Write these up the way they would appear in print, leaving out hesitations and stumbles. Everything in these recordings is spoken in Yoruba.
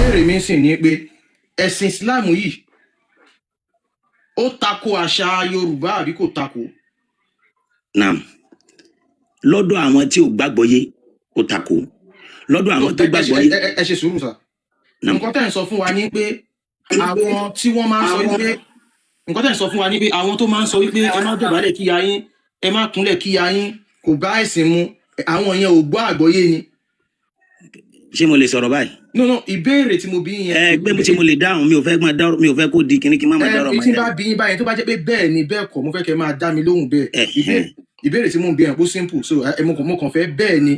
ìbéèrè mi sì ni pé ẹ̀sìn Islam yìí ó tako àṣà Yorùbá àbí kò tako? Naam. Lọ́dọ̀ àwọn tí ò gbàgbọ́ yé ó tako. Lọ́dọ̀ àwọn tó gbàgbọ́ yé. Ẹ ṣe sùúrù sà. Nǹkan tẹ́ ń sọ fún wa ní pé àwọn tí wọ́n máa ń sọ wípé nǹkan tẹ́ ń sọ fún wa ní pé àwọn tó máa ń sọ wípé ẹ má dọ̀bálẹ̀ kíya yín, ẹ má kúnlẹ̀ kíya yín, kò bá ẹ̀sìn mu, àwọn yẹn ò gbọ́ àgbọ́yé ni. Ṣé mo lè sọ̀rọ̀ báyìí? No, ìbéèrè tí mo bí yẹn. Pé tí mo lè dáhùn, mi ò fẹ́ kó di kíní kí má máa dárò mọ́. Tí bá bí yín báyẹn tó bá jẹ́ pé bẹ́ẹ̀ ni bẹ́ẹ̀ kọ́, mo fẹ́ kẹ́ máa dá mi lóhùn bẹ́ẹ̀. Ìbéèrè tí mo ń bí yẹn kó simple, so mo kàn fẹ́ bẹ́ẹ̀ ni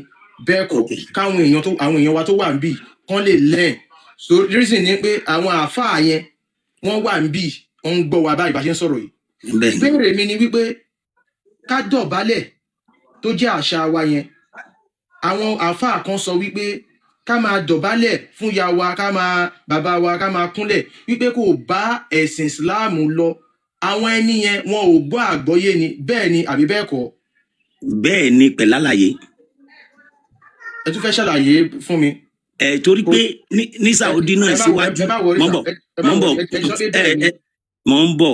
bẹ́ẹ̀ kọ́ káwọn èèyàn wa tó wà ń bì kán lè learn. So reason ni pé àwọn àáfàá yẹn wọ́n wà ń bì, wọ́n ń gbọ́ wa báyìí bá ṣe ń sọ̀rọ̀ yìí. Ìbéèrè mi ni wípé ká dọ̀bálẹ̀ tó jẹ́ àṣà wa yẹn, àwọn àáfàá kan sọ wípé ká máa dọ̀bálẹ̀ fún ìyá wa, ká máa bàbá wa, ká máa kúnlẹ̀ wípé kò bá ẹ̀sìn Islam lọ. Àwọn ẹni yẹn wọn ò gbọ́ àgbọ́yé ni, bẹ́ẹ̀ ni àbí bẹ́ẹ̀ kọ́? Bẹ́ẹ̀ ni pẹ̀lú àlàyé. Ẹ tún fẹ́ ṣàlàyé fún mi. Torí pé ní Saudi náà síwájú mọ̀ ń bọ̀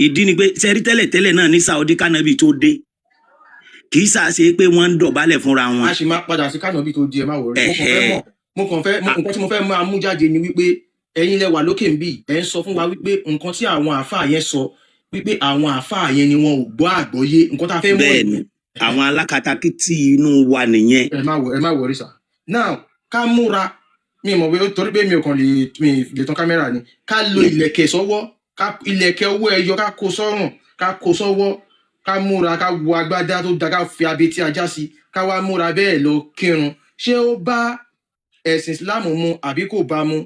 ìdí ni pé sẹ́rí tẹ́lẹ̀ náà ní Saudi kánábì tó dé kì í ṣàṣe pé wọ́n ń dọ̀bálẹ̀ fúnra wọn. A sì máa padà sí kánábì tó di ẹ má wọrí. Nǹkan tí mo fẹ́ máa mú jáde ni wípé ẹ̀yin lẹ wà lókè ń bì, ẹ̀ ń sọ fún wa wípé nǹkan tí àwọn àáfàá yẹn sọ wípé àwọn àáfàá yẹn ni wọn ò gbọ́ àgbọ́yé, nǹkan tá a fẹ́ mọ̀. Bẹ́ẹ̀ ni àwọn alákatakítí inú wa nìyẹn. Ẹ má wọrí sà. Now ká múra, mi mọ̀ pé torí pé mi ò kàn lè tan kámẹ́rà ni, ká lo ìlẹ̀kẹ̀ sọ́wọ́, ìlẹ̀kẹ̀ owó ẹyọ ká kó sọ́rùn, ká kó sọ́wọ́, ká múra, ká wọ agbádá tó da, ká fi abetí ajá sí, ká wá múra bẹ́ẹ̀ lọ kírun. Ṣé ó bá ẹ̀sìn Islam mu àbí kò bá mu?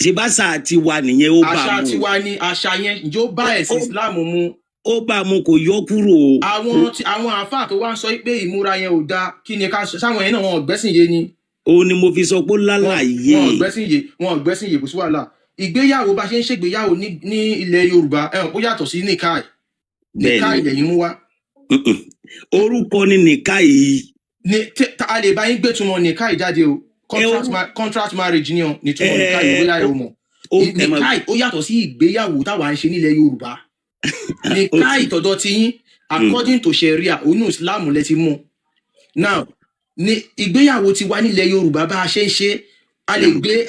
Ṣé bá àṣà tiwa nìyẹn ó bá mu? Àṣà tiwa ni àṣà yẹn, ǹjẹ́ ó bá ẹ̀sìn Islam mu? Ó bá mu, kò yọ kúrò. Àwọn àáfàá tó wá ń sọ pé ìmúra yẹn ò dáa, kí ni ká sọ? Sáwọn yẹn náà wọn ò gbẹ́sìn yé ni. Ó ní mo fi sọ pé lálàyé. Wọn ò gbẹ́sìn yé, kò sí wàhálà. Ìgbéyàwó bá ṣe ń ṣègbéyàwó ní ilẹ̀ Yorùbá ó yàtọ̀ sí nìkáì. Nìkáì lẹ́yìn mú wá. Orúkọ ni nìkáì. A lè bá yín gbé túmọ̀ nìkáì jáde o. Contract marriage ni o ní túmọ̀ nìkáì bóyá ẹ ò mọ̀. Nìkáì ó yàtọ̀ sí ìgbéyàwó táwa ń ṣe nílẹ̀ Yorùbá. Nìkáì tọ̀dọ̀ ti yín according to Sharia onú Islam lẹ ti mú. Now ní ìgbéyàwó ti wá nílẹ̀ Yorùbá bá a ṣe ń ṣe, a lè gbé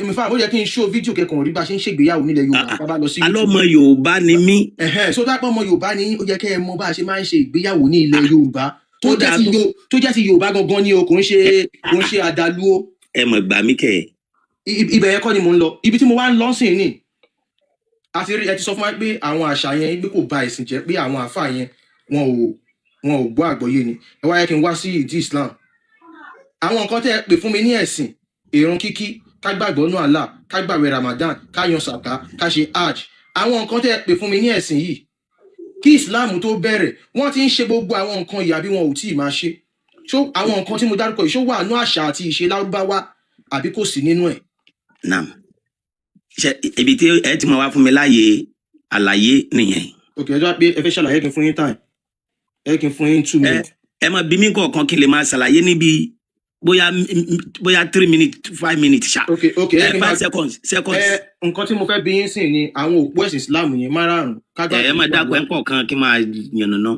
mẹ́fà ó yẹ kí n ṣó fídíò kẹkàn rí bá a ṣe ń ṣègbéyàwó nílẹ̀ Yorùbá bá bá lọ sí YouTube. Alọ́mọ Yorùbá ni mí. So dápọ̀ ọmọ Yorùbá ni ó yẹ kẹ́ ẹ mọ̀ bá a ṣe máa ń ṣe ìgbéyàwó ní ilẹ̀ Yorùbá tó jẹ́ ti Yorùbá gangan ni o, kò ń ṣe àdàlú o. Ẹ mọ̀ gbà mí kẹ̀. Ibẹ̀ yẹn kọ́ ni mò ń lọ, ibi tí mo wá ń lọ sí ni ẹ ti sọ fún wa pé àwọn àṣà yẹn pé kò ba ẹ̀sìn jẹ́, pé àwọn àfáà yẹn wọn ò gbọ́ àgbọ́yé ni. Ẹ wá yẹ kí n wá sí ìdí Islam. Àwọn nǹkan tẹ́ ẹ pè fún mi ní ẹ̀sìn, ìrun kíkí, ká gbàgbọ́ nú Allah, ká gbàwẹ̀ Ramadan, ká yan sàká, ká ṣe hajj. Àwọn nǹkan tẹ́ ẹ pè fún mi ní ẹ̀sìn yìí, kí Islam tó bẹ̀rẹ̀ wọ́n ti ń ṣe gbogbo àwọn nǹkan yìí àbí wọn ò tí ì máa ṣe. Àwọn nǹkan tí mo dárúkọ yìí ṣó wà nú àṣà àti ìṣe Lárúbáwá àbí kò sí nínú ẹ̀? Naam. Ibi tí ẹ ti máa wá fún mi láàyè àlàyé nìyẹn. Ok, ẹ jọ pé ẹ fẹ́ ṣàlàyé kí n fún yín time, ẹ kí n fún yín 2 minutes. Ẹ máa bí mi kọ̀ọ̀kan kí n lè máa ṣàlàyé níbi bóyá 3 minutes 5 minutes ṣá. Ok, 5 seconds. Nǹkan tí mo fẹ́ bí yín sìn ni àwọn òpó ẹ̀sìn Islam yẹn márààrún. Ẹ máa dákọ̀ ẹ̀ kọ̀ọ̀kan kí n máa yànnàná.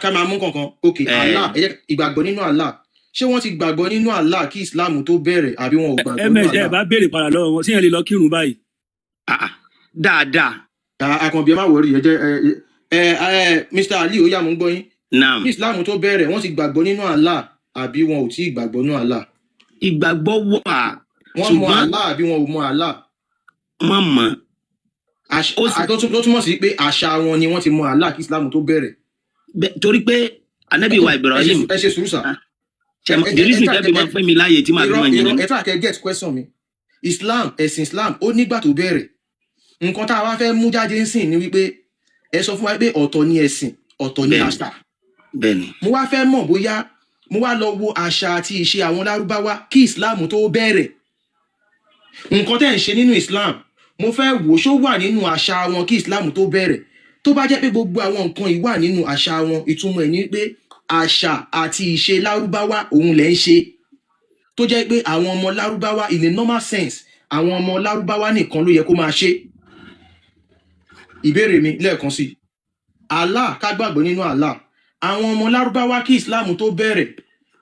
Ká máa mú kankan. Ok, Allah, ìgbàgbọ́ nínú Allah. Ṣé wọ́n ti gbàgbọ́ nínú Allah kí Islam tó bẹ̀rẹ̀ àbí wọn ò gbàgbọ́ nínú Allah? ẹ bá béèrè padà lọ́wọ́ wọn, sí yẹn lè lọ kírun báyìí. Dáadáa. Àkànbí ẹ má wọrí ẹ jẹ́ Mr. Ali ó yá mú gbọ́ yín. Naam. Kí Islam tó bẹ̀rẹ̀ wọ́n ti gbàgbọ́ nínú Allah àbí wọn ò tí ì gbàgbọ́ nínú Allah? Ìgbàgbọ́ wà. Wọ́n mọ Allah àbí wọn ò mọ Allah? Wọ́n mọ̀. Tó túmọ̀ sí pé àṣà wọn ni wọ́n ti mọ Allah kí Islam tó bẹ̀rẹ̀. Torí pé Ànábì wa Ibrahim. Ẹ ṣe sùúrù sà. Dìrísì tẹ́bí máa fẹ́ mi láàyè tí màá fi máa yẹn. Ẹ try to get question mi. Ẹ̀sìn Islam ó nígbà tó bẹ̀rẹ̀. Nǹkan tá a wá fẹ́ mú jáde ń sìn ni wípé ẹ sọ fún wa pé ọ̀tọ̀ ni ẹ̀sìn, ọ̀tọ̀ ni àṣà. Bẹ́ẹ̀ni. Mo wá fẹ́ mọ̀ bóyá mo wá lọ wo àṣà àti ìṣe àwọn Lárúbáwá kí Islam tó bẹ̀rẹ̀. Nǹkan tẹ́ ń ṣe nínú Islam, mo fẹ́ wò ṣó wà nínú àṣà wọn kí Islam tó bẹ̀rẹ̀. Tó bá jẹ́ pé gbogbo àwọn nǹkan yìí wà nínú àṣà wọn, ìtumọ̀ ẹ̀ ni pé àṣà àti ìṣe Lárúbáwá òun lẹ̀ ń ṣe. tó jẹ́ pé àwọn ọmọ lárúbáwá in a normal sense àwọn ọmọ lárúbáwá nìkan ló yẹ kó máa ṣe. Ìbéèrè mi lẹ́ẹ̀kan sí Allah ká gbàgbọ́ nínú Allah àwọn ọmọ lárúbáwá kí Islam tó bẹ̀rẹ̀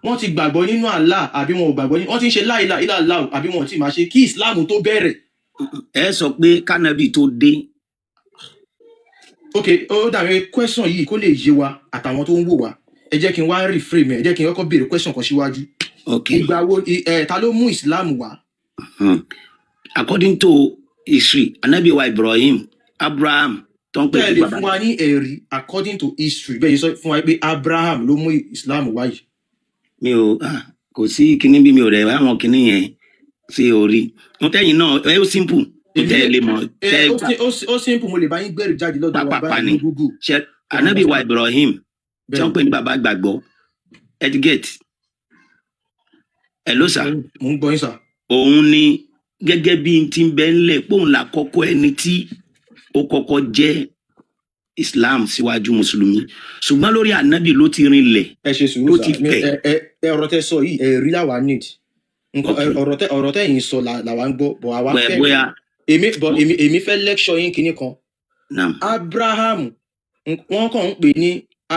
wọ́n ti gbàgbọ́ nínú Allah àbí wọn ò gbàgbọ́ nínú wọ́n ti ń ṣe la ilaha illallah àbí wọn ò tí máa ṣe kí Islam tó bẹ̀rẹ̀. ẹ sọ pé kánábì tó dé. Ok ó dàbí question yìí kó lè yé wa àtàwọn tó ń wò wá ẹ jẹ́ kí n wá reframe ẹ jẹ́ kí n kọ́kọ́ béèrè question kan síwájú. Ìgbà wo ta ló mú Islam wá? According to history anabi wa Ibrahim Abraham tó ń pè ní bàbá. Bẹ́ẹ̀ lè fún wa ní ẹ̀rí according to history bẹ́ẹ̀ sọ fún wa pé Abraham ló mú Islam wá yìí. Mi ò kò sí kinní bí mi ò rẹ̀ àwọn kinní yẹn sí orí mo tẹ́yìn náà ẹ ó simple mo tẹ́ ẹ lè mọ̀. Ó simple mo lè bá yín gbẹ̀rù jáde lọ́dọ̀ wa báyìí ní Google. Ṣé anabi wa Ibrahim tó ń pè ní bàbá gbàgbọ́ edgate ẹ ló sà. Mo ń gbọ́ yín sà. Òun ni gẹ́gẹ́ bí n ti ń bẹ ńlẹ̀ póun là kọ́kọ́ ẹni tí ó kọ́kọ́ jẹ́ Islam síwájú mùsùlùmí ṣùgbọ́n lórí ànábì ló ti rinlẹ̀. Ẹ ṣe sùúrù sà ọ̀rọ̀ tẹ́ sọ yìí ẹ̀rí làwa need ọ̀rọ̀ tẹ́ yìí sọ làwa ń gbọ́ bọ̀ àwa fẹ́ èmi fẹ́ lecture yín kinní kan. Abraham wọ́n kàn ń pè ní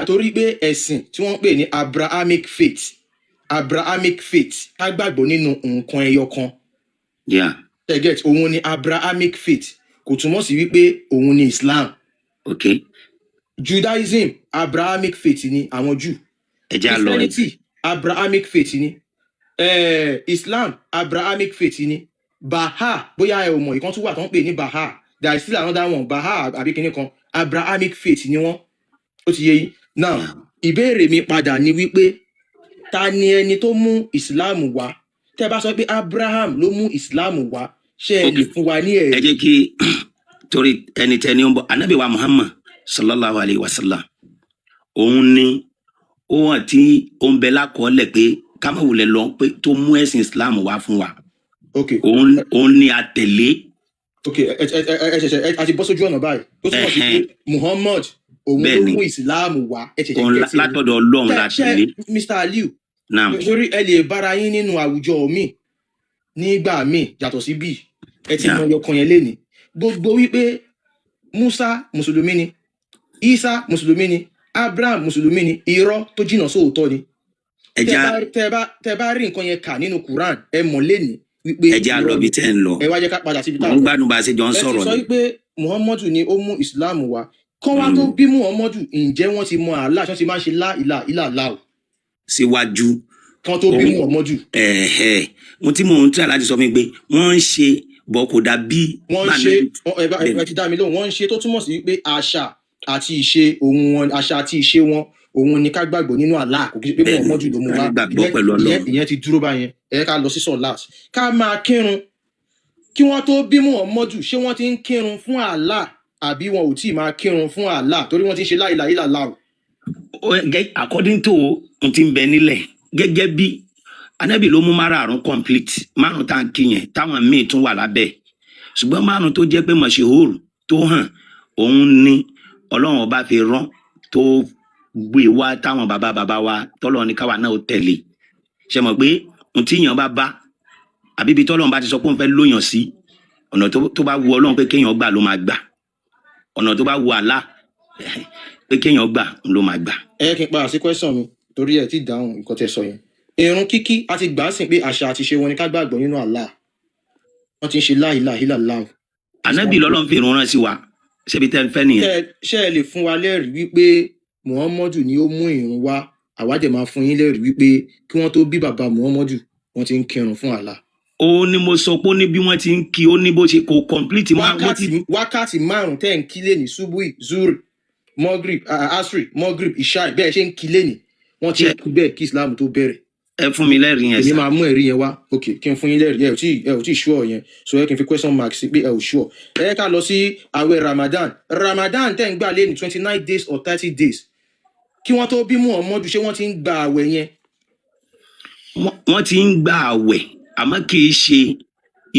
torí pé ẹ̀sìn tí wọ́n ń pè ní Abrahamic faith ká gbàgbọ́ nínú nǹkan ẹyọ kan. Get òun ni Abrahamic faith kò túmọ̀ sí wípé òun ni Islam. Judaism Abrahamic faith ni àwọn Júù. Christianity Abrahamic faith ni. Islam Abrahamic faith ni. Baha bóyá ẹ ò mọ̀ ìkan tún wà tó ń pè ní Baha there is still another one Baha àbí kíní kan Abrahamic faith ni wọ́n. Ó ti yé yín. Now ìbéèrè mi padà ni wípé ta ni ẹni tó mú Islam wá? Tẹ́ bá sọ pé Abraham ló mú Islam wá ṣé ẹ lè fún wa ní ẹ̀rí? Ẹ jẹ́ kí torí ẹni tẹ́ni ó ń bọ̀ Ànábì wa Muhammad sallallahu alayhi wa sallam òun ni ó hàn tí ó ń bẹ lákọọ́lẹ̀ pé ká má wulẹ̀ lọ pé tó mú ẹ̀sìn Islam wá fún wa. Òun ni a tẹ̀lé. A ti bọ́ sójú ọ̀nà báyìí ó túmọ̀ sí pé Muhammad òun ló mú Islam wá. Látọ̀dọ̀ Ọlọ́run la tẹ̀lé. Mr. Aliu nítorí ẹ lè bára yín nínú àwùjọ mi nígbà míì yàtọ̀ sí bí ẹ ti mọ ọyọkan yẹn lénìí gbogbo wípé Musa mùsùlùmí ni Isa mùsùlùmí ni Abraham mùsùlùmí ni irọ́ tó jìnnà sóòótọ́ ni. Tẹ́ bá rí nǹkan yẹn kà nínú Quran ẹ mọ̀ lénìí wípé ẹ jẹ́ á lọ bí tẹ́ ń lọ. ẹ wá jẹ́ ká padà síbi táwọn. mo ń gbádùn bá a ṣe jọ ń sọ̀rọ̀ ni. ẹ ti sọ wípé Muhammadu ni ó mú Islam wá kán wá tó bí Muhammadu ǹjẹ́ wọ́n ti mọ Allah ṣán ti máa ń ṣe la ilaha illallah síwájú kan tó bí Muhammadu. mo tí mò ń tẹ́ láti sọ fún mi pé wọ́n ń ṣe bọ́ kò dà bí. wọ́n ń ṣe ẹ ti dá mi lóhùn wọ́n ń ṣe tó túmọ̀ sí pé àṣà àti ìṣe òun àṣà àti ìṣe wọn òun ni ká gbàgbọ́ nínú Allah kò kí pé Muhammadu ló mú wá ìyẹn ti dúró báyẹn ẹ ká lọ sí sọ̀láàt ká máa kírun kí wọ́n tó bí Muhammadu ṣé wọ́n ti ń kírun fún Allah àbí wọn ò tí ì máa kírun fún Allah torí wọ́n ti ń ṣe la ilaha illallah. According to ohun tí ń bẹ nílẹ̀ gẹ́gẹ́ bí Ànábì ló mú márààrún complete márùn tá à ń kí yẹn táwọn míì tún wà lábẹ́ ṣùgbọ́n márùn tó jẹ́ pé mọ̀ṣẹ́hóòrù tó hàn òun ni Ọlọ́run ọba fi rán tó gbé wá táwọn bàbá wa tọ́lọ́ ní káwa náà ó tẹ̀lé ṣe mọ̀ pé ohun tí èèyàn bá àbí ibi tọ́lọ́run bá ti sọ pé òun fẹ́ lóyàn sí ọ̀nà tó bá wu Ọlọ́run pé kéèyàn gbà ló máa gbà ọ̀nà tó bá wu Allah pé kéèyàn gbà ló máa gbà. Ẹ kí n padà sí question mi torí ẹ ti dáhùn nǹkan tẹ́ sọ yẹn ìrun kíkí a ti gbà á sìn pé àṣà àti ìṣe wọn ni ká gbàgbọ́ nínú Allah wọ́n ti ń ṣe la ilaha illallah. Ànábì lọ́lọ́run fi ìrun rán sí wa ṣebí tẹ́ ń fẹ́ nìyẹn. ṣé ẹ lè fún wa lẹ́rìí wípé Muhammadu ni ó mú ìrun wá àwa dẹ̀ máa fún yín lẹ́rìí wípé kí wọ́n tó bí bàbá Muhammadu wọ́n ti ń kírun fún Allah. Ó ní mo sọ pé ó ní bí wọ́n ti ń kí ó ní bó ṣe kò complete wákàtí márùn tẹ́ ń kí lẹ́ni subui zuri Maghrib asri Maghrib ishai bẹ́ẹ̀ ṣe ń kí lẹ́ni wọ́n ti kú bẹ́ẹ̀ kí Islam tó bẹ̀rẹ̀. Ẹ fún mi lẹ́rìí yẹn. Èmi máa mú ẹ̀rí yẹn wá ok kí n fún yín lẹ́rìí ẹ ò tí ì ṣúọ̀ yẹn so ẹ kí n fi question mark sí pé ẹ ò ṣúọ̀. Ẹ ká lọ sí àwẹ̀ Ramadan tẹ́ ń gbà lé ní 29 days or 30 days kí wọ́n tó bí Muhammadu ṣé wọ́n ti ń gba àwẹ̀ yẹn. Wọ́n ti ń gba àwẹ̀ àmọ́ kì í ṣe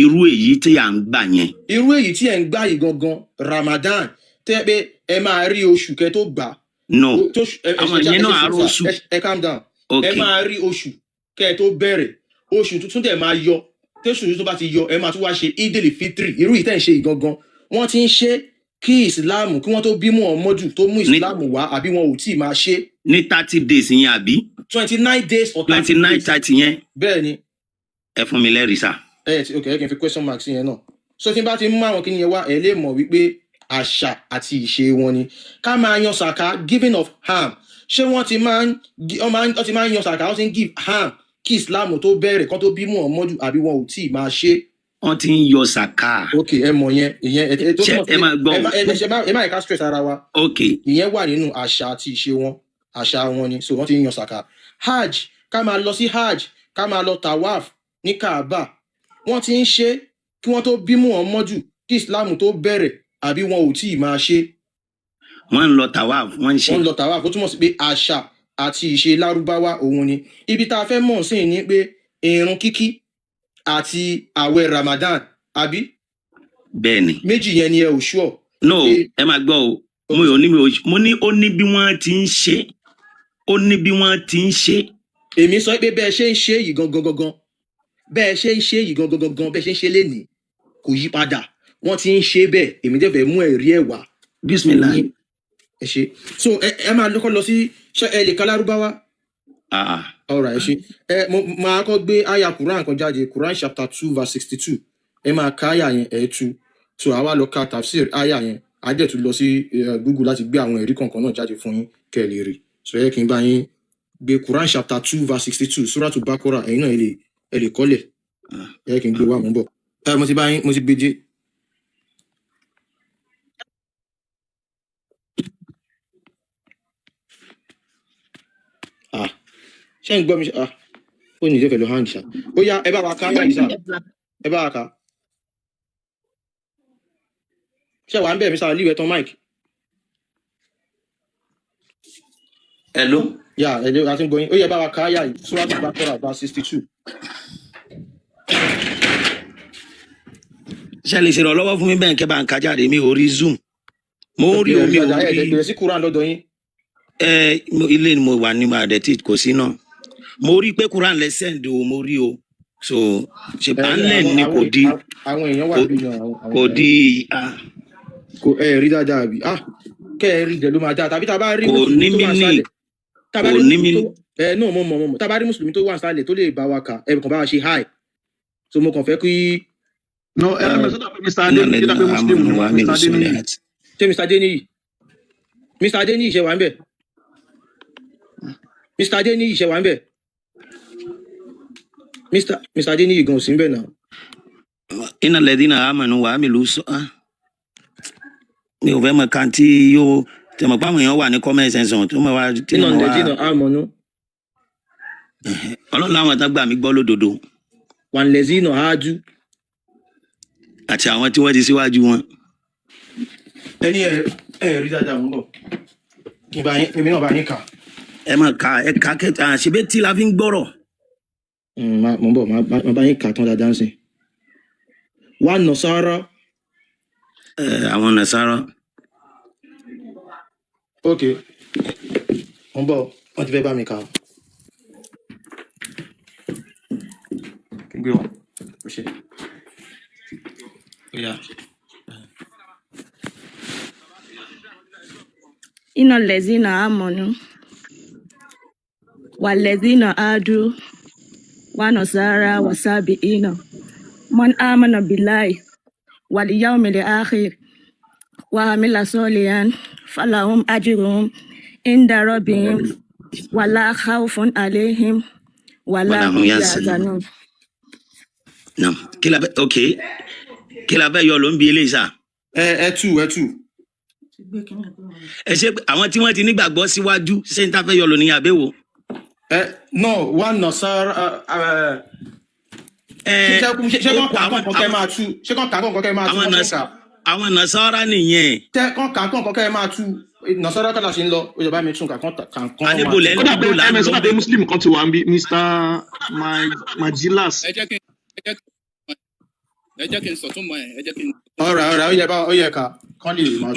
irú èyí tí à ń gbà yẹn. Irú èyí tí ẹ̀ ń gbà yìí gangan Ramadan tẹ́ pé ẹ máa rí oṣù kẹ́ tó gbà. No àwọn yẹn náà àárọ̀ oṣù. Ẹ calm down ẹ máa rí oṣù kẹ́ tó bẹ̀rẹ̀ oṣù tuntun dẹ̀ máa yọ tẹ́sù tuntun bá ti yọ ẹ máa tún wá ṣe idil fitri irú yìí tẹ̀ ń ṣe yìí gangan wọ́n ti ń ṣe kí ìsìláàmù kí wọ́n tó bí Muhammadu tó mú ní ìsìláàmù wá àbí wọn ò tí ì máa ṣe ní 30 days yẹn àbí 29 days or 30 29 days 30 yẹn bẹ́ẹ̀ ni ẹ fún mi lẹ́rìí sà. ok ẹ kì í fi question mark sí yẹn náà so tí n bá ti mú àwọn kíni yẹn wá ẹ lè mọ̀ wípé àṣà àti ìṣe wọn ni ká máa yan sàká giving of harm ṣé wọ́n ti máa ń yan sàká wọ́n ti ń give harm kí islam tó bẹ̀rẹ̀ kán tó bí Muhammadu àbí wọn ò tí ì máa ṣe. wọ́n ti ń yọ sàká. ok ẹ mọ̀ yẹn ìyẹn ẹ tó mọ̀ ẹ máa gbọ́ ẹ má yẹ ká stress ara wa. ok ìyẹn wà nínú àṣà àti ìṣe wọn àṣà wọn ni so wọ́n ti ń yan sàká. hajj ká máa lọ sí hajj ká máa lọ tawaf ní kaaba wọ́n ti ń ṣe kí wọ́n tó bí Muhammadu kí islam tó bẹ̀rẹ̀ àbí wọn ò tí ì máa ṣe. wọ́n ń lọ tawaf wọ́n ń ṣe. wọ́n ń lọ tawaf ó túmọ̀ sí pé àṣà àti ìṣe lárúbáwá òun ni ibi tá a fẹ́ mọ̀ sí ni pé ìrun kíkí àti àwẹ̀ Ramadan àbí. bẹ́ẹ̀ni méjì yẹn ni ẹ ò ṣúọ. no ẹ máa gbọ́ o mo ní ó ní bí wọ́n ti ń ṣe ó ní bí wọ́n ti ń ṣe. èmi sọ pé bẹ́ẹ̀ ṣe ń ṣe yìí gangan bẹ́ẹ̀ ṣe ń ṣe yìí gangan bẹ́ẹ̀ ṣe ń ṣe lénìí kò yí padà wọ́n ti ń ṣe bẹ́ẹ̀ èmi dẹ̀ fẹ́ mú ẹ̀rí ẹ̀ wá. bismillah. ẹ ṣe so ẹ máa lọ́kọ́ lọ sí ẹ lè ka lárúbáwá. ọ̀rọ̀ ẹ ṣe mo máa kọ́ gbé àyà Quran kan jáde Quran chapter 2 verse 62 ẹ máa ka àyà yẹn ẹ̀ tú so àwa lọ ka tafsir àyà yẹn á dẹ̀ tún lọ sí Google láti gbé àwọn ẹ̀rí kọ̀ọ̀kan náà jáde fún yín kẹ́ ẹ lè rí so ẹ kí n bá yín gbé Quran chapter 2 verse 62 Suratul Baqarah ẹ̀yin náà ẹ lè kọ́lẹ̀ ẹ kí n gbé wá mọ́ bọ̀ mo ti gbé jẹ́. ṣé ń gbọ́ mi ó ní ìjẹ́fẹ̀ ló hàn ṣá ó yá ẹ bá wa ká láì sá ẹ bá wa ká ṣé wàá ń bẹ̀ mí sáà líwẹ̀ tán mike. hello. yà ẹ lè àti gbọ́yìn ó yẹ bá wa ká yà yìí Suratul Baqarah verse 62. ṣe lè ṣèrànlọ́wọ́ fún mi bẹ́ẹ̀ kẹ́ bá ń ka jáde mi ò rí zoom mo rí omi ò rí. ẹ bẹ̀rẹ̀ sí Quran lọ́dọ̀ yín. ilé ni mo wà ní àdẹ̀tí kò sí náà mo rí pé Quran lẹ send o mo rí o so ṣe bá ń lẹ̀ ní kò di àwọn èèyàn wà bí kò di kò ẹ rí dáadáa bí kẹ ẹ rí jẹ ló máa dáa tàbí tá a bá rí kò ní mí ní kò ní mí ní náà mo tá a bá rí mùsùlùmí tó wà nísàlẹ̀ tó lè bá wa kà ẹ kàn bá wa ṣe hi so mo kàn fẹ́ kí. no ẹ ẹ mẹsàn-án pé Mr. Adeniyi ṣé Mr. Adeniyi Mr. Adeniyi ṣe wà ń bẹ̀ Mr. Adeniyi ṣe wà ń bẹ̀ Mr. Adeniyi gan sí ń bẹ̀ náà. iná lẹ́dínà àmàlù wà á mi lù sọ mi ò fẹ́ mọ kan tí yóò tẹ̀mọ̀ pàmò èèyàn wà ní comment section tó mọ̀ wá. iná lẹ́dínà àmọ̀nù. ọlọ́run àwọn àtàgbà mi gbọ́ lódodo. wà ń lẹ́dínà áájú. àti àwọn tí wọ́n ti síwájú wọn. ẹni ẹ rí dáadáa wọn bọ̀ èmi náà bá yín kà. ẹ máa ka ẹ ka kẹta ṣebí tí la fi ń gbọ́rọ̀. mo ń bọ̀ máa bá yín kà tán dáadáa ń sìn. wà Nasara. àwọn Nasara. ok mo ń bọ̀ wọ́n ti fẹ́ bá mi kà. gbé wọn ó ṣe. Yeah. إن الذين آمنوا والذين هادوا ونصارى وسابئين من آمن بالله واليوم الآخر وعمل صالحا فلهم أجرهم عند ربهم ولا خوف عليهم ولا هم يحزنون. نعم كلا اوكي كلا بقى يقولون بيليسا ẹ tú ẹ ṣe àwọn tí wọ́n ti nígbàgbọ́ síwájú ṣé n ta fẹ́ yọ lò ní àbẹ̀wò. no one Nasara ṣé kàn kà kàn kẹ́ máa tú ṣé kàn kà kàn kẹ́ máa tú àwọn Nasara nìyẹn. kàn kà kàn kẹ́ máa tú Nasara kàdà sí ń lọ ó yẹ bá mi tún kà kàn kàn. adébólẹ̀ ń lò là ń lọ bẹ́ẹ̀ muslim kan ti wà ń bí Mr. Majilas. ẹ jẹ́ kí n sọ tún mọ́ ẹ jẹ́ kí n. ọ̀rọ̀ ó yẹ ká kán lè máa.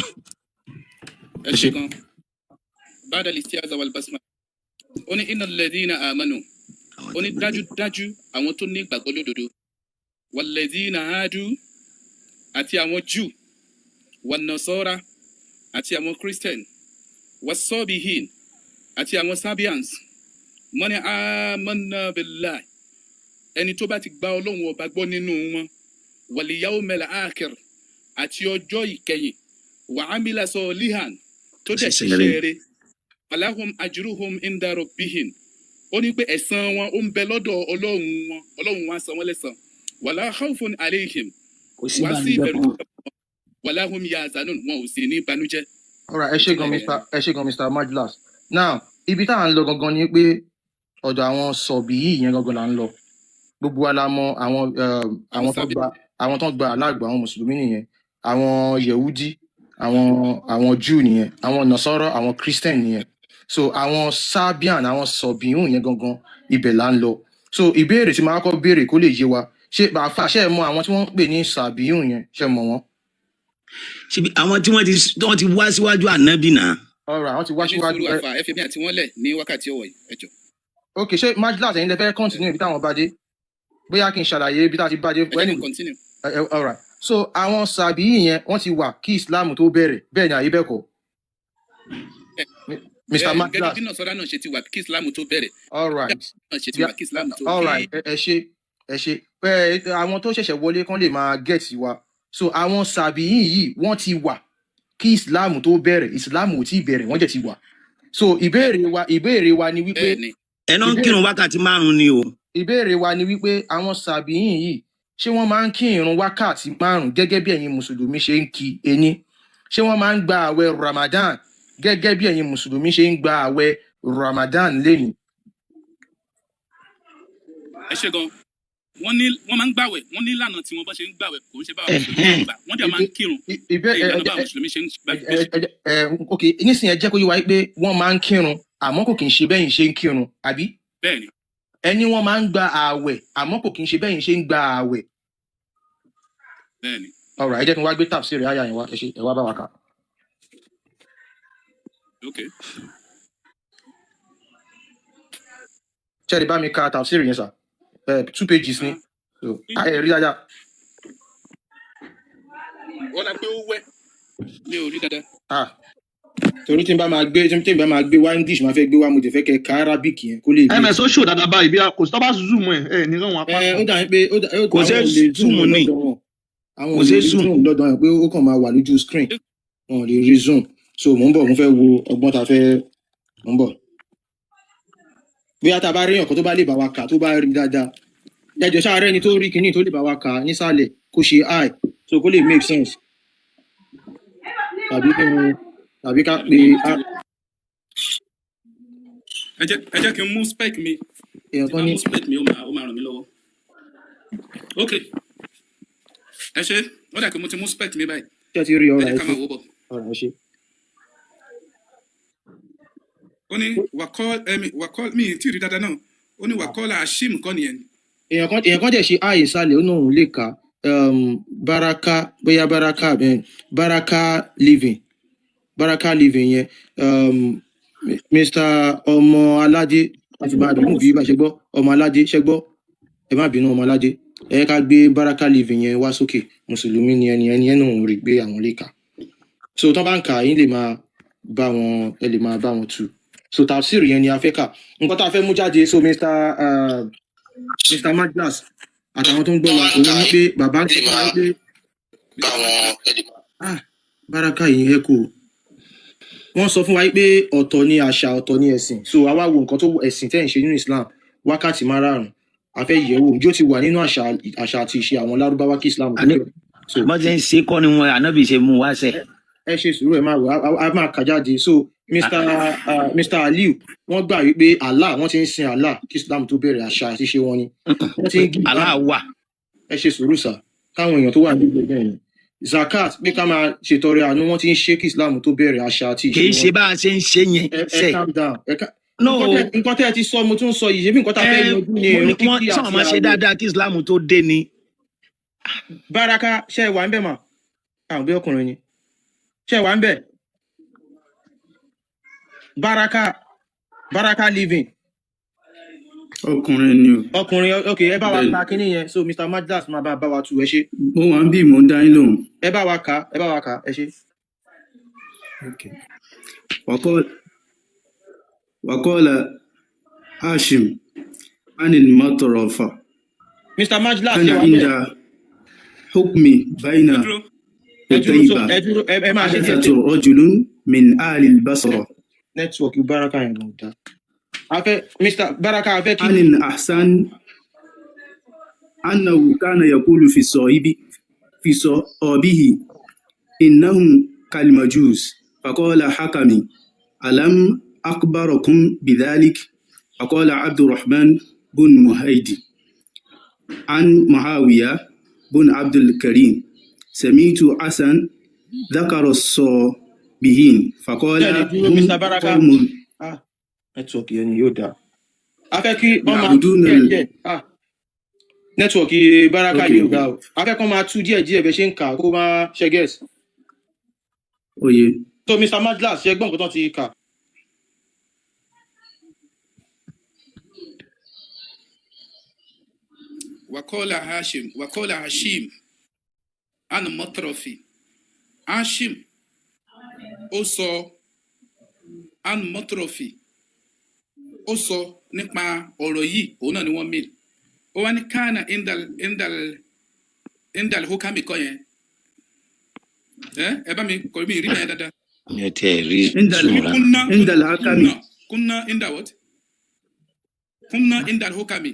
ẹ ṣe kan ba'da al-isti'aza wal basmala ó ní innal ladhina amanu. ó ní dájúdájú àwọn tó ní ìgbàgbọ́ lódodo walladhina hadu àti àwọn Jew wan-nasara àti àwọn Christian was-sabihin àti àwọn Sabians man amanna billahi ẹni tó bá ti gba Ọlọ́run ọba gbọ́ nínú wọn wal yawmil akhir àti ọjọ́ ìkẹyìn wa amila solihan tó dẹ̀ ṣiṣẹ́ rere falahum ajruhum inda rabbihim ó ní pé ẹ̀san wọn ó ń bẹ lọ́dọ̀ Ọlọ́run wọn á san wọ́n lẹ́san wala khawfun alayhim wá sí ìbẹ̀rù wala hum yahzanun wọn ò sì ní ìbànújẹ́. Alright, ẹ ṣé gan Mr. Majlas. Now, ibi tá à ń lọ gangan ni pé ọ̀dọ̀ àwọn sọ̀bì yìí yẹn gangan là ń lọ. Gbogbo wa la mọ àwọn tó gba aláàgbà àwọn mùsùlùmí nìyẹn, àwọn Yehudi, àwọn Jew nìyẹn, àwọn Nasara, àwọn Christian nìyẹn. So àwọn Sabian, àwọn sọ̀bì yìí yẹn gangan ibẹ̀ là ń lọ. So ìbéèrè tí màá kọ́ béèrè kó lè yé wa, ṣé ẹ mọ àwọn tí wọ́n ń pè ní sàbí yìí yẹn, ṣé ẹ mọ̀ wọ́n? Ṣebí àwọn tí wọ́n ti wá síwájú ànábì náà. Alright, àwọn ti wá síwájú ẹ fi mí àti wọn lẹ̀ ní wákàtí ọ̀wọ̀ yìí ẹ jọ̀ọ́. Ok, ṣé Majlas ẹ̀yin lè fẹ́ continue ibi táwọn bá dé? Bóyá kí n ṣàlàyé ibi tá a ti bá dé. Continue. Alright, so àwọn sàbí yìí yẹn wọ́n ti wà kí Islam tó bẹ̀rẹ̀, bẹ́ẹ̀ ni àyè bẹ́ẹ̀ kọ́? Mr. Majlas. Gẹ́gẹ́ bí Nasara náà ṣe ti wà kí Islam tó bẹ̀rẹ̀. Alright. Ṣe ti wà kí Islam tó bẹ̀rẹ̀. Alright, ẹ ṣé. Àwọn tó ṣẹ̀ṣẹ̀ wọlé kán lè máa get wa. So àwọn sàbí yìí wọ́n ti wà kí Islam tó bẹ̀rẹ̀, Islam ò tí bẹ̀rẹ̀, wọ́n jẹ̀ ti wà. So ìbéèrè wa ni wípé ẹ náà ń kírun wákàtí 5 ni o. Ìbéèrè wa ni wípé àwọn sàbí yìí ṣé wọ́n máa ń kí ìrun wákàtí 5 gẹ́gẹ́ bí ẹ̀yin mùsùlùmí ṣe ń kí ení? Ṣé wọ́n máa ń gba àwẹ̀ Ramadan gẹ́gẹ́ bí ẹ̀yin mùsùlùmí ṣe ń gba àwẹ̀ Ramadan lénìí? Ẹ ṣé gan. Wọ́n máa ń gbàwẹ̀, wọ́n ní ìlànà tí wọ́n bá ṣe ń gbàwẹ̀ kò ń ṣe báwa mùsùlùmí ń gbà. Wọ́n dẹ̀ máa ń kírun. Ìlànà báwa mùsùlùmí ṣe ń gbà. Ok, nísìnyẹn jẹ́ kó yé wa pé wọ́n máa ń kírun àmọ́ kò kì í ṣe bẹ́yìn ṣe ń kírun, àbí? Bẹ́ẹ̀ni. Ẹni wọ́n máa ń gba ààwẹ̀ àmọ́ kò kì í ṣe bẹ́yìn ṣe ń gba ààwẹ̀. Bẹ́ẹ̀ni. Alright, ẹ jẹ́ kí n wá gbé tafsiri àyà yẹn wá, ẹ wá bá wa kà. Okay. Ṣé ẹ bá mi ka tafsiri yẹn sà? 2 pages ni. So, ẹ rí dáadáa. Wọ́n dá pé ó wẹ́ ní orí dáadáa. Torí tí n bá máa gbé wá English máa fẹ́ gbé wá mo tẹ̀ fẹ́ kẹ́ ka Arabic yẹn kó lè gbé. ms ó ṣò dáadáa báyìí bí kò sí tó bá zoom ẹ ní rán wọn apá. Ó dà pé kò ṣe zoom ní. Àwọn ò lè zoom lọ́dọ̀ yẹn pé ó kàn máa wà lójú screen. Wọn ò lè rí zoom. So mò ń bọ̀ mo fẹ́ wo ọgbọ́n ta fẹ́ mò ń bọ̀. Bóyá tá a bá rí ọ̀kan tó bá lè bá wa kà tó bá rí dáadáa. Ẹjọ́ ṣáà rẹ́ni tó rí kinní tó lè bá wa kà nísàlẹ̀ kó ṣe eye so kó lè make sense. Tàbí ká pe ẹ jẹ́ kí n mú spec mi. èèyàn kan ní mú spec mi ó máa ràn mí lọ́wọ́. Ok. Ẹ ṣé, ó dà pé mo ti mú spec mi báyìí. ṣé ẹ ti rí ọ̀rọ̀ Ẹ jẹ́ ká máa wò bọ̀. ẹ ṣe. Ó ní wàkọ́ mi tí ì rí dáadáa náà. Ó ní wàkọ́lá Hashim kọ́ nìyẹn. Èèyàn kan dẹ̀ ṣe eye ìsàlẹ̀ ó náà òun lè kà Baraka living yẹn Mr. ọmọ aládé àti bàdàn bí bá ṣe gbọ́ ọmọ aládé ṣe gbọ́ ẹ má bínú ọmọ aládé ẹ ká gbé Baraka living yẹn wá sókè mùsùlùmí ni ẹni náà rí gbé àwọn lè kà so tán bá ń kà yín lè máa bá wọn tú so tafsir yẹn ni a fẹ́ kà nǹkan tá a fẹ́ mú jáde so Mr. Majlas àtàwọn tó ń gbọ́ wa òun ní pé bàbá ń sọ fún wa pé Baraka yìí ẹ kò wọ́n sọ fún wa pé ọ̀tọ̀ ni àṣà ọ̀tọ̀ ni ẹ̀sìn so àwa wo nǹkan tó ẹ̀sìn tẹ́ ń ṣe nínú Islam wákàtí 5 a fẹ́ yẹ̀wò ǹjẹ́ ó ti wà nínú àṣà àti ìṣe àwọn lárúbáwá kí Islam tó bẹ̀rẹ̀. bọ́n ṣe ń ṣe kọ́ ni wọn ànábì ṣe mú wá sẹ́. ẹ ṣe sùúrù ẹ máa wò á máa kà jáde so Mr. Aliu wọ́n gbà wípé Allah wọ́n ti ń sin Allah kí Islam tó bẹ̀rẹ̀ àṣà àti ìṣe wọn ni. Allah wà. ẹ ṣe sùúrù sà káwọn èèyàn tó wà nígbà bẹ́ẹ̀ ni zakat pé ká máa ṣètọrẹ àánú wọ́n ti ń ṣe kí Islam tó bẹ̀rẹ̀ àṣà àti ìṣe wọn. kì í ṣe bá a ṣe ń ṣe yẹn sẹ́. calm down no nǹkan tẹ́ ẹ ti sọ mo tún sọ yìí ṣé bí nǹkan tá a fẹ́ yanjú ni èrò kíkí àti sọ ma ṣe dáadáa kí Islam tó dé ni. Baraka ṣe wà ń bẹ̀ mà àwọn bí ọkùnrin ni ṣe wà ń bẹ̀ Baraka living ọkùnrin ni o. ọkùnrin ok ẹ bá wa Bẹ́ẹ̀ni. ka kínní yẹn so Mr. Majdas máa bá wa tu ẹ ṣe Mo wà ń bí mò ń dá yín lóhùn. ẹ bá wa kà ẹ ṣe. Okay. وقال هاشم عن المطرفة Mr. Majdas كان ṣe wà عند bẹ́ẹ̀ حكمي بين ẹ dúró قتيبة ẹ máa ṣe حدث díẹ̀ رجل من أهل البصرة nẹ́tíwọ̀kì Baraka yẹn ló dá afẹ́ Mr. Baraka afẹ́ kí عن الأحسن أنه كان يقول في صحابه إنهم كالمجوس فقال حكمي ألم أخبركم بذلك فقال عبد الرحمن بن مهيدي عن معاوية بن عبد الكريم سمعت حسن ذكر الصابئين فقال Bẹ́ẹ̀ni, dúró, هم Mr. Baraka. قوم nẹ́tíwọ̀kì yẹn ni yóò dá afẹ́ kí wọ́n máa tú يعبدون díẹ̀ nẹ́tíwọ̀kì Baraka Okay. yóò dá o afẹ́ kí wọ́n máa tú díẹ̀ bẹ́ẹ̀ ṣe ń kà kó máa ṣe gẹ́ẹ̀sì Oye. so Mr. Majdas ṣe gbọ́n nǹkan tó ti kà. wàkọ́lá hashim anu mọ́tọ́rọ̀fì hashim ó sọ anu mọ́tọ́rọ̀fì ó sọ nípa ọ̀rọ̀ yìí òun náà ni wọ́n mìíràn ó wá ní kánà indal hukami kọ́ yẹn ẹ bá mi kọ́ mi rí bẹ́ẹ̀ dáadáa. ẹ tẹ rí عند sùúrà عند الحكم kunna inda what kunna indal hukami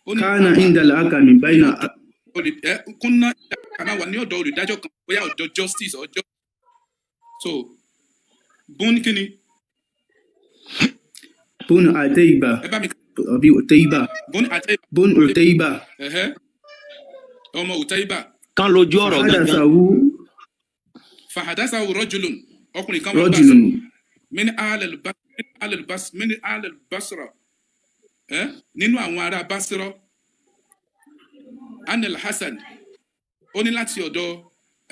ó ní كان عند الحكم بين kunna kàmá wà ní ọ̀dọ̀ olùdájọ́ kan bóyá ọ̀dọ̀ justice ọjọ́ so bùn kínní بن عتيبة ẹ bá mi أبي عتيبة bùn àti بن عتيبة ọmọ Utaiba kán lójú ọ̀rọ̀ gangan حدثه fahadasa rajulun ọkùnrin kan wọ́n bá رجل sọ min alal basra nínú àwọn ará basra anil hasan ó ní láti ọ̀dọ̀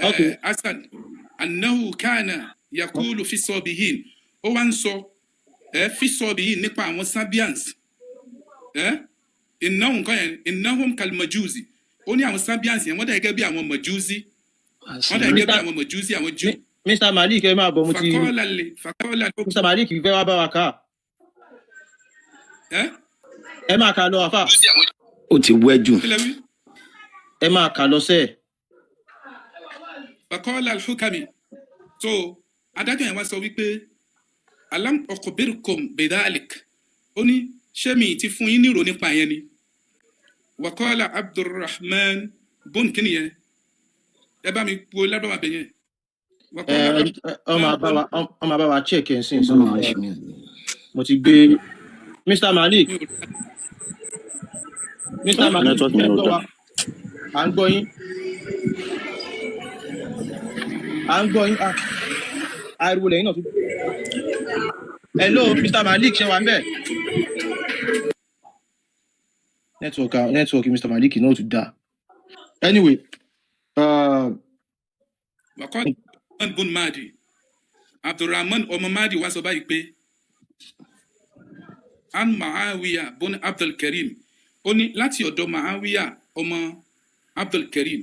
Okay. hasan annahu kana yakulu fi sọbihin ó wá ń sọ fi sọbihin nípa àwọn sabians innahum kan yẹn innahum kal majusi ó ní àwọn sabians yẹn wọ́n dà gẹ́gẹ́ bí àwọn majusi wọ́n dà gẹ́gẹ́ bí àwọn majusi àwọn Júù. Mr. Malik ẹ máa bọ̀ mo ti fakọ́lá Mr. Malik fẹ́ wá bá wa kà ẹ máa kà lọ àfà ó ti wẹ́jù kílẹ̀ wí. ẹ máa kà lọ sẹ́ẹ̀. fakọ́lá hukami so adájọ́ yẹn wá sọ wípé alam ọkọ̀bẹ̀rùkọ̀m bedalik ó ní ṣé mi ti fún yín nírò nípa yẹn ni wakọ́lá abdulrahman bon kí nìyẹn ẹ bá mi po lábàbà bẹ̀ yẹn. ọmọ bá wa check ẹ̀ sìn sọ mo ti gbé Mr. Malik Mr. Malik Network mi ò ẹ gbọ́ wa à ń gbọ́ yín ariwo lẹ́yìn náà tún. Hello Mr. Malik ṣe wà ń bẹ̀. Network Mr. Malik náà tún dáa. Anyway. wakọ́lá bon madi abdulrahman ọmọ madi wá sọ báyìí pé an maawiya bon abdulkarim ó ní láti ọ̀dọ̀ maawiya ọmọ abdulkarim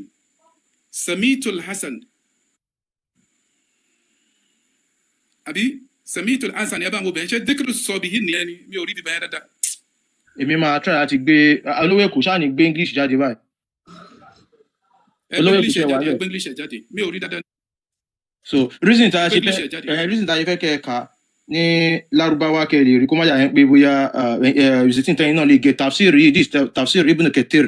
samitul hasan àbí samitul hasan yẹn bá wọn bẹ̀rẹ̀ ṣe dékìrì sọ̀bì yìí nìyẹn ni mi ò rí bíbẹ̀ yẹn dáadáa. Èmi máa try láti gbé olówó èkó ṣáà ní gbé English jáde báyìí. Olówó èkó ṣe wà lẹ̀. ẹgbẹ́ English ẹ̀ jáde mi ò rí dáadáa. So reason tá a ṣe English ẹ̀ jáde. reason tá a ṣe fẹ́ kẹ́ ẹ kà ní Lárúbáwá kẹ́ ẹ lè rí kó má yà yẹn pé bóyá visiting tẹ́yìn náà lè gé tafsir yìí this tafsir Ibn Kathir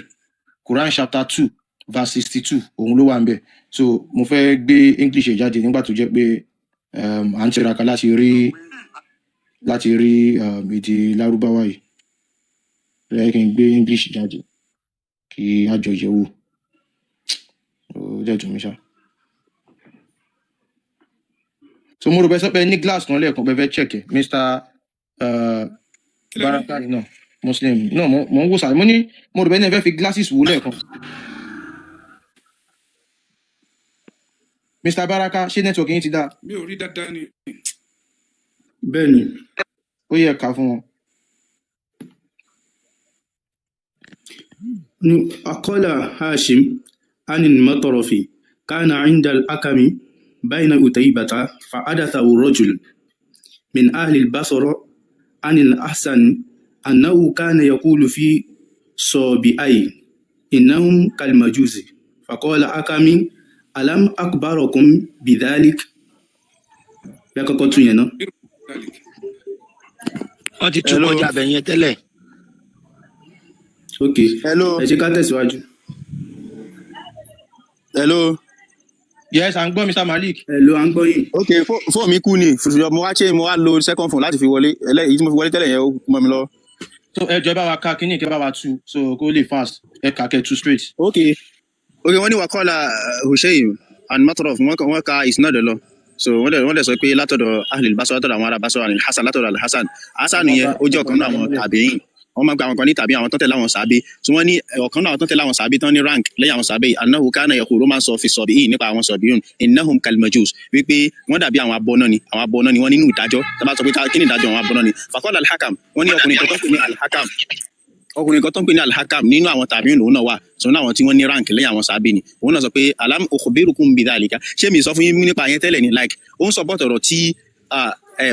Quran chapter 2 verse 62 òun ló wà ń bẹ̀. So mo fẹ́ gbé English ẹ̀ jáde nígbà tó jẹ́ pé à ń tiraka láti rí èdè Lárúbáwá yìí. Lẹ́yìn kí n gbé English jáde kí a jọ yẹ̀ wò. Ó jẹ́ jù mí ṣá. So mo rò bẹ́ sọ́pẹ́ ní glass kan lẹ́ẹ̀kan bẹ́ẹ̀ fẹ́ check ẹ̀ Mr. Baraka yìí náà Muslim náà mo ń wò sáré mo rò bẹ́ ní ẹ fẹ́ fi glasses wò lẹ́ẹ̀kan. Mr. Baraka ṣé network yín ti dáa? mi ò rí dáadáa ni. bẹ́ẹ̀ni Ó yẹ ká fún wọn. قال هاشم عن المطرف كان عند الحكم بين أتيبة فحدثه رجل من أهل البصرة عن الحسن أنه كان يقول في صابئين إنهم كالمجوس فقال حكم ألم أخبركم بذلك يا كوكوتو wọ́n ti tún kọjá bẹ̀ yẹn tẹ́lẹ̀. Okay. Hello. Ẹ jẹ́ ká tẹ̀síwájú. Hello. yes à ń gbọ́ Mr. Malik. Hello, à ń gbọ́ yín. Okay, fóònù mi kú ni. Mo wá lo second phone láti fi wọlé. Èyí tí mo fi wọlé tẹ́lẹ̀ yẹn ó mọ́ mi lọ. so ẹ jọ ẹ bá wa ka kíní kẹ bá wa tú so kó lè fast ẹ kà kẹ tú straight. Okay, wọ́n ní wàkọ́lá Hushaym and Matrof wọ́n ka isnad lọ. So wọ́n dẹ̀ sọ pé látọ̀dọ̀ Ahlul Basra látọ̀dọ̀ àwọn ará Basra ní Hasan látọ̀dọ̀ Al-Hasan. Hasan yẹn ó jẹ́ ọ̀kan náà àwọn tàbíìn. Wọ́n máa ń gba àwọn kan ní tàbí àwọn tó tẹ̀lé àwọn sàábé. So wọ́n ní ọ̀kan náà tó tẹ̀lé àwọn sàábé tán ní rank lẹ́yìn àwọn sàábé. Annahu kana yaqulu máa ń sọ fi sọ̀bìín nípa àwọn sọ̀bìín. Innahum kalmajus wípé wọ́n dàbí àwọn abọ́ná ni. Àwọn abọ́ná ni wọ́n nínú ìdájọ́. Tá bá sọ pé kí ni ìdájọ́ àwọn abọ́ná ni. Faqala al-Hakam wọ́n ní ọkùnrin kan tó ń pè ní al-Hakam. Ọkùnrin kan tó ń pè ní al-Hakam nínú àwọn tàbíìn lòun náà wà. So náà àwọn tí wọ́n ní rank lẹ́yìn àwọn sàábé ni. Òun náà sọ pé alam ukhbirukum bidhalika. Ṣé mi sọ fún yín nípa yẹn tẹ́lẹ̀ ni like ó ń support ọ̀rọ̀ tí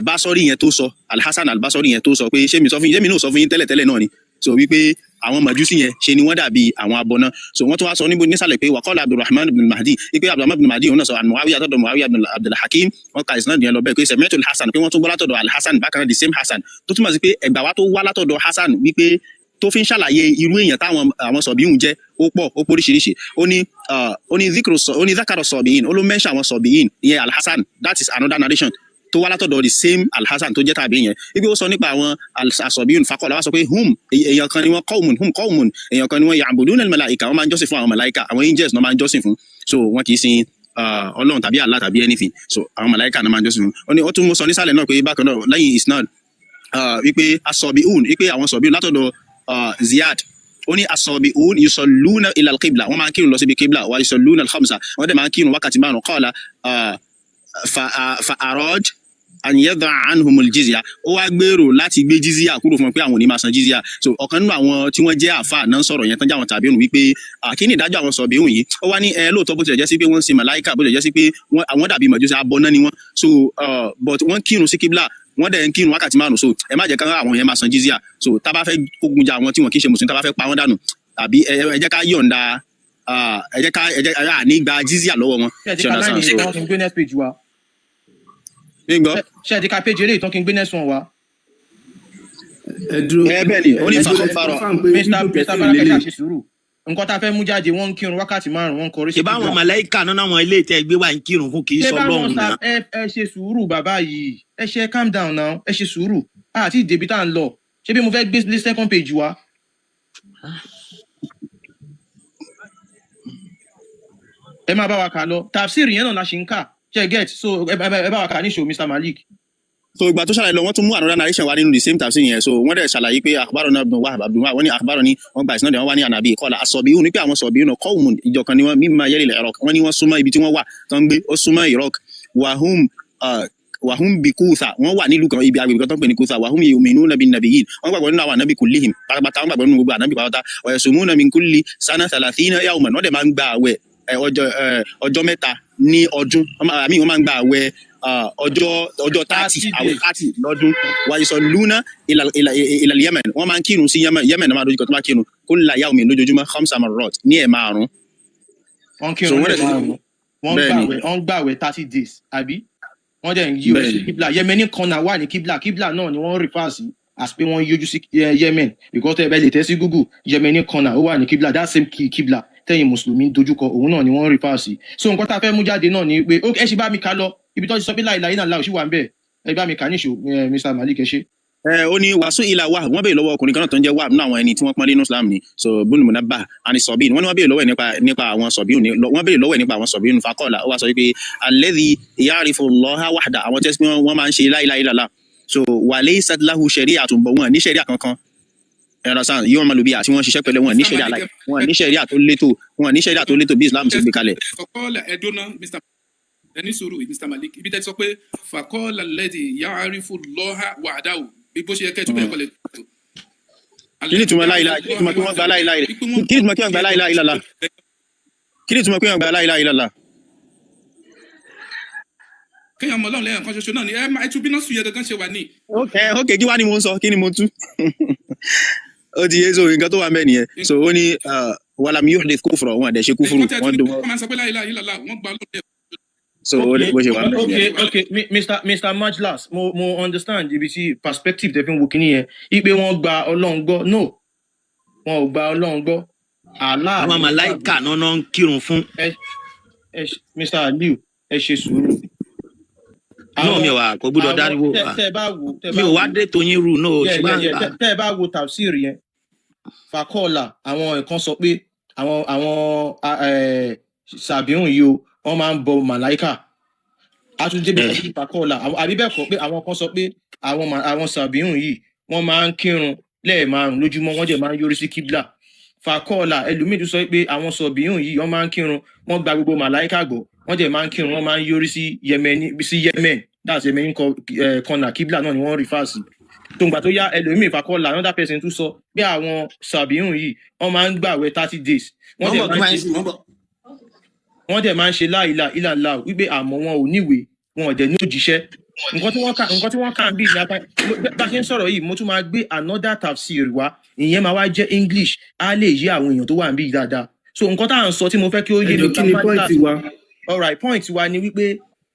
Basori yẹn tó sọ Al-Hasan al-Basori yẹn tó sọ pé ṣé mi náà sọ fún yín tẹ́lẹ̀ náà ni. So wípé àwọn màjúsí yẹn ṣe ni wọ́n dàbí àwọn abọ́ná. So wọ́n tún wá sọ níbo nísàlẹ̀ pé waqala Abdurrahman ibn Mahdi wípé Abdurrahman ibn Mahdi òun náà sọ an Muawiya àtọ̀dọ̀ Muawiya ibn Abdul Hakim wọ́n ka ìsìnà yẹn lọ bẹ́ẹ̀ pé sami'tu al-Hasan pé wọ́n tún gbọ́ látọ̀dọ̀ al-Hasan bákan náà the same Hasan tó túmọ̀ sí pé ẹgbà wa tó wá látọ̀dọ̀ Hasan wípé tó fi ń ṣàlàyé irú èèyàn táwọn àwọn sọ̀bíhùn jẹ́ ó pọ̀ ó póríṣiríṣi ó ní zakaro sọ̀bíhìn ó ló mẹ́ṣà àwọn sọ̀bíhìn ìyẹn al-Hasan that is another narration tó wá látọ̀dọ̀ the same al-Hasan tó jẹ́ tàbí yẹn ibi ó sọ nípa àwọn asọ̀bíhùn fakọ̀lá wá sọ pé èèyàn kan ni wọ́n qawmun èèyàn kan ni wọ́n ya'buduna al-malaika wọ́n máa ń jọ́sìn fún àwọn màláìka àwọn angels náà máa ń jọ́sìn fún so wọ́n kì í sin Ọlọ́run tàbí Allah tàbí anything so àwọn màláìka náà máa ń jọ́sìn fún ó tún mú sọ nísàlẹ̀ náà pé bákan náà lẹ́yìn isnad wípé asọ̀bíhùn wípé àwọn sọ̀bíhùn látọ̀dọ̀ Ziyad ó ní asọ̀bíhùn yusalluna ila al-qibla wọ́n máa ń kírun lọ síbi qibla wa yusalluna al-khamsa wọ́n dẹ̀ máa ń kírun wákàtí márùn-ún qala fa araj an yadha anhumul jizya ó wá gbèrò láti gbé jizya kúrò fún wọn pé àwọn ò ní máa san jizya so ọ̀kan nínú àwọn tí wọ́n jẹ́ àfáà náà sọ̀rọ̀ yẹn tán jẹ́ àwọn tàbíùn wípé kí ni ìdájọ́ àwọn sọ̀bíùn yìí ó wá ní lóòótọ́ bó tilẹ̀ jẹ́ sí pé wọ́n ń sin màláìkà bó tilẹ̀ jẹ́ sí pé àwọn dàbí màjúsí abọ́ná ni wọ́n so but wọ́n kírun sí kíbla wọ́n dẹ̀ ń kírun wákàtí márùn so ẹ má jẹ́ ká àwọn yẹn máa san jizya so tá bá fẹ́ kógun jà àwọn tí wọ́n kì í ṣe mùsùlùmí tá bá fẹ́ pa wọ́n dànù tàbí ẹ jẹ́ ká yọ̀ǹda ẹ jẹ́ ká ní gba jizya lọ́wọ́ wọn. ṣe ti ka page eré ìtàn kí n gbé next one wa. bẹ́ẹ̀ ni ó ní fàkọ́fàrọ̀ Mr. Barakẹ́ ṣe sùúrù nǹkan tá a fẹ́ mú jáde wọ́n ń kírun wákàtí márùn-ún wọ́n ń kọrí sí. ṣe báwọn màláìka náà àwọn ilé ìtẹ́ gbé wà ń kírun fún kì í sọ lọ́run náà. ẹ ṣe sùúrù bàbá yìí ẹ ṣe calm down now ẹ ṣe sùúrù àti ìdèbí tá à ń lọ ṣé bí mo fẹ́ gbé second page wa. ẹ máa bá wa kà lọ tafsir yẹn náà la ṣe ń kà ṣe get so ẹ bá wa kà níṣó Mr. Malik. so ìgbà tó ṣàlàyé lọ wọ́n tún mú another narration wá nínú the same tafsir yẹn so wọ́n dẹ̀ ṣàlàyé pé akhbarana ibn Wahb Abdullah wọ́n ní akhbarani wọ́n gba ìsinadẹ̀ wọ́n wá ní ànàbí qala as-sabiyun ní pé àwọn sọ̀bíyùn qawmun ìjọ kan ni wọ́n mimma yalil Iraq wọ́n ní wọ́n súnmọ́ ibi tí wọ́n wà tó ń gbé ó súnmọ́ Iraq wahum bi Kutha wọ́n wà nílùú kan ibi agbègbè kan tó ń pè ní Kutha wahum yu'minuna bin nabiyyin wọ́n gbàgbọ́ nínú àwọn ànábì kullihim pátápátá wọ́n gbàgbọ́ nínú gbogbo ànábì pátápátá wa yasumuna min kulli sana 30 yawman wọ́n dẹ̀ máa ń gba àwẹ̀ ọjọ́ mẹ́ta ní ọdún àmì wọ́n máa ń gba àwẹ̀ ọjọ́ 30 àwẹ̀ 30 lọ́dún wa yusalluna ila Yemen wọ́n máa ń kírun sí Yemen náà máa dojú kọ tó máa kírun kulla yawmin lójoojúmọ́ 5 marrat ní ẹ̀ẹ̀márùn. wọ́n kírun wọ́n gbàwẹ̀ 30 days àbí wọ́n dẹ̀ ń yí ojú sí kíbla Yemeni corner wà ní kíbla náà ni wọ́n refer sí as pé wọ́n yójú sí Yemen because tẹ́ ẹ bẹ́ẹ̀ lè tẹ́ sí Google Yemeni corner ó wà ní kíbla that same kíbla tẹ́yìn mùsùlùmí dojúkọ òun náà ni wọ́n refer sí so nǹkan tá a fẹ́ mú jáde náà ni pé ẹ ṣe bá mi ká lọ ibi tó ti sọ pé láìláì náà láò sí wà ń bẹ̀ ẹ bá mi kà níṣó Mr. Malik ẹ ṣe. ó ní wàásù ìlà wà wọ́n béèrè lọ́wọ́ ọkùnrin kan náà tó ń jẹ́ wà nínú àwọn ẹni tí wọ́n pọ́n nínú Islam ni so bùnú múnabà àni sọ̀bìn wọ́n ní wọ́n béèrè lọ́wọ́ nípa àwọn sọ̀bìn wọ́n béèrè lọ́wọ́ nípa àwọn sọ̀bìn fakọ́ọ̀lá ó wá sọ pé alladhi ya'rifu Allaha wahda àwọn tẹ́sí pé wọ́n máa ń ṣe la ilaha illallah so wa laysat lahu shari'atun bọ̀ wọn ní ṣẹ̀ríà kankan ẹ̀rọ sáà yóò máa lò bí àti wọ́n ṣiṣẹ́ pẹ̀lú wọn ní ṣẹ̀ríà tó létò bí Islam ti gbé kalẹ̀. fakọ́ọ̀lá ẹ̀dọ́nà ẹni sùúrù Mr. Malik ibi tẹ́ ti sọ pé fakọ́ọ̀lá alladhi ya'rifu Allaha wahdahu bí bó ṣe yẹ kẹ́ẹ̀tù bẹ́ẹ̀ kọ́lẹ̀ tó. kí ni ìtumọ̀ láìláì kí ni ìtumọ̀ pé wọ́n gba láìláì kí ni ìtumọ̀ pé wọ́n gba láìláì lọ́la kí ni ìtumọ̀ pé wọ́n gba láìláì lọ́la. kéèyàn mọ Ọlọ́run lẹ́yìn kan ṣoṣo náà ni ẹ tún bínú sùn yẹn gangan ṣe wà ní. ok kí wá ni mo ń sọ kí ni mo tú ó ti yé so nǹkan tó wà mẹ́ nìyẹn so ó ní wàlámù yóò lè kúfùrọ̀ wọn àdẹ̀ṣe kúfùrù wọn dùn wọ́n máa ń sọ pé láìláì lọ́la wọ́n gba Ọlọ́run lẹ́yìn. so ó lè bó ṣe wà mẹ́ nìyẹn. okay Mr. Majlas mo understand ibi tí perspective tẹ fi ń wo kíní yẹn ipe wọn gba Ọlọ́run gbọ́ no wọn ò gba Ọlọ́run gbọ́ Allah àwọn màláìkà náà ń kírun fún. Mr. Aliu ẹ ṣe sùúrù. náà mi ò wà kó gbọ́dọ̀ dáríwó mi ò wá dé tóyin rú náà ṣùgbọ́n tẹ ẹ bá wo tafsir yẹn fakọọlà àwọn nǹkan sọ pé àwọn sàbíhùn yìí o wọn máa ń bọ màláìkà àtúndé bẹ́ẹ̀ sí fakọọlà àbí bẹ́ẹ̀ kọ́ pé àwọn kan sọ pé àwọn sàbíhùn yìí wọn máa ń kírun lẹ́ẹ̀márùn lójúmọ́ wọn dẹ̀ máa ń yọrí sí kíbla fakọọlà ẹlòmíì tún sọ pé àwọn sàbíhùn yìí wọn máa ń kírun wọn gba gbogbo màláìkà gbọ́ wọn dẹ̀ máa ń kírun wọn máa ń yọrí sí Yemen that's Yemen kọ́nà kíbla náà ni wọ́n rí fáàsì tòǹgbà tó yá ẹlòmíì fakọọlà another person tún sọ pé àwọn sàbíhùn yìí wọn máa ń gbààwẹ̀ 30 days wọ́n dẹ̀ máa ń ṣe láìla ìlànà wípé àmọ́ wọn ò níwèé wọn ò dẹ̀ ní òjíṣẹ́ nǹkan tí wọ́n kà ń bí ìyá bá ṣe ń sọ̀rọ̀ yìí mo tún máa gbé another tafsir wá ìyẹn máa wá jẹ́ English á lè yé àwọn èèyàn tó wà ń bí dáadáa so nǹkan tá à ń sọ tí mo fẹ́ kí ó yé mi kí ni point wa. alright point wa ni wípé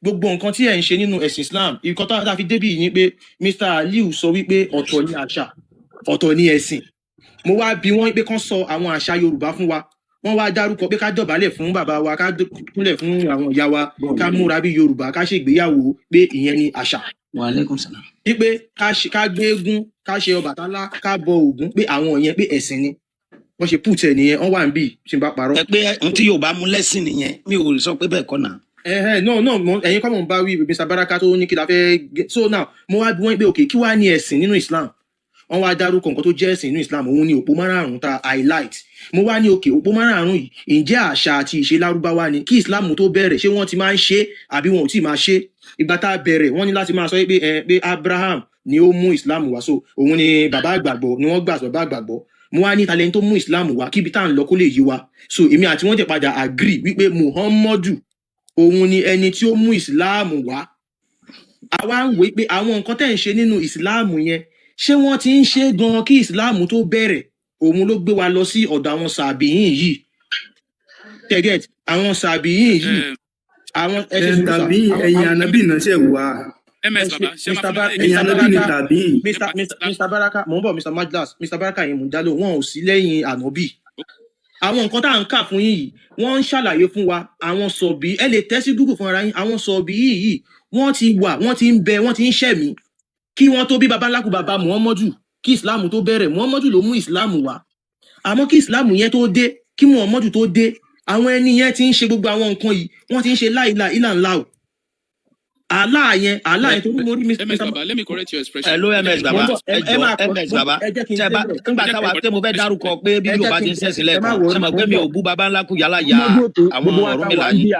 gbogbo nǹkan tí ẹ̀ ń ṣe nínú ẹ̀sìn Islam nǹkan tá a fi débì yìí ni pé Mr. Aliu sọ wípé ọ̀tọ̀ ni àṣà ọ̀tọ̀ ni ẹ̀sìn mo wá bi wọ́n pé kán sọ àwọn àṣà Yorùbá fún wa wọ́n wá dárúkọ pé ká dọ̀bálẹ̀ fún bàbá wa ká kúnlẹ̀ fún àwọn ìyá wa ká múra bí Yorùbá ká ṣègbéyàwó pé ìyẹn ni àṣà. Wa alaikum salam. wípé ká gbé eégún ká ṣe Ọbàtálá ká bọ Ògún pé àwọn yẹn pé ẹ̀sìn ni wọ́n ṣe pùtẹ̀ nìyẹn wọ́n wà ń bì tí n bá parọ́. ẹ pé ohun tí Yorùbá mú lẹ́sìn nìyẹn mi ò sọ pé bẹ́ẹ̀ kọ́ náà. no ẹ̀yin kọ́ mọ̀ ń bá wí Mr. Baraka tó ní kí la fẹ́ so now mo wá bí wọ́n pé òkè kí wàá ní ẹ̀sìn nínú Islam wọ́n wá dárúkọ nǹkan tó jẹ́ ẹ̀sìn nínú Islam òun ni òpó márààrún ta highlight mo wá ní òkè òpó márààrún yìí ǹjẹ́ àṣà àti ìṣe lárúbáwá ni kí Islam tó bẹ̀rẹ̀ ṣé wọ́n ti máa ń ṣe àbí wọn ò tí máa ṣe ìgbà tá a bẹ̀rẹ̀ wọ́n ní láti máa sọ pé Abraham ni ó mú Islam wá so òun ni bàbá àgbàgbọ́ ni wọ́n gbà sọ bàbá àgbàgbọ́ mo wá ní talent tó mú Islam wá kíbi tá à ń lọ kó lè yé wa so èmi àti wọ́n jẹ́ padà agree wípé Muhammadu òun ni ẹni tí ó mú Islam wá àwa ń wé pé àwọn nǹkan tẹ́ ń ṣe nínú Islam yẹn ṣé wọ́n ti ń ṣe gan kí Islam tó bẹ̀rẹ̀ òun ló gbé wa lọ sí ọ̀dọ̀ àwọn sàbíyìn yìí tẹ̀gẹ̀t àwọn sàbíyìn yìí àwọn tàbí ẹ̀yìn ànábì náà ṣe wà ms baba ẹ̀yìn ànábì ni tàbí. Mr. Baraka mò ń bọ̀ Mr. Majlas Mr. Baraka yìí mò ń dálò wọn ò sí lẹ́yìn ànábì àwọn nǹkan tá à ń kà fún yín yìí wọ́n ń ṣàlàyé fún wa àwọn sọ̀bí ẹ lè tẹ́ sí Google fún ara yín àwọn sọ̀bí yìí wọ́n ti wà wọ́n ti ń bẹ wọ́n ti ń ṣẹ̀mí kí wọ́n tó bí babaláku baba Muhammadu kí Islam tó bẹ̀rẹ̀ Muhammadu ló mú Islam wá àmọ́ kí Islam yẹn tó dé kí Muhammadu tó dé àwọn ẹni yẹn ti ń ṣe gbogbo àwọn nǹkan yìí wọ́n ti ń ṣe láìla ìlànà o Allah yẹn tó mú orí ms baba let me correct your expression. Hello MS baba MS baba nígbà táwa tẹ́ mo fẹ́ dárúkọ pé bí Yorùbá ti ń ṣẹ̀sìn lẹ́kọ̀ọ́ ṣe mọ̀ pé mi ò bú baba ńlá kú yálà ya àwọn ọ̀rọ̀ mi là yìí.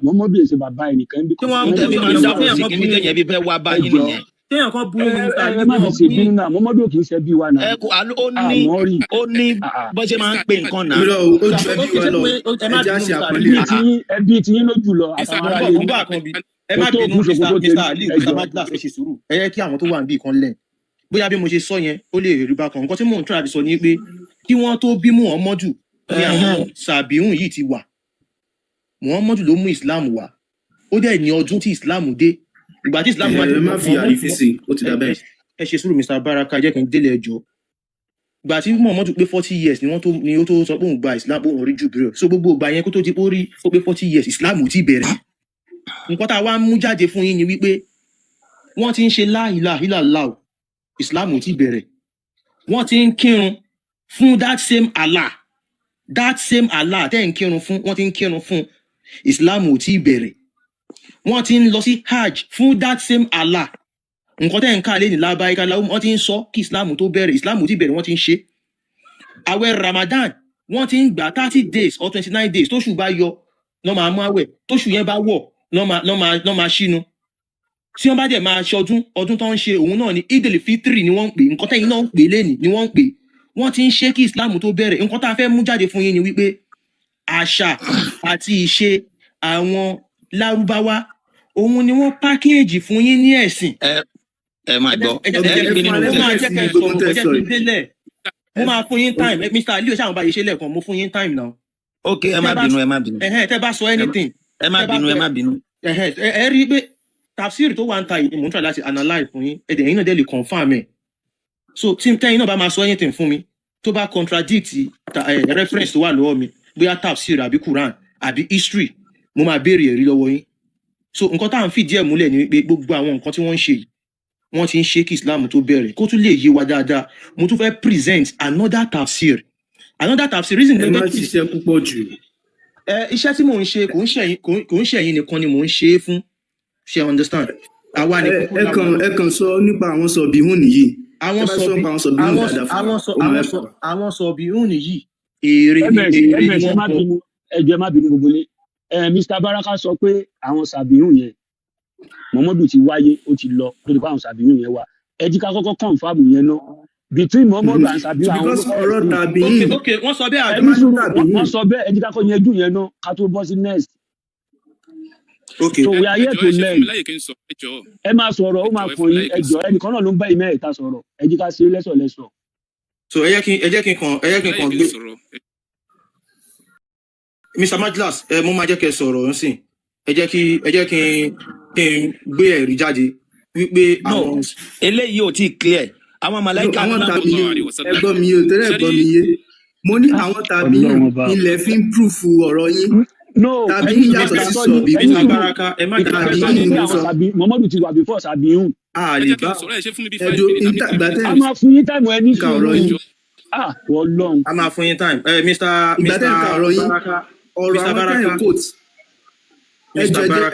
Mọ́mọ́dù èsè bàbá ẹnìkan bí kò wọ́n tẹ̀mí máa ń dáhùn sí kí ní tẹ̀yẹ̀ bí fẹ́ wá báyìí nìyẹn. téèyàn kan burú ní ẹ má fi ṣe bínú náà Mọ́mọ́dù kì í ṣe bí wa náà. ẹ kò ó ní bó ṣe máa ń pè nǹkan náà. ó ju ẹbí wa lọ ẹja ṣe àpọ́nlé. ẹbí tí yín ló jù lọ àtàwọn ará yín. ẹ má bínú Mr. Ali Mr. Majlas ẹ ṣe sùúrù ẹ yẹ kí àwọn tó wà níbí kan lẹ̀ bóyá bí mo ṣe sọ yẹn ó lè rí bákan nǹkan tí mò ń try àti sọ ni pé kí wọ́n tó bí Muhammadu ní àwọn sàbíhùn yìí ti wà Muhammadu ló mú Islam wá ó dẹ̀ ní ọdún tí Islam dé ìgbà tí Islam wá dé má fi àrífín sí ó ti dà bẹ́ẹ̀. ẹ ṣe sùúrù Mr. Baraka jẹ́ kí n délé ẹjọ́ ìgbà tí Muhammadu pé 40 years ni ó tó sọ pé òun gba Islam òun rí Jibril so gbogbo ìgbà yẹn kó tó di pé ó pé 40 years Islam ò tí bẹ̀rẹ̀ nǹkan tá a wá ń mú jáde fún yín ni wípé wọ́n ti ń ṣe la ilaha illallah Islam ò tí bẹ̀rẹ̀ wọ́n ti ń kírun fún that same Allah tẹ́ ń kírun fún wọ́n ti ń kírun fún Islam ò tí bẹ̀rẹ̀ wọ́n ti ń lọ sí hajj fún that same Allah nǹkan tẹ́ ń ká lé ní lábáyíká wọ́n ti ń sọ kí Islam tó bẹ̀rẹ̀ Islam ò tí bẹ̀rẹ̀ wọ́n ti ń ṣe àwẹ̀ Ramadan wọ́n ti ń gbà 30 days or 29 days tóṣù bá yọ lọ́ máa mú àwẹ̀ tóṣù yẹn bá wọ̀ lọ́ máa ṣínu tí wọ́n bá dẹ̀ máa ṣe ọdún tó ń ṣe òun náà ni idil fitri ni wọ́n ń pè nǹkan tẹ́yìn náà ń pè lẹ́nìí ni wọ́n ń pè wọ́n ti ń ṣe kí islam tó bẹ̀rẹ̀ nǹkan tá a fẹ́ mú jáde fún yín ni wípé àṣà àti ìṣe àwọn lárúbáwá òun ni wọ́n pákéèjì fún yín ní ẹ̀sìn. ẹ máa gbọ́ mo máa fún yín time Mr. Aliu ṣáà ń bá yìí ṣe lẹ́ẹ̀kan mo fún yín time now. ok ẹ má bínú. tẹ́ bá sọ anything. ẹ má bínú. ẹ rí i pé tafsir tó wà ń ta yìí mo ń try láti analyse fún yín ẹ̀dẹ̀ yín náà dẹ̀ lè confirm ẹ̀. so tí tẹ́yìn náà bá máa sọ anything fún mi tó bá contradict reference tó wà lọ́wọ́ mi bóyá tafsir àbí Quran àbí history mo máa béèrè ẹ̀rí lọ́wọ́ yín. so nǹkan tá à ń fìdí ẹ̀ múlẹ̀ ni wípé gbogbo àwọn nǹkan tí wọ́n ń ṣe yìí wọ́n ti ń ṣe kí islam tó bẹ̀rẹ̀ kó tún lè yé wa dáadáa mo tún fẹ́ present another tafsir reason ẹ má ṣiṣẹ́ púpọ̀ jù. iṣẹ́ tí mò ń ṣe kò ń ṣe ẹ̀yin nìkan ni mò ń ṣe é fún ṣe understand àwa nìkan. ẹ kàn sọ nípa àwọn sọ̀bìhún nìyí. àwọn sọ̀bìhún nìyí èrè ẹjọ́ má bínú gbogbo lé Mr. Baraka sọ pé àwọn sàbíhùn yẹn Muhammadu ti wáyé ó ti lọ lórí pé àwọn sàbíhùn yẹn wà ẹ jí ká kọ́kọ́ confirm yẹn náà between Muhammadu and sàbíhùn àwọn olùkọ́ okay wọ́n sọ bẹ́ẹ̀ wọ́n sọ bẹ́ẹ̀ ẹ jí ká kọ́ yanjú yẹn náà ká tó bọ́ sí next. okay so we are here to learn ẹ máa sọ̀rọ̀ ó máa fún yín ẹjọ́ ẹnìkan náà ló ń bá ìmẹ́ ẹ̀ta sọ̀rọ̀ ẹ jí ká ṣe lẹ́sọ̀lẹ́sọ̀. so ẹ jẹ́ kí n kàn gbé Mr. Majlas mo máa jẹ́ kẹ́ sọ̀rọ̀ nsìn ẹ jẹ́ kí n gbé ẹ̀rí jáde wípé àwọn. eléyìí ò tí ì clear àwọn màláíkà àwọn tàbí ẹgbọ́n mi ò tẹ́lẹ̀ ẹgbọ́n mi yé mo ní àwọn tàbí ilẹ̀ fi ń prúfù ọ̀rọ̀ yín. tàbí yàtọ̀ sí sọ bíbí tàbí Muhammadu ti wà before Sàbíhùn. àlèbá ẹjọ ìgbàtẹ́ a máa fún yín táìmù ẹni ka ọ̀rọ̀ yín. wọ́n lọ́n. a máa fún yín time ìgbàtẹ́ ka ọ̀rọ̀ yín ọ̀rọ̀ àwọn tẹ́lẹ̀ coat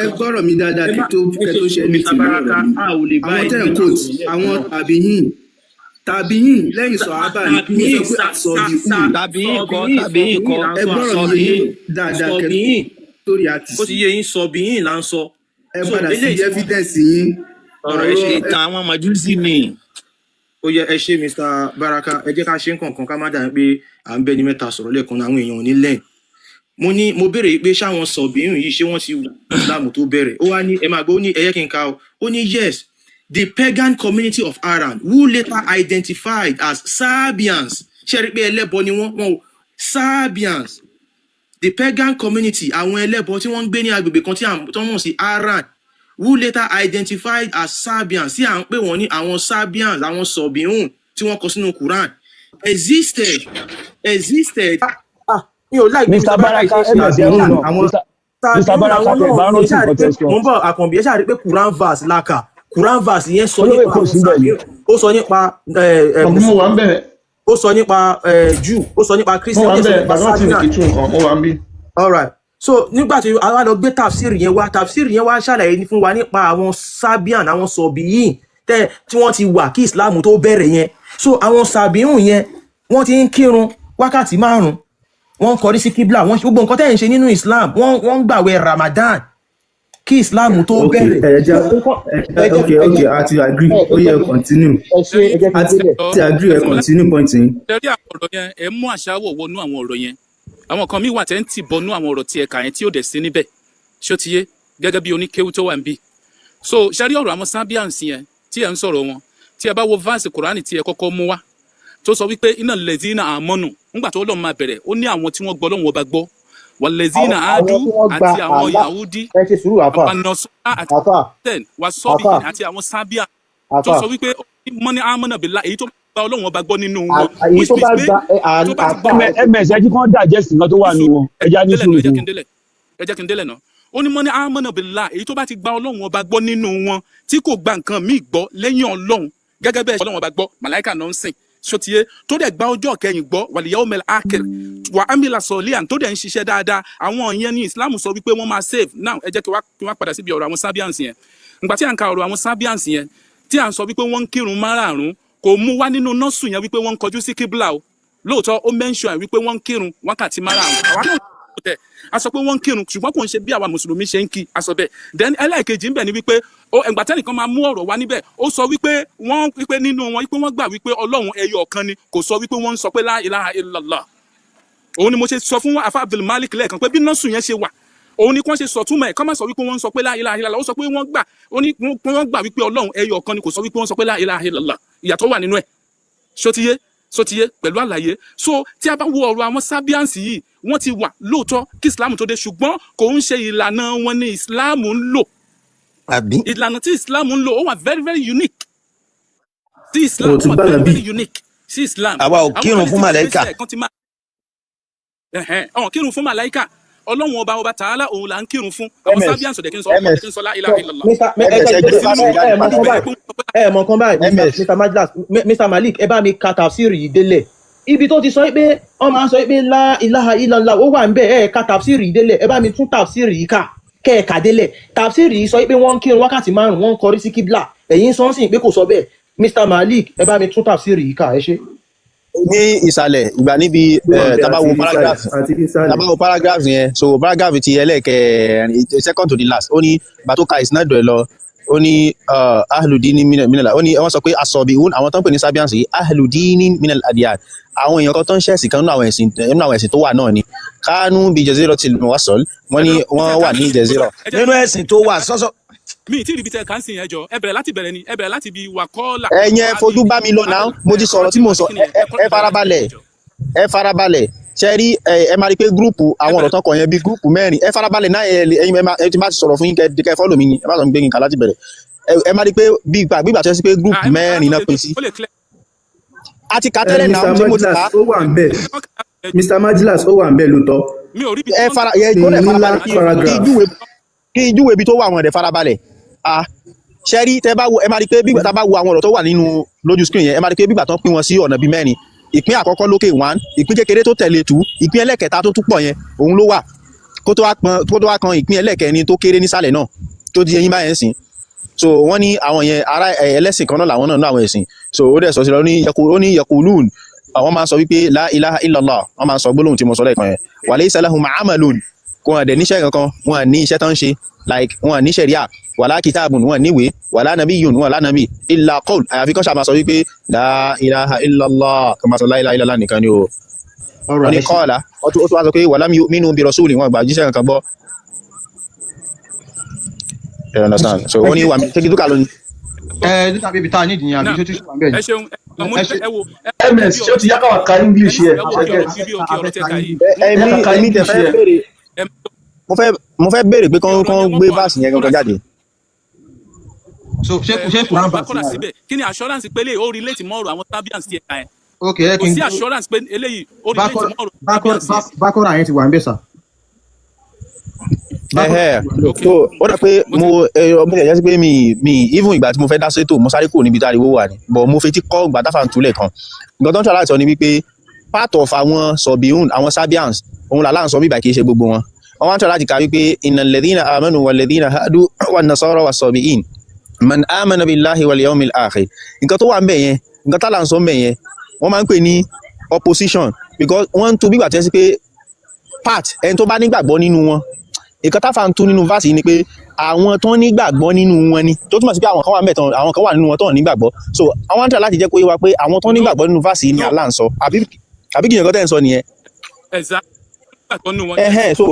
ẹ gbọ́rọ̀ mi dáadáa kí tó ṣe ní ti lọ́rọ̀ mi àwọn tẹ́lẹ̀ coat àwọn tàbíyìn lẹ́yìn sọ àbá ní sọ pé àsọ̀bí tàbíyìn kọ́ ẹ gbọ́rọ̀ mi dáadáa kẹ́tọ́ torí àti ó ti yé yín sọ bí yín là ń sọ. ẹ padà sí evidence yín ọ̀rọ̀ ìtàn àwọn màjúsí ni. ó yẹ ẹ ṣe Mr. Baraka ẹ jẹ́ ká ṣe nǹkan ká má dà pé à ń bẹ ní mẹ́ta sọ̀rọ̀ lẹ́ẹ̀kan náà àwọn èèyàn ò ní lẹ́yìn. mo béèrè pé ṣáwọn sọ̀bìyún yìí ṣé wọ́n ti Islam tó bẹ̀rẹ̀ ó wá ní ẹ máa gbọ́ ó ní ẹ̀yẹ́ kí n ka ó ní yes the pagan community of Haran who later identified as Sabians ṣe rí pé ẹlẹ́bọ ni wọ́n Sabians the pagan community àwọn ẹlẹ́bọ tí wọ́n ń gbé ní agbègbè kan tí wọ́n mọ̀ sí Haran who later identified as Sabians tí à ń pè wọ́n ní àwọn Sabians àwọn sọ̀bìyún tí wọ́n kọ sínú Quran existed. mi ò láì Mr. Baraka ẹ máa ṣe ẹrú náà Mr. Baraka tẹ bá rántí nǹkan tẹ sọ. mo ń bọ̀ àkànbí ẹ ṣáà rí pé Quran verse laka Quran verse yẹn sọ nípa ó sọ nípa ó sọ nípa Jew ó sọ nípa Christian ó sọ nípa Sabian. All right so nígbà tí a wá lọ gbé tafsir yẹn wá ṣàlàyé fún wa nípa àwọn Sabian àwọn sọ̀bìyìn tí wọ́n ti wà kí Islam tó bẹ̀rẹ̀ yẹn so àwọn Sàbíhùn yẹn wọ́n ti ń kírun wákàtí 5 wọ́n kọrí sí kíblà wọ́n gbogbo nǹkan tẹ́ ń ṣe nínú Islam wọ́n gbàwẹ̀ Ramadan kí Islam tó bẹ̀rẹ̀. okay àti agree ó yẹ continue àti agree ẹ continue point yín. ṣẹ́rí àwọn ọ̀rọ̀ yẹn ẹ mú àṣà wọ̀ wọnú àwọn ọ̀rọ̀ yẹn àwọn kan míì wà tẹ́ ń tì bọnú àwọn ọ̀rọ̀ tí ẹ kà yẹn tí ò dẹ̀ sí níbẹ̀ ṣó ti yé gẹ́gẹ́ bí oníkéwú tó wà ń bí. so ṣẹ́rí ọ̀rọ̀ àwọn Sabians yẹn tí ẹ ń sọ̀rọ̀ wọn tí ẹ bá wo verse Kùránì tí ẹ kọ́kọ́ mú wá tó sọ wípé iná lẹ́zínà àmọ́nù nígbà tó lọ́ọ́ máa bẹ̀rẹ̀ ó ní àwọn tí wọ́n gbọ́ lọ́wọ́ bá gbọ́ wà lẹ́zínà àádú àti àwọn Yahudi àwọn nọ́sọ́rà àti ten wà sọ́bì àti àwọn Sábíà tó sọ wípé mọ́ni àmọ́nà bìlá èyí tó bá Ọlọ́run bá gbọ́ nínú wọn. èyí tó bá gba ms ẹjí kan digest nǹkan tó wà nínú wọn ẹja ní sùúrù. ẹ jẹ́ kí n délẹ̀ náà ó ní mọ́ni àmọ́nà bìlá èyí tó bá ti gba Ọlọ́run ọba gbọ́ nínú wọn tí kò gba nǹkan míì gbọ́ lẹ́yìn Ọlọ́run gẹ́gẹ́ bẹ́ẹ̀ Ọlọ́run ọba gbọ́ màláìkà náà ń sìn sotie tó dẹ̀ gba ọjọ́ kẹyìn gbọ́ wàlíyàwó mẹ́lẹ̀ ákẹ́rì wà ámìlà sọ̀líàn tó dẹ̀ ń ṣiṣẹ́ dáadáa àwọn yẹn ní Islam sọ wípé wọ́n máa save now ẹ jẹ́ kí wá padà síbi ọ̀rọ̀ àwọn Sabians yẹn ìgbà tí à ń ka ọ̀rọ̀ àwọn Sabians yẹn tí à ń sọ wípé wọ́n ń kírun márààrún kò mú wá nínú nọ́ọ̀sù yẹn wípé wọ́n ń kọjú sí kíbla o lóòótọ́ ó mention wípé wọ́n ń kírun wákàtí márààrún àwa náà tẹ̀ a sọ pé wọ́n ń kírun ṣùgbọ́n kò ń ṣe bí àwa mùsùlùmí ṣe ń kí a sọ bẹ́ẹ̀ then ẹlẹ́ẹ̀kejì ń bẹ̀ ni wípé ẹ̀ǹgbà tẹ́nìkan máa mú ọ̀rọ̀ wá níbẹ̀ ó sọ wípé nínú wọn wípé wọ́n gbà wípé ọlọ́run ẹyọ ọ̀kan ni kò sọ wípé wọ́n ń sọ pé la ilaha illallah òun ni mo ṣe sọ fún afa Abdul Malik lẹ́ẹ̀kan pé bí nọ́ọ̀sù yẹn ṣe wà òun ni kí wọ́n ṣe sọ túmọ̀ ẹ̀ kọ́ máa sọ wípé wọ́n ń sọ pé la ilaha illallah ó sọ pé wọ́n gbà wípé ọlọ́run ẹyọ ọ̀kan ni kò sọ wípé wọ́n sọ pé la ilaha illallah ìyàtọ̀ wà nínú ẹ̀ sotiye pẹ̀lú àlàyé so tí a bá wo ọ̀rọ̀ àwọn Sabians yìí wọ́n ti wà lóòótọ́ kí Islam tó dé ṣùgbọ́n kò ń ṣe ìlànà wọn ni Islam ń lò ìlànà tí Islam ń lò ó wà very very unique sí Islam ó wà very very unique sí Islam àwa ò kírun fún màláíkà kírun fún màláíkà ọlọ́run ọba tààlà òun là ń kírun fún àwọn Sabians ọ̀dẹ̀ kí n sọ la ilaha illallah. mọ̀ kan báyìí Mr. Malik ẹ bá mi ka tafsiri yìí délẹ̀ ibi tó ti sọ pé wọ́n máa ń sọ pé la ilaha illallah ó wà ń bẹ̀ ẹ ka tafsiri yìí délẹ̀ ẹ bá mi tún tafsiri yìí kà kẹ́ẹ̀ka délẹ̀ tafsiri yìí sọ pé wọ́n ń kírun wákàtí 5 wọ́n ń kọrí sí kíbla ẹ̀yin sọ ń sìn pé kò sọ bẹ́ẹ̀ Mr. Malik ẹ bá mi tún tafsiri yìí kà ẹ ṣe. ní ìsàlẹ̀ ìgbà níbi tabawo paragraph yẹn so paragraph ti ẹlẹ́ẹ̀kẹ́ second to the last ó ní bàtókà ìsinádọ̀ ẹ̀ lọ ó ní ahludini minala ó ní wọ́n sọ pé asọ̀bìhún àwọn tó ń pè ní Sabians yìí ahludini minal adiyar àwọn èèyàn kan tó ń ṣẹ̀sìn kan nínú àwọn ẹ̀sìn tó wà náà ni kánú bíi jaziratil muwassal wọ́n ní wọ́n wà ní jazira nínú ẹ̀sìn tó wà sọ́sọ́. mi tí ìrìbí tẹ kàn sí yẹn jọ ẹ bẹ̀rẹ̀ láti bẹ̀rẹ̀ ni ẹ bẹ̀rẹ̀ láti bí wàkọ́ọ̀là. ẹ̀yin fojú bá mi lọ náà mo ti sọ̀rọ̀ tí mo sọ ẹ farabalẹ̀ ṣe rí ẹ máa rí pé gúrùpù àwọn ọ̀rọ̀ tán kọ̀ yẹn bí gúrùpù 4 ẹ farabalẹ̀ náà ẹ̀yin ẹ ti máa ti sọ̀rọ̀ fún yín kẹ́ fọ́lọ̀ mi ni ẹ má sọ gbé yín kà láti bẹ̀rẹ̀ ẹ máa rí pé gbígbà tó ṣe pé gúrùpù 4 náà pín sí. a ti kà tẹ́lẹ̀ náà tí mo ti kà. Mr. Majlas ó wà ń bẹ̀ lóòótọ́. ẹ fara kí ìjúwe ibi tó wà àwọn ẹ̀rẹ̀ farabalẹ̀ ṣẹ́rí tẹ́ bá wo ẹ máa rí pé bígbà tá bá wo àwọn ọ̀rọ̀ tó wà nínú lójú screen yẹn ẹ máa rí pé bígbà tó pín wọn sí ọ̀nà bíi 4 ìpín àkọ́kọ́ lókè 1 ìpín kékeré tó tẹ̀lé 2 ìpín ẹlẹ́kẹta tó tún pọ̀ yẹn òun ló wà kó tó wá kan ìpín ẹlẹ́kẹrin tó kéré nísàlẹ̀ náà tó di ẹyin báyẹn sìn so wọ́n ní àwọn yẹn ará ẹlẹ́sìn kan náà làwọn náà àwọn ẹ̀sìn so ó dẹ̀ sọ sí lọ ó ní yakulun àwọn máa ń sọ wípé la ilaha illallah wọ́n máa ń sọ gbólóhùn tí mo sọ lẹ́ẹ̀kan yẹn wa laysa lahum amalun kò hàn dẹ̀ níṣẹ́ kankan wọn à ní iṣẹ́ tó ń ṣe like wọn à ní ṣẹ̀ríà wàlá kìtàbùn wọn níwèé wàlá nabiyyun wọn lánàbí illa qawl àyàfi kan ṣàmà sọ wípé la ilaha illallah kan máa sọ la ilaha illallah nìkan ni o wọn ni qala ó tún wá sọ pé walam yu'minu bi rasuli wọn gbà jíṣẹ́ kankan gbọ́ you understand so ó ní wà ṣé kí tó kà lónìí. nígbà bíbi tá a nídìí ni àbí tó tún ṣùgbọ́n bẹ́ẹ̀ ni. ẹ ṣeun ms ṣé o ti yá káwá ka English yẹ. èmi tẹ fẹ́ béèrè mo fẹ́ béèrè pé kán gbé báàsì yẹn gangan jáde. so ṣé Quran bá kọ́ra síbẹ̀ kí ni assurance pé eléyìí ó relate mọ́ ọ̀rọ̀ àwọn Sabians yẹn ká ẹ̀. ok ẹ kí kò n sí assurance pé eléyìí ó relate mọ́ ọ̀rọ̀ Sabians yẹn. bákọ́rà yẹn ti wà ń bẹ̀ sà. so ó dà pé mo ṣe sí pé mi even ìgbà tí mo fẹ́ dá sétò mo sáré kúrò níbi tá a rí owó wà ní but mo fetí kọ́ ìgbà táfà ń túlẹ̀ kan nǹkan tó ń ṣàlàyé sọ ni wípé part of àwọn sọ̀bìhún àwọn Sabians òun là ń sọ bíbà kì í ṣe gbogbo wọn wọ́n tọ́ láti kà wípé innal ladhina amanu wal ladhina hadu wan nasara was sabiin man amana billahi wal yawmil akhir nǹkan tó wà ń bẹ̀ yẹn nǹkan tá là ń sọ ń bẹ̀ yẹn wọ́n máa ń pè ní opposition because wọ́n ń tu bígbà tẹ́ sí pé part ẹni tó bá nígbàgbọ́ nínú wọn nǹkan táfà ń tú nínú verse yìí ni pé àwọn tó nígbàgbọ́ nínú wọn ni tó túmọ̀ sí pé àwọn kan wà mẹ́tàn àwọn kan wà nínú wọn tó nígbàgbọ́ so àwọn tọ́ láti jẹ́ kó yé wa pé àwọn tó nígbàgbọ́ nínú verse yìí ni Allah ń sọ àbí kí nǹkan tẹ́ ń sọ nìyẹn. so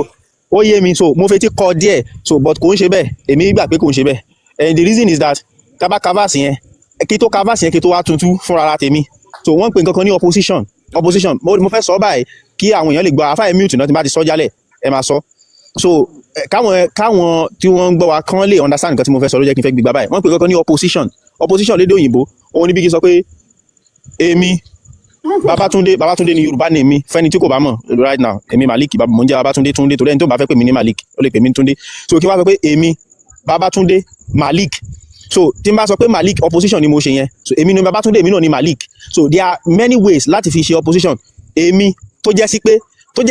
ó yé mi so mo fetí kọ díẹ̀ so but kò ń ṣe bẹ́ẹ̀ èmi gbà pé kò ń ṣe bẹ́ẹ̀ and the reason is that tábà canvas yẹn kí tó canvas yẹn kí tó wá tuntun fúnra ara tèmi so wọ́n pè nǹkan kan ní opposition mo fẹ́ sọ báyìí kí àwọn èèyàn lè gbọ́ afáyẹ mute náà tí bá ti sọ jálẹ̀ ẹ máa sọ so káwọn tí wọ́n ń gbọ́ wa kán lè understand nǹkan tí mo fẹ́ sọ ló jẹ́ kí n fẹ́ gbígbà báyìí wọ́n pè nǹkan kan ní opposition lédè òyìnbó òun ní bí kí sọ pé èmi Babátúndé ni Yorùbá ní mi fẹ́ni tí kò bá mọ̀ right now èmi Malik mo ń jẹ́ Babátúndé Túndé torí ẹni tó bá fẹ́ pè mí ní Malik ó lè pè mí ní Túndé so kí wọ́n sọ pé èmi Babátúndé Malik so tí n bá sọ pé Malik opposition ni mo ṣe yẹn so èmi ni Babátúndé èmi náà ni Malik so there are many ways láti fi ṣe opposition èmi tó jẹ́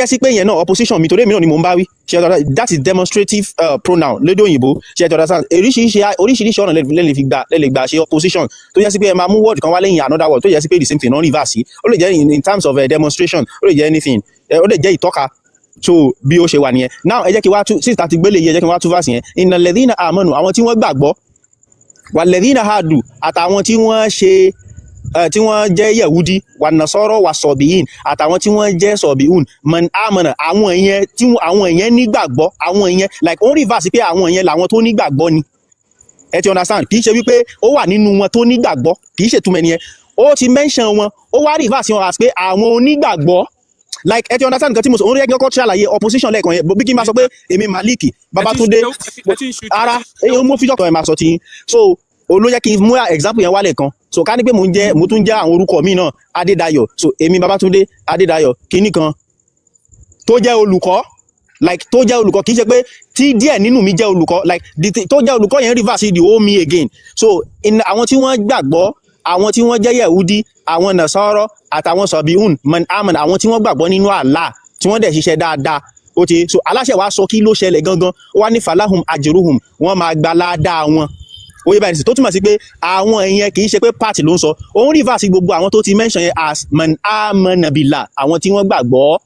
sí pé yẹn náà opposition mi torí èmi náà ni mo ń bá wí that is demonstrative pronoun lédè òyìnbó ṣe ẹ understand oríṣiríṣi ọ̀nà lè gbà ṣe opposition tó jẹ́ sí pé ẹ máa mú word kan wá lẹ́yìn another word tó jẹ́ sí pé the same thing non reverse sí ó lè jẹ́ in terms of demonstration ó lè jẹ́ anything ó lè jẹ́ ìtọ́ka so bí ó ṣe wà nìyẹn. Now ẹ jẹ́ kí wá tú sísá ti gbélé yìí, ẹ jẹ́ kí wá tú verse yẹn. Innal ladhina amanu, àwọn tí wọ́n gbàgbọ́, wal ladhina hadu, àtàwọn tí wọ́n ṣe tí wọ́n jẹ́ yẹ̀wúdí, wà nasọ́rọ̀ wà sọ̀bìyìn, àtàwọn tí wọ́n jẹ́ sọ̀bìhùn, man amana, àwọn ìyẹn tí àwọn ìyẹn nígbàgbọ́, àwọn ìyẹn like ó rí verse pé àwọn ìyẹn làwọn tó nígbàgbọ́ ni. Ẹ ti understand? Kì í ṣe wípé ó wà nínú wọn tó nígbàgbọ́, kì í ṣe túmọ̀ ẹniyẹn. Ó ti mention wọn, ó wá rí verse wọn as pé àwọn onígbàgbọ́. Like ẹ ti understand nǹkan tí mo sọ, orí ẹgbẹ́ kọ́ ṣàlàyé opposition lẹ́ẹ̀kan yẹn, bí kí n bá sọ pé èmi Maliki, Babatunde, ara èyí mo fi jọ́kọ̀ ẹ̀ máa sọ ti. So olóyè kí n mú example yẹn wálẹ̀ kan. So ká ní pé mo tún jẹ́ àwọn orúkọ mi náà, Adédayọ̀. So èmi Babatunde Adédayọ̀ kíní kan tó jẹ́ olùkọ́, like tó jẹ́ olùkọ́, kì í ṣe pé tí díẹ̀ nínú mi jẹ́ olùkọ́, like tó jẹ́ olùkọ́ yẹn reverse the whole me again. So àwọn tí wọ́n gbàgbọ́, àwọn tí wọ́n jẹ́ Yẹ̀húdí, àwọn Nasara àtàwọn Sọ̀bíhùn, man amana, àwọn tí wọ́n gbàgbọ́ nínú Allah, tí wọ́n dẹ̀ ṣiṣẹ́ dáadáa. Ó ti so aláṣẹ wa sọ kí ló ṣẹlẹ̀ gangan, ó wá ní falahum ajruhum, wọ́n máa gba ládàá wọn. Ó yẹ báyìí tó túmọ̀ sí pé àwọn ìyẹn kì í ṣe pé party ló ń sọ, òun reverse gbogbo àwọn tó ti mention yẹn as man amana billah, àwọn tí wọ́n gbàgbọ́.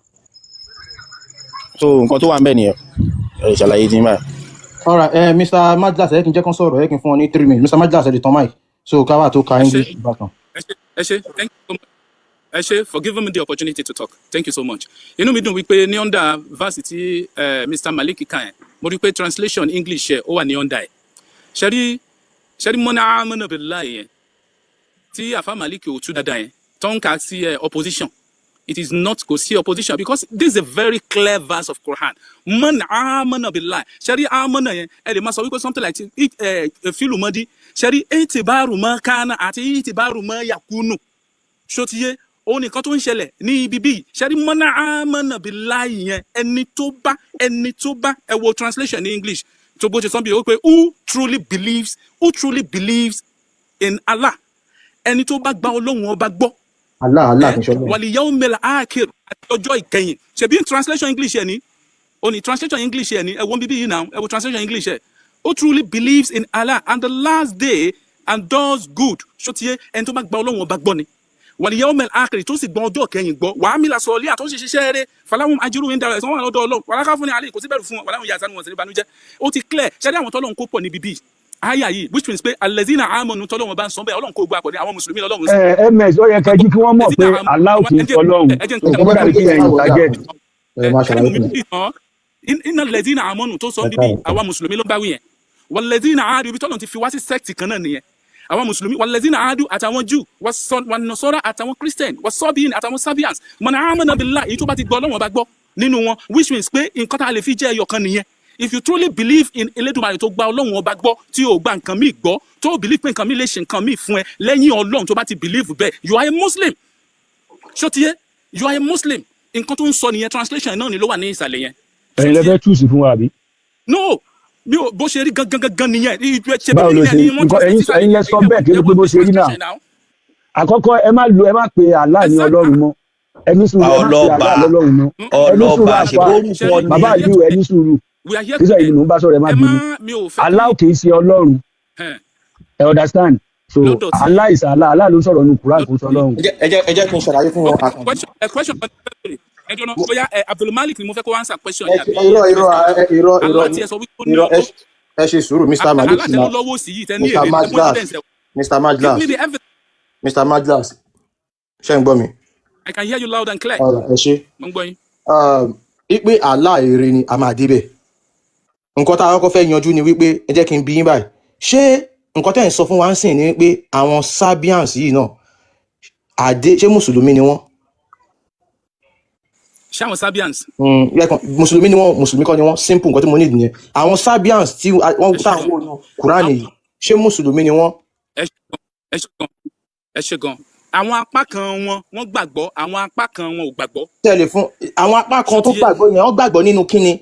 So nǹkan tó wà ń bẹ̀ nìyẹn, ṣàlàyé tí ń báyìí. All right, Mr. Majlas, ẹ kí n jẹ́ kán sọ̀rọ̀, ẹ kí n fún wọn ní 3 minutes. Mr. Majlas, ẹ di tán mic. So káwá tó ka English bákan. Thank you so much. For giving me the opportunity to talk. Thank you so much. Inú mi dùn wípé ní under verse tí Mr. Maliki kà yẹn, mo rí pé translation English ẹ̀ ó wà ní under ẹ̀. Ṣẹ́rí mọ́nà amana billahi yẹn tí àfa Maliki ò tú dáadáa yẹn tó ń kà sí opposition. It is not kò sí opposition because this is a very clear verse of Quran. Man amana billahi. Ṣẹ́rí amana yẹn ẹ lè máa sọ wípé something like fílù mọ́dí. Ṣẹ́rí itibaru ma kana àti itibaru ma yakunu. Ṣótiyé òun nìkan tó ń ṣẹlẹ̀ ní ibi bíi ṣẹ́rí mọ́nà amana billahi yẹn ẹni tó bá ẹ wo translation ní English tó bó ṣe sọ bí ó pé who truly believes in Allah, ẹni tó bá gba Ọlọ́run ọba gbọ́. Allah kì í ṣọlọ́run. Wal yawmil akhir, àti ọjọ́ ìkẹyìn. Ṣebí translation English yẹn ni translation English yẹn ni ẹ wo bíbí yìí náà ẹ wo translation English yẹn. Who truly believes in Allah and the last day and does good. Ṣótiyé ẹni tó bá gba Ọlọ́run ọba gbọ́ ni. Wal yawmil akhir tó sì gbọ́ ọjọ́ ìkẹyìn gbọ́. Wa amila solihan tó sì ṣiṣẹ́ rere. Falahum ajruhum inda rabbihim, wọ́n wà lọ́dọ̀ Ọlọ́run. Wala khawfun alayhim, kò sí bẹ̀rù fún wọn. Walahum yahzanun, wọn sì ní ìbànújẹ́. Ó ti clear. Ṣẹ́rí àwọn tọ́lọ́run kó pọ̀ ní bíbí. Aya yìí, which means pé allazina amanu tọ́lọ́run bá ń sọ bẹ́ẹ̀ Ọlọ́run kó gbọ́ àpọ̀ ní àwọn mùsùlùmí lọ́lọ́run sí. MS ó yẹ kẹ́jí kí wọ́n mọ̀ pé Allah kì í sọlọ́run. Ọgbọ́n dàbí kí ẹ̀yìn target. Innal ladhina amanu tó sọ bíbí àwa mùsùlùmí ló bá wí yẹn. Wal ladhina aadu, ibi tọ́lọ́run ti fi wá sí sect kan náà nìyẹn. Àwọn mùsùlùmí wal ladhina aadu àtàwọn Jew, wan nasara àtàwọn Christian, was-sabiin àtàwọn Sabians, man amana billahi, èyí tó bá ti gbọ́ Ọlọ́run bá gbọ́ nínú wọn, which means pé nǹkan tá a lè fi jẹ́ ẹyọ kan nìyẹn. If you truly believe in Elédùmarè tó gba Ọlọ́run ọba gbọ́, tí o gba nǹkan míì gbọ́, tó believe pé nǹkan míì lè ṣe nǹkan míì fún ẹ lẹ́yìn Ọlọ́run tó bá ti believe bẹ́ẹ̀, you are a Muslim. Ṣótiyé, you are a Muslim. Nǹkan tó ń sọ nìyẹn, translation náà ni ló wà ní ìsàlẹ̀ yẹn. Ẹ̀yin lẹ fẹ́ túùsì fún wa àbí? No, bí bó ṣe rí gangan nìyẹn. Báwo ló ṣe ẹ̀yin lẹ sọ bẹ́ẹ̀ kí ló pé bó ṣe rí náà? Àkọ́kọ́ ẹ má pe Allah ní Ọlọ́run mọ́. Ẹni sùúrù ẹ má pe Allah lọ́lọ́run mọ́. Ẹni sùúrù àpá bàbá àdúró ẹni sùúrù. Sísọ yìí ló ń bá sọ̀rọ̀ ẹ má bínú. Allah kì í ṣe Ọlọ́run. Ẹ understand? So Allah is Allah ló sọ̀rọ̀ nù Quran kò sọ Ọlọ́run. Ẹ jẹ́ kí n ṣàlàyé fún wọn. Question ẹ jọ náà bóyá Abdulmalik ni mo fẹ́ kó answer question yà bí. Irọ́ ẹ ṣe sùúrù Mr. Malik Mr. Majlas ṣé ń gbọ́ mi. I can hear you loud and clear. Ẹ ṣe. Mo ń gbọ́ yín. Ipe Allah èrè ni a máa débẹ̀. Nǹkan tá a kọ́kọ́ fẹ́ yanjú ni wípé ẹ jẹ́ kí n bi yín báyìí. Ṣé nǹkan tẹ́ ń sọ fún wa ń sìn ni wípé àwọn Sabians yìí náà ṣé mùsùlùmí ni wọ́n? Ṣé àwọn Sabians? Mùsùlùmí ni wọ́n, mùsùlùmí kọ́ ni wọ́n, simple nǹkan tí mo need nìyẹn. Àwọn Sabians tí wọ́n sáwọn wò ní Quran yìí ṣé mùsùlùmí ni wọ́n? Ẹ ṣe gan. Àwọn apá kan wọ́n gbàgbọ́, àwọn apá kan wọn ò gbàgbọ́. Tẹ̀lé fún àwọn apá kan tó gbàgbọ́ yẹn, wọ́n gbàgbọ́ nínú kíni?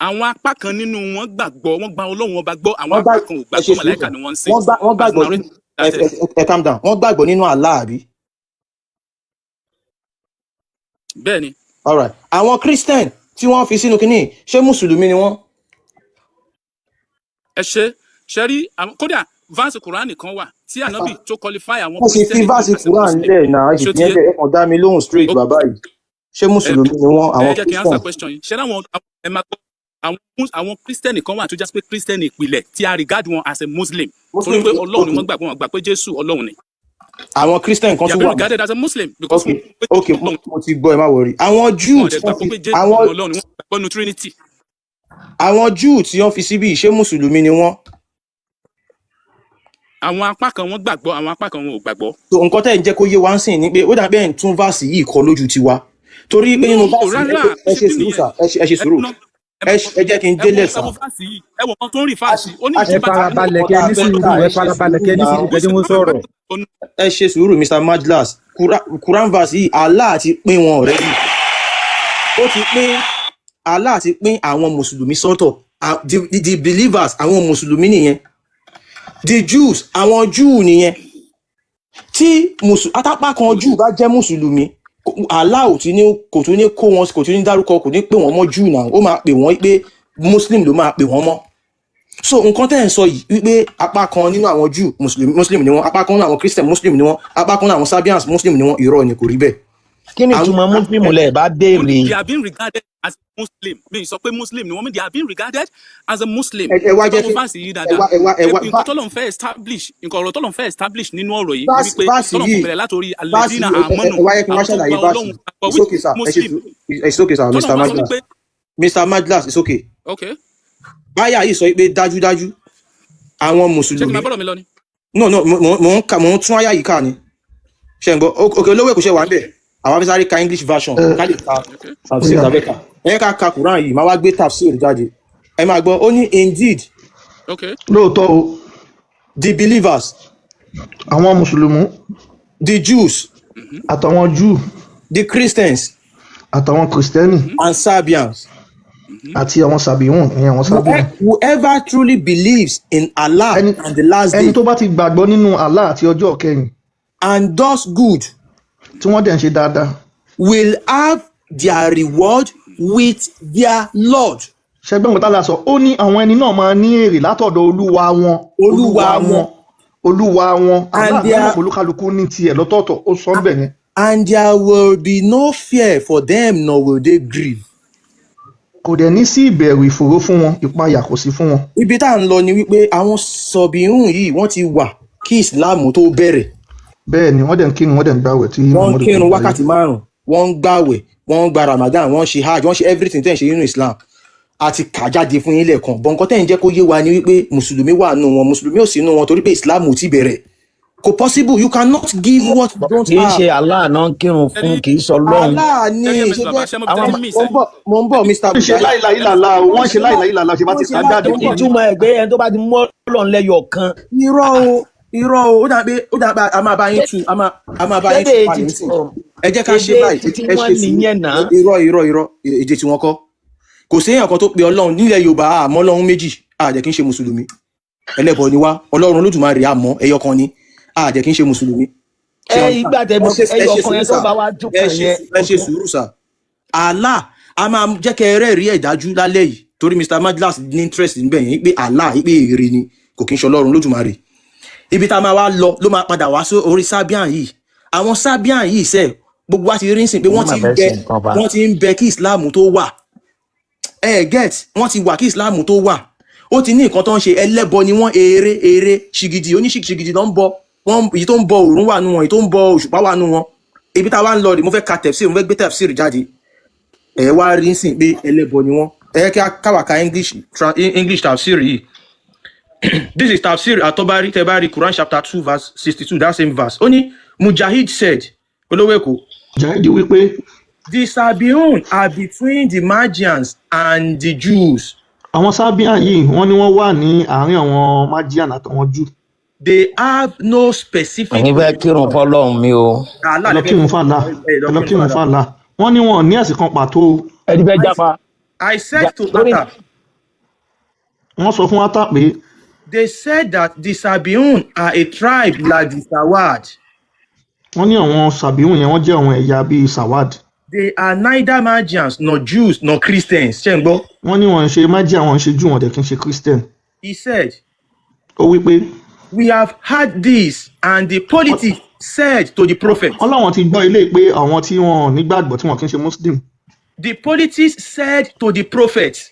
Àwọn apá kan nínú wọn gbàgbọ́, wọ́n gba Ọlọ́run ọba gbọ́, àwọn apá kan ò gbàgbọ́, màláíkà ni wọ́n ń sìn. Wọ́n gbàgbọ́ nínú ẹ calm down. Wọ́n gbàgbọ́ nínú Allah àbí? Bẹ́ẹ̀ni. All right. Àwọn Christian tí wọ́n fi sínú kíní ṣé mùsùlùmí ni wọ́n? Ẹ ṣe rí kódà verse Quran kan wà tí Ànábì tó qualify àwọn Christian. Wọ́n sì fi verse Quran lẹ̀ náà, ẹ sì fi ẹ̀kọ́ dá mi lóhùn straight bàbá yìí. ṣé mùsùlùmí ni wọ́n ẹ àwọn jẹ́ kí n christian. answer question yìí ṣé láwọn ẹ máa gbọ́ àwọn kírísítẹ́nì kan wà tó jẹ́ pé kírísítẹ́nì ìpìlẹ̀ tí a regard wọn as a muslim torí pé ọlọ́run ni wọ́n gbà pé wọ́n gbà pé jésù ọlọ́run ni àwọn christian kan they tún are wà. regarded as a muslim because ok mo ti gbọ́ ẹ má wọrí. àwọn Jew wọ́n tí dẹ̀ gbà wọ́n pé fi jésù àwọn ọlọ́run ni wọ́n gbà pé trinity. àwọn Jew tí wọ́n fi síbí ṣé mùsùlùmí ni wọ́n. àwọn apá kan wọ́n gbàgbọ́ àwọn apá kan wọn ò gbàgbọ́. so nǹkan tẹ́ ẹ̀ ń jẹ́ kó yé wa ń sìn ni pé ó dàbí ẹ̀ ń tún fásì yìí kọ lójú tiwa torí pé nínú fásì ẹ ṣe sùúrù sà ẹ ṣe sùúrù ẹ jẹ́ kí n délẹ̀ sà. ẹ wọ kan tó ń rí fásì ó ní ẹ farabalẹ̀ kẹ́ ní sùúrù ẹ farabalẹ̀ kẹ́ ní sùúrù kẹ́ni mo sọ̀rọ̀. ẹ ṣe sùúrù Mr. Majlas Quran verse yìí Allah ti pín wọn already ó ti pín Allah ti pín àwọn mùsùlùmí sọ́tọ̀ the believers àwọn mùsùlùmí nìyẹn the Jews àwọn Jew nìyẹn tí atápá kan Jew bá jẹ́ mùsùlùmí Allah kò tún ní kó wọn kò tún ní dárúkọ kò ní pè wọ́n mọ́ Jew náà ó máa pè wọ́n pé Muslim ló máa pè wọ́n mọ́ so nǹkan tẹ́ ẹ̀ ń sọ yìí wípé apá kan nínú àwọn Jew Muslim ni wọ́n apá kan nínú àwọn Christian Muslim ni wọ́n apá kan nínú àwọn Sabians Muslim ni wọ́n irọ́ ni kò rí bẹ́ẹ̀. kí ni ìtumọ̀ Muslim lẹ̀ bá béèrè. they have been regarded as Muslim mi sọ pé Muslim ni wọ́n they have been regarded as a Muslim. ẹ wá jẹ́ kí nǹkan tọ́lọ̀ ń fẹ́ establish nǹkan ọ̀rọ̀ tọ́lọ̀ ń fẹ́ establish nínú ọ̀rọ̀ yìí wípé tọ́lọ̀ kò bẹ̀rẹ̀ látòrí alẹ́dínà àmọ́nù àwọn tó gba Ọlọ́run àgbọ̀ Muslim. It's okay sir Mr. Majlas Mr. Majlas it's okay. okay. báyà yìí sọ pé dájúdájú àwọn mùsùlùmí. ṣé kí n máa bọ́rọ̀ mi lọ ni. no mo ń tún àyà yìí kà ni ṣe ń gbọ́ òkè olówó èkó ṣe wà ń bẹ̀ àwọn afẹ́sáré ka English version ká lè ka tafsir tàbẹ́ka ẹ ká ka Quran yìí máa wá gbé tafsir jáde ẹ máa gbọ́ ó ní indeed lóòótọ́ o the believers àwọn mùsùlùmí the Jews àtàwọn Jew the Christians àtàwọn Kristẹni and Sabians àti àwọn Sàbíhùn ìyẹn àwọn Sàbíhùn. whoever truly believes in Allah and the last day ẹni tó bá ti gbàgbọ́ nínú Allah àti ọjọ́ kẹyìn and does good tí wọ́n dẹ̀ ń ṣe dáadáa will have their reward with their Lord. ṣẹgbẹ́ nǹkan tá a la sọ ó ní àwọn ẹni náà máa ní èrè látọ̀dọ̀ olúwa wọn aláàbò olúkálukú ní tiẹ̀ lọ́tọ̀ọ̀tọ̀ ó sọ bẹ́ẹ̀ ni. and there will be no fear for them nor will they grieve. kò dẹ̀ ní sí ìbẹ̀rù ìfòró fún wọn ìpayà kò sí fún wọn. ibi tá à ń lọ ni wípé àwọn sọ̀bìrún yìí wọ́n ti wà kí ìsìláàmù tó bẹ̀rẹ̀. bẹ́ẹ̀ ni wọ́n dẹ̀ ń kírun wọ́n dẹ̀ ń gbàwẹ̀ tí wọ́n ń kírun wákàtí 5 wọ́n ń gbàwẹ̀ wọ́n ń gba Ramadan wọ́n ń ṣe hajj wọ́n ṣe everything tẹ́ ń ṣe nínú Islam àti kà jáde fún yín lẹ́ẹ̀kan bọ̀ nǹkan tẹ́ ń jẹ́ kó yé wa ni wípé mùsùlùmí wà nù wọn mùsùlùmí ò sí nù wọn torí pé Islam ò ti bẹ̀rẹ̀ kò possible you cannot give what you don't have. kì í ṣe Allah náà ń kírun fún kì í sọ lọ́run. Allah ni mo ń bọ̀ Mr. wọ́n ṣe láìláìlàlá wọ́n ṣe láìláìlàlá ṣe bá ti sá jáde. ìtumọ̀ ẹgbẹ́ ẹni tó bá ti mú Ọlọ́run lẹ́yọ̀ kan. irọ́ o ó dàbí a máa bá yín tu a máa bá yín tu palẹ̀ sí ẹ jẹ́ ká ṣe báyìí ẹ ṣe sùúrù irọ́ èdè tí wọ́n kọ́ kò sí èèyàn kan tó pe Ọlọ́run nílẹ̀ Yorùbá àmọ́ Ọlọ́run méjì àjẹ́ kí n ṣe mùsùlùmí ẹlẹ́bọ ni wá Ọlọ́run Olódùmarè àmọ́ ẹyọ kan ni àjẹ́ kí n ṣe mùsùlùmí. ìgbà tẹ ẹyọ kan yẹn tó bá wá dúkàn yẹn. ẹ ṣe sùúrù sà Allah a máa jẹ́ kẹ́ ẹrẹ́ rí ẹ̀ dájú lálẹ́ yìí torí Mr. Majlas ní interest níbẹ̀ yẹn pé Allah pé èrè ni kò kí n ṣe Ọlọ́run Olódùmarè ibi tá a máa wá lọ ló máa padà wá sí orí Sabian yìí àwọn Sabian yìí sẹ gbogbo wa ti rí nsìn pé wọ́n ti ń bẹ kí Islam tó wà wọ́n ti wà kí Islam tó wà ó ti ní nǹkan tó ń ṣe ẹlẹ́bọ ni wọ́n eré ṣìgìdì oníṣìgìdì ló ń bọ wọn èyí tó ń bọ òrùn wà nù wọn èyí tó ń bọ òṣùpá wà nù wọn ibi tá a wá ń lọ rè mo fẹ́ ka tafsir mo fẹ́ gbé tafsir jáde ẹ wá rí nsìn pé ẹlẹ́bọ ni wọ́n ẹ kí a káwà ka English tafsir yìí. This is tafsir At-Tabari Tebari Quran chapter 2 verse 62 that same verse. Oni Mujahid said, Oloweko, Mujahid wípé the Sabiun are between the Magians and the Jews. Àwọn Sabian yìí wọ́n ní wọ́n wà ní àárín àwọn Magian àtàwọn Jew. They have no specific. Ẹni bẹ́ẹ̀ kírun fọ́lọ́run mi o. Ẹlọ́kírun fàlà. Wọ́n ní wọn ní ẹ̀sìn kan pàtó. Ẹni bẹ́ẹ̀ jápa. I said to Atta. Wọ́n sọ fún Atta pé. They said that the Sabiun are a tribe like the Sawad. Wọ́n ní àwọn Sabiun yẹn wọ́n jẹ́ àwọn ẹ̀yà bíi Sawad. They are neither Magians nor Jews nor Christians. Ṣé ń gbọ́? Wọ́n ní wọ́n ń ṣe Magian wọ́n ń ṣe Jew wọ́n dẹ̀ kí ń ṣe Christian. He said. Ó wí pé. We have had this and the politics said to the prophet. wọ́n láwọn ti gbọ́ ilé pé àwọn tí wọn nígbàgbọ́ tí wọn kì í ṣe muslim. The politics said to the prophet.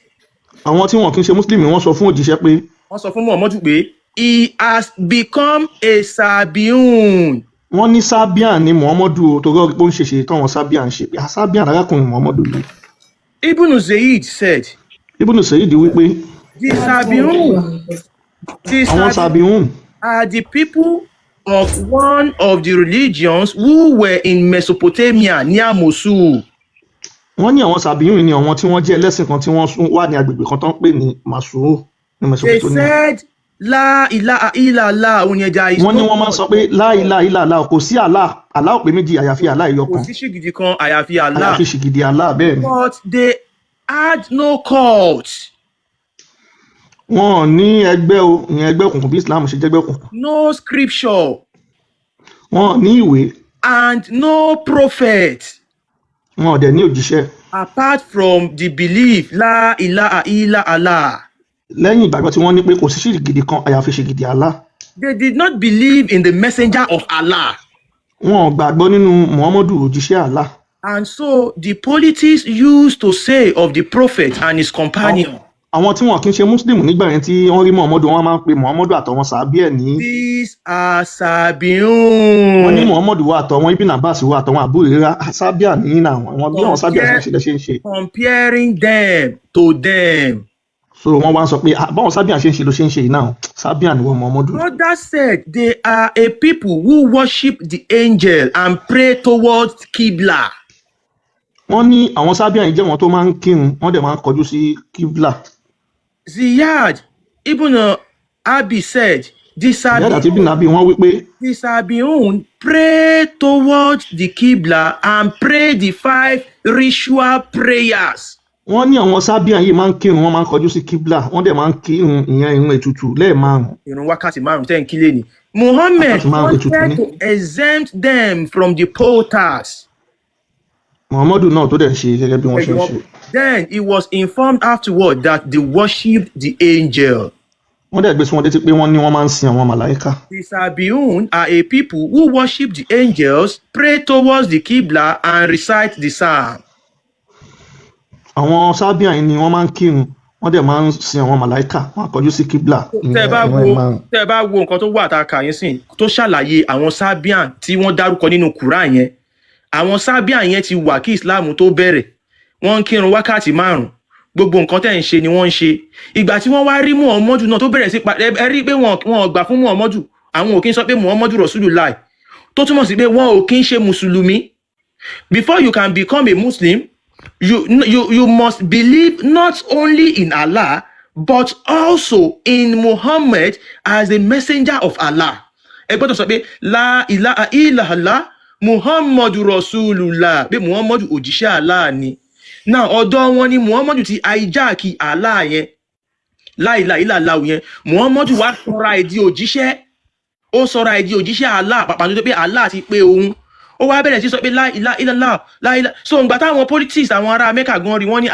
àwọn tí wọn kì í ṣe muslim wọ́n sọ fún òjíṣẹ́ pé. wọ́n sọ fún Muhammadu pé he has become a Sabiun. wọ́n ní Sabian ni Muhammadu torí ọ̀rọ̀ pé ó ń ṣèṣe táwọn Sabian ṣe pé Sabian arákùnrin Muhammadu yìí. Ibn Zayd said. Ibn Zayd wípé. The Sabiun. àwọn Sabiun. Are the people of one of the religions who were in Mesopotamia near Mosul. wọ́n ní àwọn Sabiun ni àwọn tí wọ́n jẹ́ ẹlẹ́sìn kan tí wọ́n wà ní agbègbè kan tó ń pè ní Mosul ní Mesopotamia. They said la ilaha illallah onyeja is. wọ́n ní wọ́n máa ń sọ pé la ilaha illallah kò sí Allah Allah ò pé méjì àyàfi Allah ẹyọ kan. kò sí ṣìgìdì kan àyàfi Allah. àyàfi ṣìgìdì Allah bẹ́ẹ̀ ni. But they had no cult. wọn ò ní ẹgbẹ́ o ìyẹn ẹgbẹ́ òkùnkùn bí Islam ṣe jẹ́gbẹ́ òkùnkùn. No scripture. wọn ò ní ìwé. And no prophet. wọn ò dẹ̀ ní òjíṣẹ́. Apart from the belief la ilaha illallah. lẹ́yìn ìgbàgbọ́ tí wọ́n ní pé kò sí ṣìgìdì kan àyàfi ṣìgìdì Allah. They did not believe in the messenger of Allah. wọn ò gbàgbọ́ nínú Muhammadu òjíṣẹ́ Allah. And so the politics used to say of the prophet and his companion. àwọn tí wọn kì í ṣe muslim nígbà yẹn tí wọ́n rí Muhammadu wọ́n máa ń pe Muhammadu àtọwọn sàbí ẹ̀ ní. These are Sabiun. wọ́n ní Muhammadu wà àtọwọn Ibn Abbas wà àtọwọn Abu Hurairah sábíà ní àwọn bí àwọn sábíà ṣe ń ṣe. Comparing them to them. so wọ́n wá ń sọ pé báwọn sábíà ṣe ń ṣe ló ṣe ń ṣe yìí náà sábíà ni wọ́n Muhammadu. Others said they are a people who worship the angel and pray towards Qibla. wọ́n ní àwọn sábíà yìí jẹ́ wọn tó máa ń kírun wọ́n dẹ̀ máa ń kọjú sí Qibla. Ziyad Ibn Abi said the Sabiun pray towards the Qibla and pray the 5 ritual prayers. wọ́n ní àwọn sábíà yìí máa ń kírun wọ́n máa ń kọjú sí Qibla wọ́n dẹ̀ máa ń kírun ìyẹn ìrun ètùtù lẹ́ẹ̀márùn. ìrun wákàtí márùn tẹ́ ń kílé ni. Muhammad wanted to exempt them from the potters. Muhammadu náà tó dẹ̀ ń ṣe gẹ́gẹ́ bí wọ́n ṣe ń ṣe. Then he was informed afterward that they worshipped the angel. wọ́n dẹ̀ gbé sí wọn létí pé wọ́n ní wọ́n máa ń sin àwọn màláíkà. The Sabiun are a people who worship the angels, pray towards the Qibla and recite the psalm. àwọn sábíà yìí ni wọ́n máa ń kírun wọ́n dẹ̀ máa ń sin àwọn màláíkà wọ́n kọjú sí Qibla. tẹ́ ẹ bá wo nǹkan tó wà tá a kà yín sìn tó ṣàlàyé àwọn sábíà tí wọ́n dárúkọ nínú Quran yẹn àwọn sábíà yẹn ti wà kí Islam tó bẹ̀rẹ̀ wọ́n ń kírun wákàtí márùn gbogbo nǹkan tẹ́ ń ṣe ni wọ́n ń ṣe ìgbà tí wọ́n wá rí Muhammadu náà tó bẹ̀rẹ̀ sí ẹ rí pé wọn ò gbà fún Muhammadu àwọn ò kí ń sọ pé Muhammadu Rasulullah tó túmọ̀ sí pé wọn ò kí ń ṣe mùsùlùmí. Before you can become a Muslim you must believe not only in Allah but also in Muhammad as the messenger of Allah. ẹ gbọ́dọ̀ sọ pé la ilaha illallah Muhammadu Rasulullah pé Muhammadu òjíṣẹ́ Allah ni. Now ọ̀dọ̀ wọn ni Muhammadu ti hijack Allah yẹn la ilaha illallah yẹn Muhammadu wá sọra ìdí òjíṣẹ́ ó sọra ìdí òjíṣẹ́ Allah pàpà tó pé Allah ti pé òun ó wá bẹ̀rẹ̀ sí sọ pé la ilaha illallah la ilaha. So ǹgbà táwọn politics àwọn ará Mẹ́kà gan rí wọ́n ní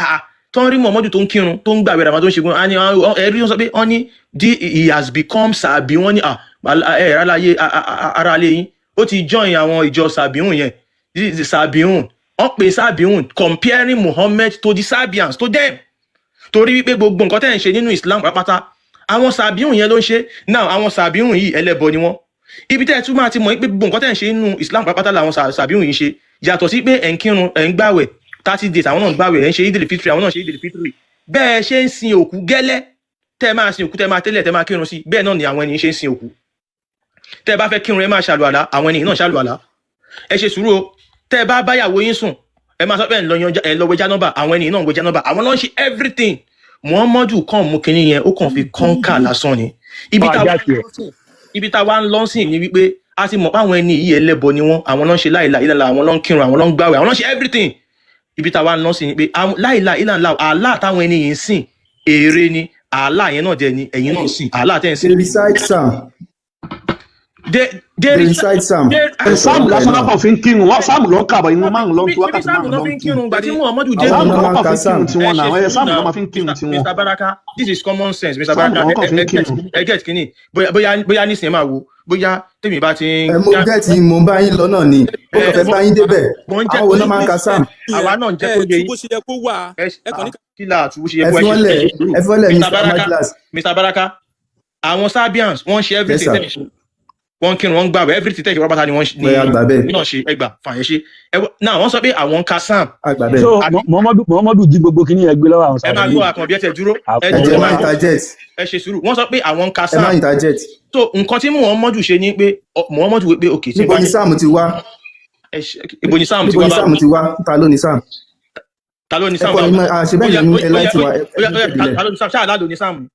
tó ń rí Muhammadu tó ń kírun tó ń gbàwé Ramadan tó ń ṣe gan ẹ̀rí wọn sọ pé wọ́n ní he has become Sabi wọ́n ní ara lé yín ó ti join àwọn ìjọ Sabiun yẹn this is Sabiun wọ́n pè Sabiun comparing Muhammad to the Sabians to them torí wípé gbogbo nǹkan tẹ́ ń ṣe nínú Islam pátápátá àwọn Sabiun yẹn ló ń ṣe now àwọn Sabiun yìí ẹlẹ́bọ ni wọ́n ibi tẹ́ ẹ tún máa ti mọ̀ pé gbogbo nǹkan tẹ́ ń ṣe nínú Islam pátápátá làwọn Sabiun yìí ṣe yàtọ̀ sí pé ẹ̀ ń kírun ẹ̀ ń gbàwẹ̀ 30 days àwọn náà ń gbàwẹ̀ ẹ̀ ń ṣe Eid al-Fitr àwọn náà ṣe Eid al-Fitr bẹ́ẹ̀ ṣe ń sin òkú gẹ́lẹ́ tẹ́ máa sin òkú tẹ́ máa tẹ́lẹ̀ tẹ́ máa kírun sí bẹ́ẹ̀ náà ni àwọn ènìyàn ṣe ń sin òkú tẹ́ bá fẹ́ kírun ẹ máa ṣàlùwàlá àwọn ènìyàn náà ṣàlùwàlá ẹ ṣe sùúrù o tẹ́ bá báyàwó yín sùn ẹ máa sọ pé ẹ lọ wẹ jánábà àwọn ènìyàn náà wẹ jánábà àwọn náà ń ṣe everything Muhammadu kàn mú kinní yẹn ó kàn fi kọ́ńkà lásán ni ibi tá wá ń lọ sìn ní wípé a ti mọ̀ pé àwọn ẹni yìí ẹlẹ́bọ ni wọ́n àwọn náà ń ṣe la ilaha illallah àwọn náà ń kírun àwọn náà ń gbàwẹ̀ àwọn náà ń ṣe everything ibi tá wá ń lọ sìn ní pé la ilaha illallah Allah táwọn ẹni yìí ń sìn èrè ni Allah yẹn náà dẹ̀ ni ẹ̀yin náà sìn Allah tẹ̀ ń sìn. They recite Psalm. Psalm lásán náà kàn fi ń kírun wọ́n Psalm ló ń kàbọ̀ inú márùn ló ń tó wákàtí márùn ló ń kírun. Psalm ló kàn fi ń kírun tiwọn náà ẹ̀ Psalm ló máa fi ń kírun tiwọn. Mr. Baraka this is common sense Mr. Baraka ẹ get kínní bóyá nísìnyẹn máa wo bóyá tèmi bá ti ń. mo jẹ́ tí mo bá yín lọ náà ni ó kàn fẹ́ bá yín débẹ̀ àwọn wo náà máa ń ka sam. àwa náà ń jẹ́ kó yé yín. bó ṣe yẹ kó wà ẹ kàn ní. kí la àtúbó ṣe yẹ kó ẹ ṣe. Mr. Baraka àwọn Sabians wọ́n ṣe everything tẹ́lẹ̀ ṣe wọ́n kírun wọ́n gbàgbé everything tẹ́lẹ̀ ṣe wọ́n bá ta ni wọ́n ní náà ṣe ẹgbà fàyẹ̀ ṣe náà wọ́n sọ pé àwọn ka sam. so Muhammadu jí gbogbo kí ní ẹgbẹ́ lọ́wọ́ àwọn Sabians. ẹ máa gbọ́ àkànbí ẹ tẹ̀ dúró ẹ ṣe sùúrù wọ́n sọ pé àwọn ka sam. so nǹkan tí Muhammadu ṣe ni pé Muhammadu wí pé òkè tí níbo ni sam ti wá. ibo ni sam ti wá ta ló ni sam. ta ló ni sam wá àṣebẹ́yìn ní ẹláìtì wa ta ló ni sam ṣáà ládò ni sam.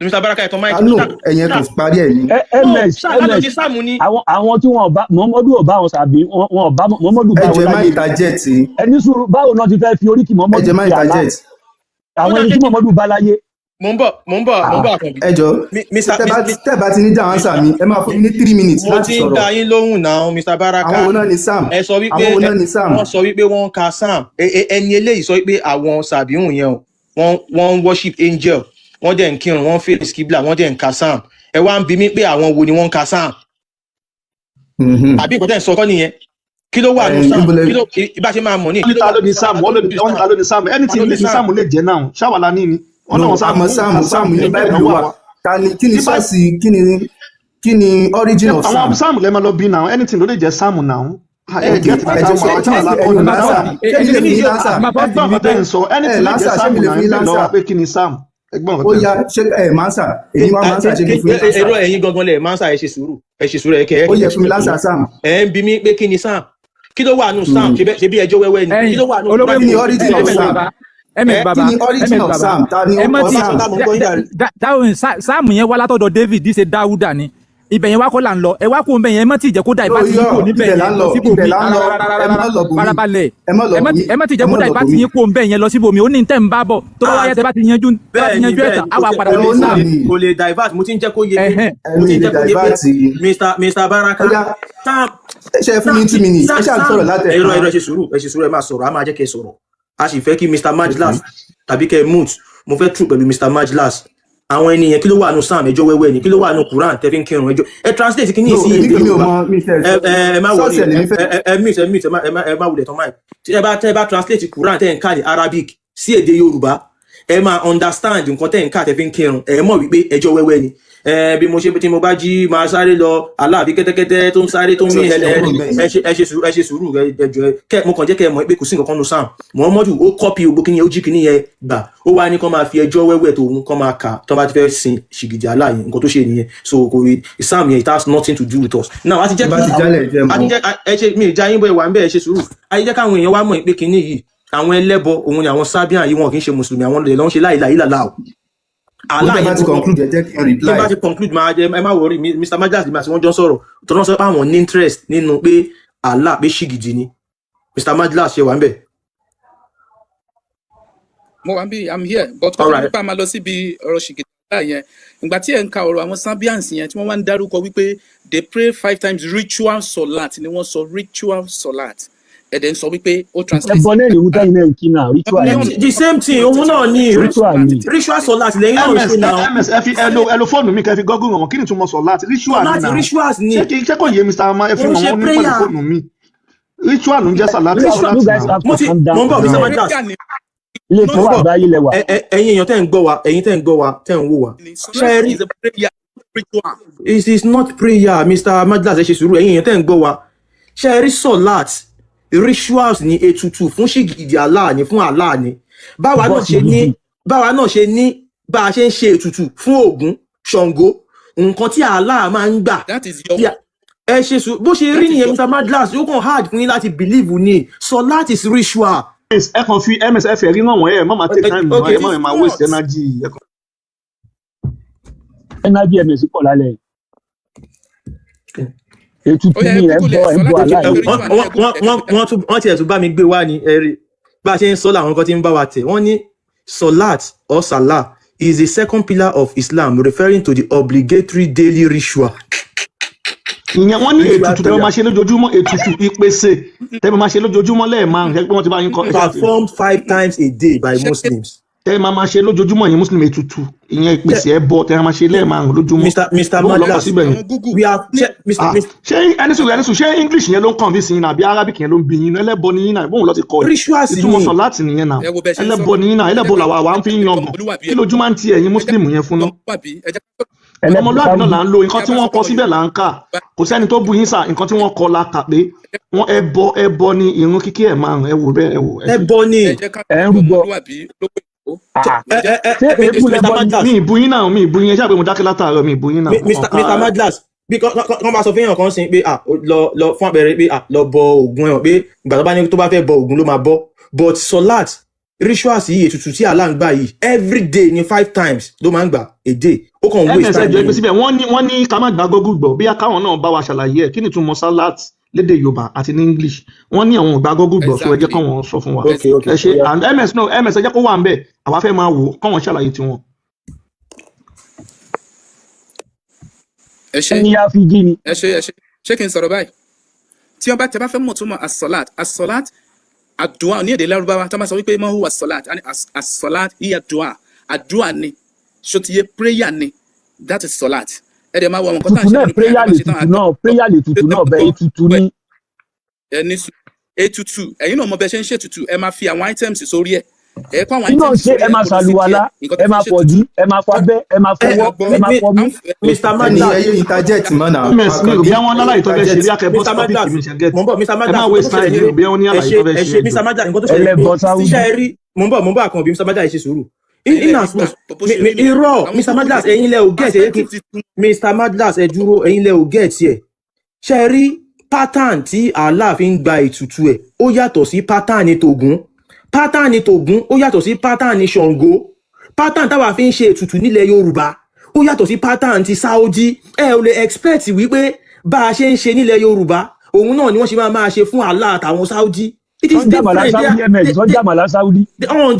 Mr. Baraka ẹ̀tọ́ máìkì. Anu ẹ̀yẹn kò parí ẹ̀ ní. ms àwọn tí wọn ọba Muhammadu ọba àwọn sàbí wọn ọba Muhammadu bá wọn láyé. ẹ̀jẹ̀ máa ń ta jẹ́ẹ̀tì. ẹni sùúrù báwo náà ti fẹ́ fi oríkì Muhammadu ẹ̀jẹ̀ máa ń ta jẹ́ẹ̀tì. àwọn ẹni tí Muhammadu bá láyé. mo ń bọ̀ àkànbí. ẹ jọ tẹ́ bá ti ní dáhùn sàmì ẹ máa fún mi ní 3 minutes láti sọ̀rọ̀. mo ti ń dá yín lóhùn náà Mr. Baraka. àwọn náà ni sam. ẹ sọ wípé wọ́n sọ wípé wọ́n ka sam ẹni eléyìí sọ wípé àwọn sàbíhùn yẹn wọ́n worship angel wọ́n dẹ̀ ń kírun wọ́n face kíbla wọ́n dẹ̀ ń ka sam ẹ wá ń bi mí pé àwọn wo ni wọ́n ń ka sam. àbí nǹkan tẹ́ ń sọ kọ́ nìyẹn kí ló wà ní sam kí ló ibà ṣe máa mọ̀ ní. wọ́n ní ta ló ní sam wọ́n ní ta ló ní sam ẹni tí ní sam lè jẹ́ náà ṣáwàlá ní ni. sam ní báyìí wà ta ni kí ni sọ́ọ̀sì kí ni origin of sam. àwọn sam lè máa lọ bí náà anything ló lè jẹ́ sam náà. ó yá ṣe mansa èyí wá mansa ṣe kí fún mi. èrò ẹ̀yin gangan lẹ̀ mansa ẹ ṣe sùúrù ẹ̀kẹ́. ó yẹ fún mi lásà sam. ẹ ń bi mí pé kí ni sam kí ló wà nù sam ṣe bí ẹjọ́ wẹ́wẹ́ ni kí ló wà nù. olówó ni origin of sam. kí ni origin of sam ta ni ó sam. sam yẹn wá látọ̀dọ̀ David ṣe Dáúdà ni ibẹ̀ yẹn wá kọ́ là ń lọ ẹ wá kó ń bẹ̀ yẹn ẹ má ti jẹ́ kó dà ìbá ti yín kó níbẹ̀ yẹn lọ síbòmí farabalẹ̀ ẹ má ti jẹ́ kó dà ìbá ti yín kó ń bẹ̀ yẹn lọ síbòmí ó ní tẹ́ ń bá bọ̀ tó bá wáyé tẹ́ bá ti yanjú ẹ̀ tán á wà padà lọ sáà. kò lè divert mo ti ń jẹ́ kó yé Mr. Baraka ṣe fún mi 2 minutes ẹ ṣáà sọ̀rọ̀ látẹ̀. ẹ ṣe sùúrù ẹ máa sọ̀rọ̀ a máa jẹ́ kẹ́ sọ̀rọ̀ a sì fẹ́ kí Mr. Majlas tàbí kẹ́ mute mo fẹ́ true pẹ̀lú Mr. Majlas àwọn ènìyàn kí ló wà nù sam ẹjọ́ wẹ́wẹ́ ni kí ló wà nù Quran tẹ́ fi ń kírun ẹjọ́ ẹ translate kí ní ìsí èdè Yorùbá ẹ má wọlé ẹ má wulẹ̀ tán máì tí ẹ bá translate Quran tẹ́ ń ká ní Arabic sí èdè Yorùbá ẹ máa understand nǹkan tẹ́ ń ká tẹ́ fi ń kírun ẹ mọ̀ wípé ẹjọ́ wẹ́wẹ́ ni bí mo ṣe tí mo bá jí máa sáré lọ aláàbí kẹ́tẹ́kẹ́tẹ́ tó ń sáré tó ń mí ẹ ṣe sùúrù ẹjọ́ mo kàn jẹ́ kẹ́ ẹ mọ̀ pé kò sí nǹkan kan nù sam Muhammadu ó kọ́pì gbogbo kíni ó jí kíní yẹn gbà ó wá ní kán máa fi ẹjọ́ wẹ́wẹ́ tó òun kán máa kà tó bá ti fẹ́ sin ṣìgìdì aláàyè nǹkan tó ṣe nìyẹn so kò rí sam yẹn it has nothing to do with us now a ti jẹ́ kí mi ìjà yín bọ̀ ìwà ń bẹ́ẹ̀ ṣe sùúrù a ti jẹ́ káwọn èèyàn wá mọ̀ pé kíní yìí àwọn ẹlẹ́bọ òun ni àwọn Sabian yìí wọn kì í ṣe mùsùlùmí àwọn lè lọ́n ṣe láìláìláà aláyé bá ti conclude jẹ́ kí n reply. bá ti conclude máa jẹ ẹ má worry Mr. Majlas àti wọ́n jọ sọ̀rọ̀ tó náà sọ pé àwọn ní interest nínú pé Allah pé ṣìgìdì ni Mr. Majlas ṣe wà ń bẹ̀. mo wà ń bí I'm here but kọ́ nípa máa lọ síbi ọ̀rọ̀ ṣìgìdì yẹn ìgbà tí ẹ̀ ń ka ọ̀rọ̀ àwọn Sabians yẹn tí wọ́n wá ń dárúkọ wípé they pray 5 times ritual solat ni wọ́n sọ ritual solat ẹ̀dẹ̀ ń sọ wípé ó translate. ẹ̀bọ̀n náà ni ìwúta yìí náà ń kí náà ritual ni. the same thing òun náà ní ritual solat lẹ́yìn náà ń ṣe náà. ms ẹ lo fóònù mi kẹ́ fi gọ́gùn wọn kí ni túmọ̀ solat ritual ni náà rituals ni. ṣé kò yé Mr. ama ẹ fi wọn ní pẹ̀lú fóònù mi ritual ń jẹ́ solat. mo ń bọ̀ Mr. Majlas. ilé tó wà báyìí lẹ́wà. ẹ̀yin èèyàn tẹ́ ń gbọ́ wa ẹ̀yin tẹ́ ń gbọ́ wa tẹ́ ń wò wa. it is not prayer Mr. Majlas ẹ ṣe sùúrù ẹ̀yin èèyàn tẹ́ ń gbọ́ wa ṣe rí solat rituals ni ètùtù fún ṣìgìdì Allah ni fún Allah ni báwa náà ṣe ní bá a ṣe ń ṣe ètùtù fún Ògún Ṣàngó nǹkan tí Allah máa ń gbà ẹ ṣe sùn bó ṣe rí nìyẹn Mr. Majlas ó kàn hard fún yín láti believe ni solat is ritual. ẹ kàn fi msf rí náà wọ̀nyẹn ẹ má máa take time ẹ má máa waste energy. energy ms pọ̀ lálẹ́ ètùtù ni ẹ bọ aláì. wọ́n tiẹ̀ tún bá mi gbé wá ní ẹ̀rí bá a ṣe ń sọ làwọn kan tí ń bá wa tẹ̀ wọ́n ní solat or salah is the second pillar of Islam referring to the obligatory daily ritual. ìyẹn wọ́n ní ètùtù tẹ́ wọ́n máa ṣe lójoojúmọ́ ètùtù ìpèsè tẹ́ wọ́n máa ṣe lójoojúmọ́ lẹ́ẹ̀márùn-ún ṣe pé wọ́n ti bá yín kọ́. performed 5 times a day by Muslims. tẹ́ máa ṣe lójoojúmọ́ yẹn muslim ètùtù ìyẹn ìpèsè ẹbọ tẹ́ máa ṣe lẹ́ẹ̀márùn lójúmọ́ Mr. ló lọ́pọ̀ Madlas, síbẹ̀ yẹn. we are ṣé ẹnisùn ṣé english yẹn ló ń convince yín náà àbí arabic yẹn ló ń bí yín náà ẹlẹ́bọ ni yín náà bóun lọ ti kọ rituals ìtumọ̀ ni sọ láti nìyẹn náà ẹ wo bẹ́ẹ̀ ṣe ń ẹlẹ́bọ sọ̀rọ̀ ni yín náà ẹlẹ́bọ làwa ń fi ń yangàn kí lójú máa ń ti ẹ̀yin muslim yẹn fún náà ọmọlúwàbí náà là ń lo nǹkan tí wọ́n kọ síbẹ̀ là ń kà kò sẹ́ni tó bu yín sà nǹkan tí wọ́n kọ la kà pé wọ́n ẹbọ ni ìrun kíkí ẹ̀ márùn ẹ wò bẹ́ẹ̀ ẹ wò. ẹbọ ni ẹ ń rúbọ mi ìbu yín náà mi ìbu yín ẹ ṣáà pé mo dákẹ́ látàárọ̀ mi ìbu yín náà. Mr. Madlas bí kọ́ máa sọ fún èèyàn kan sí pé lọ fún àpẹẹrẹ pé lọ bọ ògùn ẹ̀wọ̀n pé ìgbà tó bá ní tó bá fẹ́ bọ ògùn ló máa bọ but solat rituals yìí ètùtù tí Allah ń gbà yìí everyday ni 5 times ló máa ń gbà a day ó kàn waste time. ẹ̀mẹ̀sẹ̀ jẹ́ pé síbẹ̀ wọ́n ní ká má gbà Google gbọ́ bí akáwọn náà bá wa ṣàlàyé ẹ̀ kí ni túmọ̀ salat lédè Yorùbá àti ní English wọ́n ní àwọn ìgbà Google gbọ́ so ẹ jẹ́ káwọn sọ fún wa ẹ ṣe and ms jẹ́ kó wà ń bẹ̀ àwa fẹ́ máa wò káwọn ṣàlàyé tiwọn. ẹ ṣe ṣé kí n sọ̀rọ̀ báyìí tí wọ́n bá tẹ bá fẹ́ mọ̀ tó mọ̀ as-salat àdúà ní èdè Lárúbáwá tó máa sọ wípé ma huwa as-salat as-salat hiya àdúà ni ṣòtìyẹ prayer ni that is salat ẹ dẹ̀ máa wọ àwọn nǹkan tá à ń ṣe nínú prayer lè tutù náà bẹ́ẹ̀ ètùtù ní. ẹni ètùtù ẹ̀yin náà mọ bẹ́ẹ̀ ṣe ń ṣètùtù ẹ máa fi àwọn items sórí ẹ̀ ẹ kó àwọn items sórí ẹ̀ ẹ máa ṣàlùwàlá ẹ máa fọ̀dí ẹ máa fọ̀bẹ́ ẹ máa fọwọ́ ẹ máa fọmú. Mr. Mani ẹyẹ interject mọ́nà. mi ò bí àwọn aláì tó fẹ́ ṣe bí akẹ́bọ́ topic mi ṣe get ẹ máa waste time mi ò bí àwọn ní àlàyé tó fẹ́ ṣe. Mr. Madlas nǹkan tó ṣẹlẹ̀ tíṣà ẹ rí mo ń bọ̀ àkànbí Mr. Madlas ṣe sùúrù. irọ́ Mr. Madlas ẹ̀yin lẹ ò get Mr. Madlas ẹ dúró ẹ̀yin lẹ ò get ẹ̀ ṣe rí pattern tí Allah fi ń gba ètùtù ẹ̀ ó yàtọ̀ sí pattern tògún pattern tògún ó yàtọ̀ sí pattern Ṣàngó pattern táwa fi ń ṣe ètùtù nílẹ̀ Yorùbá ó yàtọ̀ sí pattern ti Saudi ẹ ò lè expect wípé bá a ṣe ń ṣe nílẹ̀ Yorùbá òun náà ni wọ́n ṣe máa ṣe fún Allah àtàwọn Saudi. It is different.